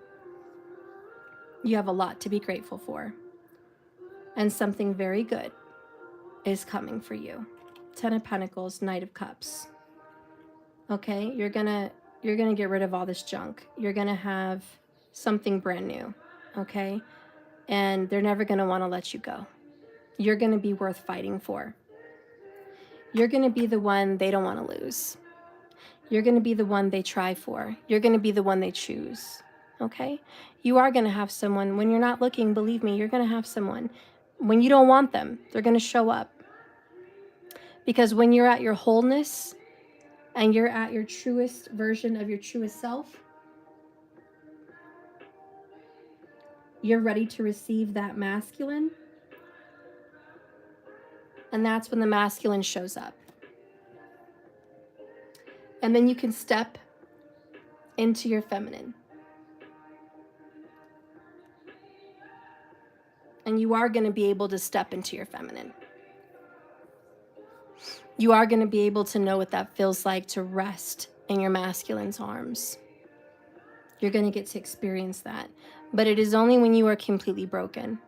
You have a lot to be grateful for. And something very good is coming for you. 10 of Pentacles, Knight of Cups. Okay, you're gonna get rid of all this junk. You're gonna have something brand new. Okay, and they're never gonna want to let you go. You're gonna be worth fighting for. You're gonna be the one they don't want to lose. You're gonna be the one they try for. You're gonna be the one they choose. Okay, you are gonna have someone when you're not looking. Believe me, you're gonna have someone. When you don't want them, they're gonna show up. Because when you're at your wholeness and you're at your truest version of your truest self, you're ready to receive that masculine. And that's when the masculine shows up. And then you can step into your feminine. And you are going to be able to step into your feminine. You are going to be able to know what that feels like to rest in your masculine's arms. You're going to get to experience that. But it is only when you are completely broken.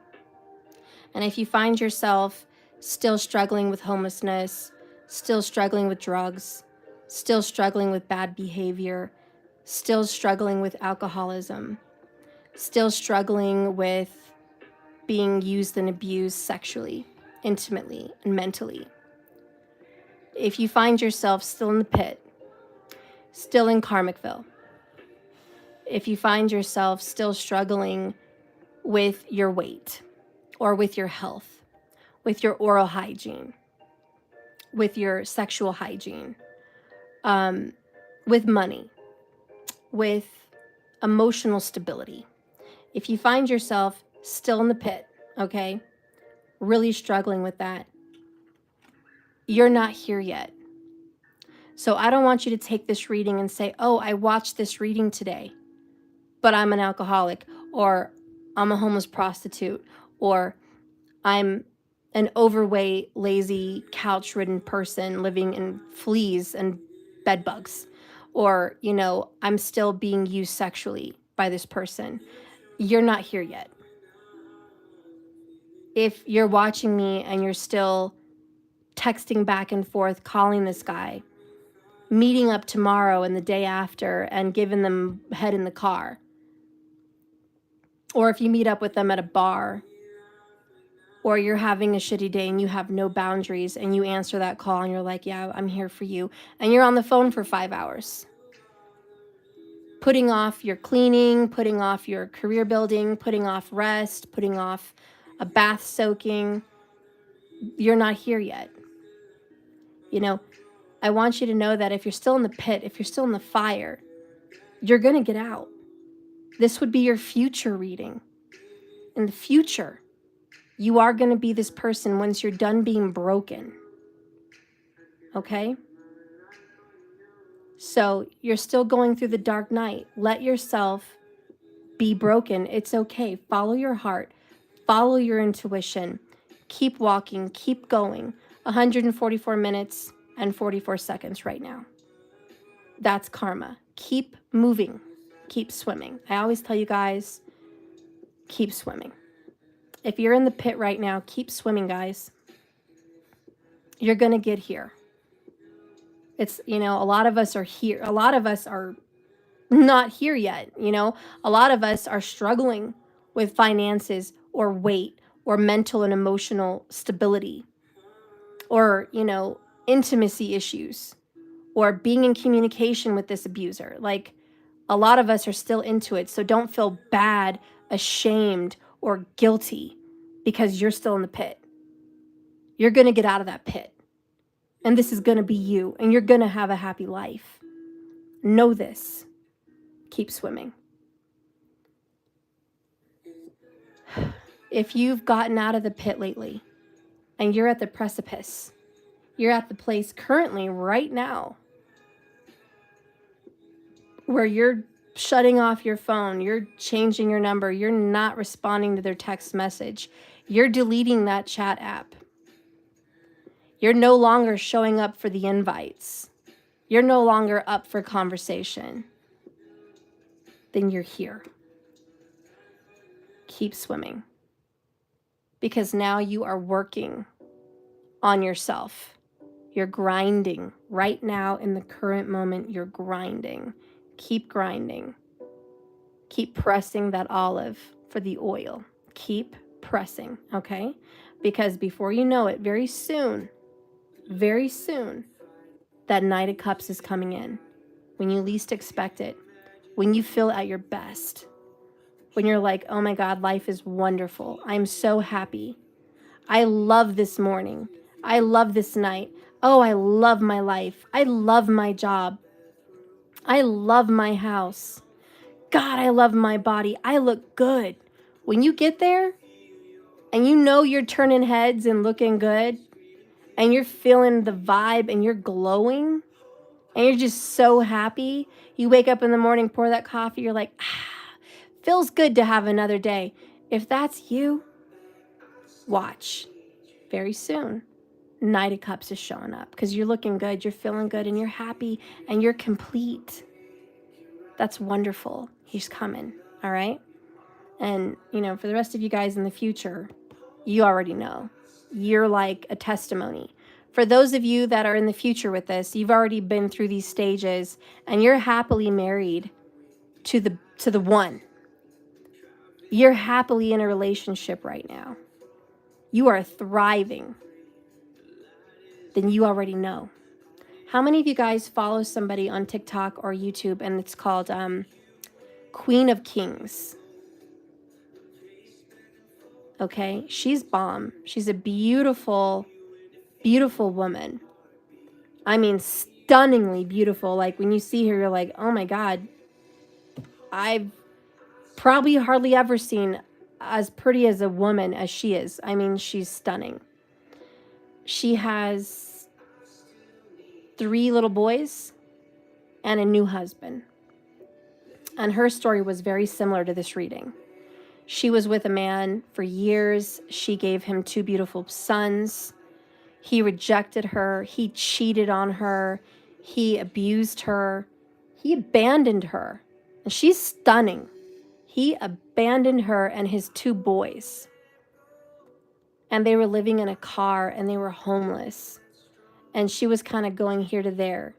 And if you find yourself still struggling with homelessness, still struggling with drugs, still struggling with bad behavior, still struggling with alcoholism, still struggling with being used and abused sexually, intimately, and mentally. If you find yourself still in the pit, still in Karmicville, if you find yourself still struggling with your weight or with your health, with your oral hygiene, with your sexual hygiene, with money, with emotional stability, if you find yourself still in the pit, okay, really struggling with that, you're not here yet. So I don't want you to take this reading and say, oh, I watched this reading today, but I'm an alcoholic, or I'm a homeless prostitute, or I'm an overweight, lazy, couch-ridden person living in fleas and bed bugs, or, you know, I'm still being used sexually by this person. You're not here yet. If you're watching me and you're still texting back and forth, calling this guy, meeting up tomorrow and the day after and giving them head in the car, or if you meet up with them at a bar, or you're having a shitty day and you have no boundaries and you answer that call and you're like, yeah, I'm here for you, and you're on the phone for 5 hours, putting off your cleaning, putting off your career building, putting off rest, putting off a bath soaking, you're not here yet. You know, I want you to know that if you're still in the pit, if you're still in the fire, you're going to get out. This would be your future reading. In the future, you are going to be this person once you're done being broken. Okay? So you're still going through the dark night. Let yourself be broken. It's okay. Follow your heart. Follow your intuition. Keep walking. Keep going. 144 minutes and 44 seconds right now. That's karma. Keep moving. Keep swimming. I always tell you guys, keep swimming. If you're in the pit right now, keep swimming, guys. You're going to get here. It's, you know, a lot of us are here. A lot of us are not here yet. You know, a lot of us are struggling with finances or weight or mental and emotional stability or, you know, intimacy issues or being in communication with this abuser. Like, a lot of us are still into it. So don't feel bad, ashamed, or guilty because you're still in the pit. You're going to get out of that pit. And this is going to be you. And you're going to have a happy life. Know this. Keep swimming. If you've gotten out of the pit lately and you're at the precipice, you're at the place currently right now where you're shutting off your phone, you're changing your number, you're not responding to their text message, you're deleting that chat app, you're no longer showing up for the invites, you're no longer up for conversation, then you're here. Keep swimming. Because now you are working on yourself. You're grinding. Right now, in the current moment, you're grinding. Keep grinding. Keep pressing that olive for the oil. Keep pressing, okay? Because before you know it, very soon, that Knight of Cups is coming in. When you least expect it. When you feel at your best. When you're like, oh my God, life is wonderful. I'm so happy. I love this morning. I love this night. Oh, I love my life. I love my job. I love my house. God, I love my body. I look good. When you get there and you know you're turning heads and looking good and you're feeling the vibe and you're glowing and you're just so happy, you wake up in the morning, pour that coffee, you're like, feels good to have another day. If that's you, watch. Very soon, Knight of Cups is showing up because you're looking good, you're feeling good, and you're happy, and you're complete. That's wonderful. He's coming, all right? And, you know, for the rest of you guys in the future, you already know. You're like a testimony. For those of you that are in the future with this, you've already been through these stages, and you're happily married to the one. You're happily in a relationship right now. You are thriving. Then you already know. How many of you guys follow somebody on TikTok or YouTube and it's called Queen of Kings? Okay, she's bomb. She's a beautiful, beautiful woman. I mean, stunningly beautiful. Like when you see her, you're like, oh my God, I've probably hardly ever seen as pretty as a woman as she is. I mean, she's stunning. She has 3 little boys and a new husband. And her story was very similar to this reading. She was with a man for years. She gave him 2 beautiful sons. He rejected her. He cheated on her. He abused her. He abandoned her. And she's stunning. He abandoned her and his 2 boys. And they were living in a car and they were homeless. And she was kind of going here to there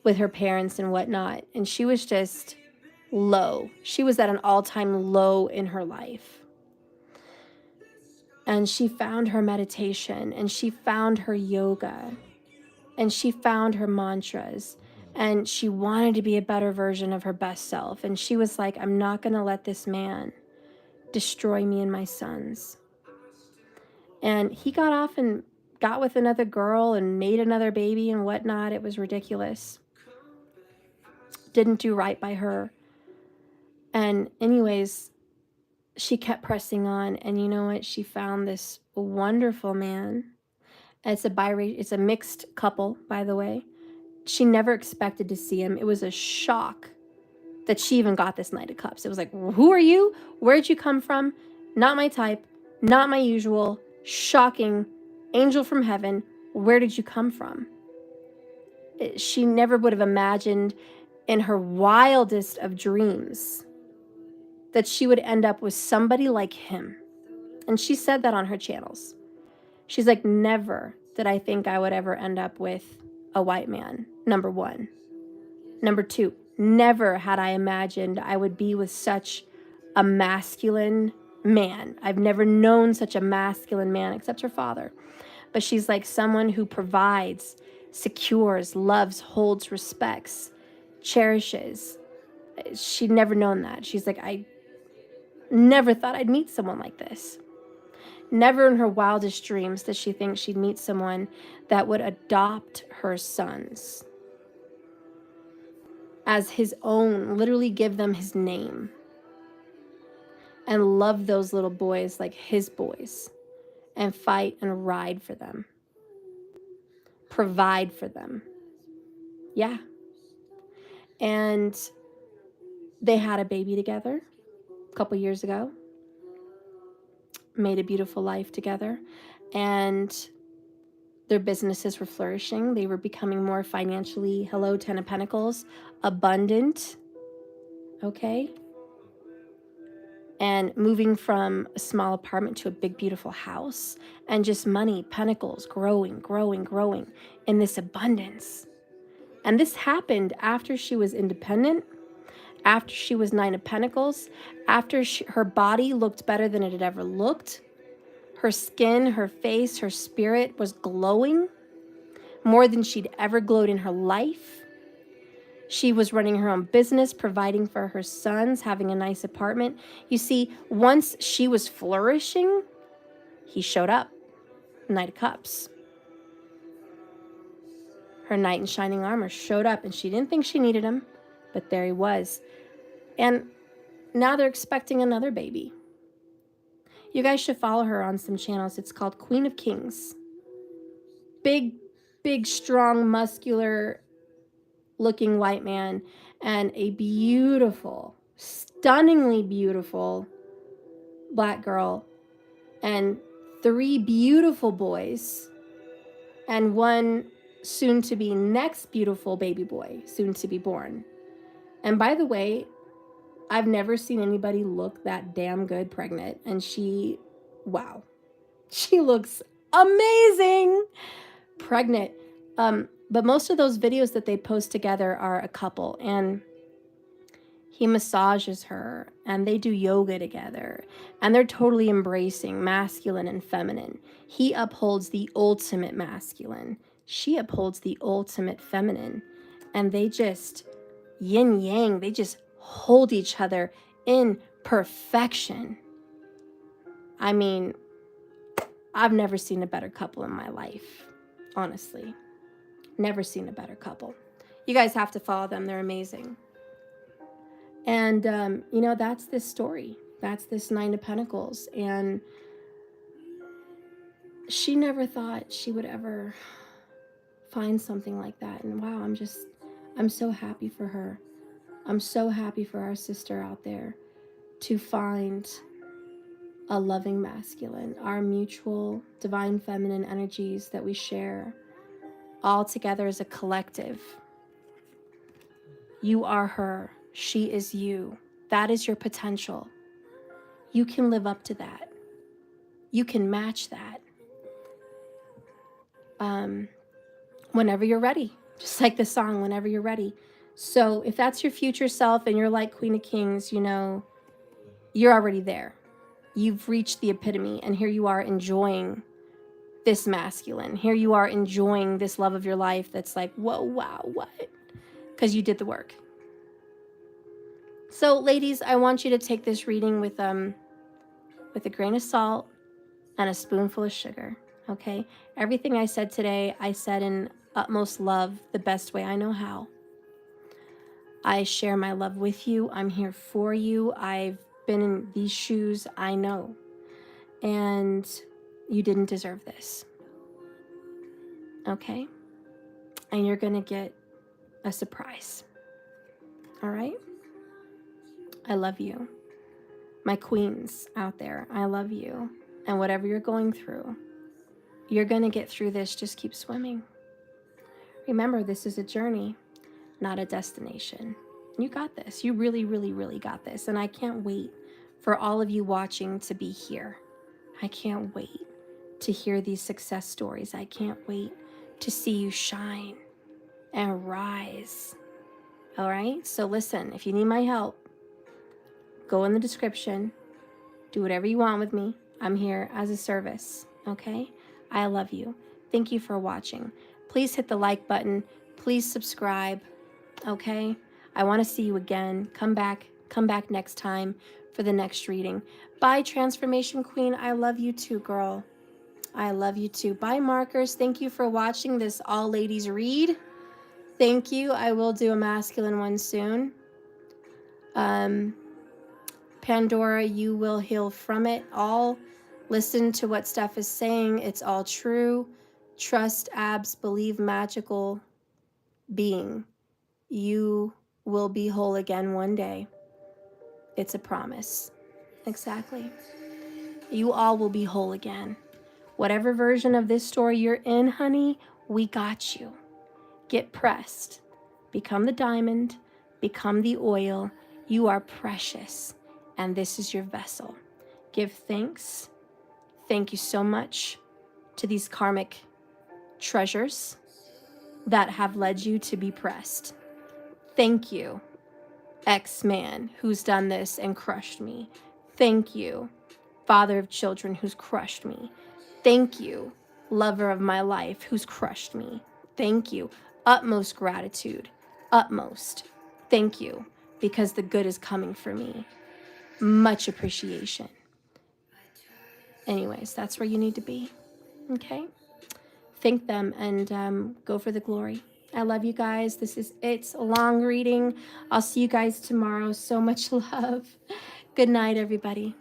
with her parents and whatnot. And she was just low. She was at an all-time low in her life. And she found her meditation and she found her yoga and she found her mantras and she wanted to be a better version of her best self. And she was like, I'm not going to let this man destroy me and my sons. And he got off and got with another girl and made another baby and whatnot. It was ridiculous. Didn't do right by her. And anyways, she kept pressing on, and you know what? She found this wonderful man. It's a mixed couple, by the way. She never expected to see him. It was a shock that she even got this Knight of Cups. It was like, who are you? Where'd you come from? Not my type, not my usual. Shocking. Angel from heaven. Where did you come from? She never would have imagined in her wildest of dreams that she would end up with somebody like him. And she said that on her channels. She's like, never did I think I would ever end up with a white man, number 1. Number 2, never had I imagined I would be with such a masculine man. I've never known such a masculine man except her father. But she's like someone who provides, secures, loves, holds, respects, cherishes. She'd never known that. She's like, I never thought I'd meet someone like this. Never in her wildest dreams did she think she'd meet someone that would adopt her sons as his own, literally give them his name, and love those little boys like his boys, and fight and ride for them, provide for them. Yeah. And they had a baby together a couple years ago, made a beautiful life together, and their businesses were flourishing. They were becoming more financially, hello, Ten of Pentacles, abundant, okay? And moving from a small apartment to a big, beautiful house, and just money, pentacles, growing, growing, growing in this abundance. And this happened after she was independent, after she was Nine of Pentacles, after her body looked better than it had ever looked. Her skin, her face, her spirit was glowing more than she'd ever glowed in her life. She was running her own business, providing for her sons, having a nice apartment. You see, once she was flourishing, he showed up. Knight of Cups. Her knight in shining armor showed up, and she didn't think she needed him, but there he was. And now they're expecting another baby. You guys should follow her on some channels. It's called Queen of Kings. Big, big, strong, muscular looking white man, and a beautiful, stunningly beautiful black girl, and 3 beautiful boys, and 1 soon to be next beautiful baby boy, soon to be born. And by the way, I've never seen anybody look that damn good pregnant. And she, wow, she looks amazing pregnant. But most of those videos that they post together are a couple, and he massages her, and they do yoga together, and they're totally embracing masculine and feminine. He upholds the ultimate masculine. She upholds the ultimate feminine. And they just yin yang, they just hold each other in perfection. I mean, I've never seen a better couple in my life, honestly. Never seen a better couple. You guys have to follow them. They're amazing. And, you know, that's this story. That's this Nine of Pentacles. And she never thought she would ever find something like that. And wow, I'm so happy for her. I'm so happy for our sister out there to find a loving masculine, our mutual divine feminine energies that we share all together as a collective. You are her. She is you. That is your potential. You can live up to that. You can match that. Whenever you're ready. Just like the song, Whenever You're Ready. So if that's your future self and you're like Queen of Kings, you know, you're already there. You've reached the epitome, and here you are enjoying this masculine. Here you are enjoying this love of your life that's like, whoa, wow, what? Because you did the work. So ladies, I want you to take this reading with a grain of salt and a spoonful of sugar, okay? Everything I said today, I said in utmost love, the best way I know how. I share my love with you. I'm here for you. I've been in these shoes. I know. And you didn't deserve this, okay? And you're going to get a surprise, all right? I love you. My queens out there, I love you. And whatever you're going through, you're going to get through this. Just keep swimming. Remember, this is a journey, not a destination. You got this. You really, really, really got this. And I can't wait for all of you watching to be here. I can't wait to hear these success stories. I can't wait to see you shine and rise. All right? So listen, if you need my help, Go in the description. Do whatever you want with me. I'm here as a service, okay? I love you. Thank you for watching. Please hit the like button. Please subscribe, okay? I want to see you again. Come back next time for the next reading. Bye, Transformation Queen. I love you too, girl. I love you too. Bye, Markers. Thank you for watching this all ladies read. Thank you. I will do a masculine one soon. Pandora, you will heal from it all. Listen to what Steph is saying. It's all true. Trust, abs, believe, magical being. You will be whole again one day. It's a promise. Exactly. You all will be whole again. Whatever version of this story you're in, honey, we got you. Get pressed. Become the diamond. Become the oil. You are precious. And this is your vessel. Give thanks. Thank you so much to these karmic treasures that have led you to be pressed. Thank you, ex-man who's done this and crushed me. Thank you, father of children who's crushed me. Thank you, lover of my life who's crushed me. Thank you. Utmost gratitude. Utmost. Thank you, because the good is coming for me. Much appreciation. Anyways, that's where you need to be. Okay? Thank them and go for the glory. I love you guys. It's a long reading. I'll see you guys tomorrow. So much love. Good night, everybody.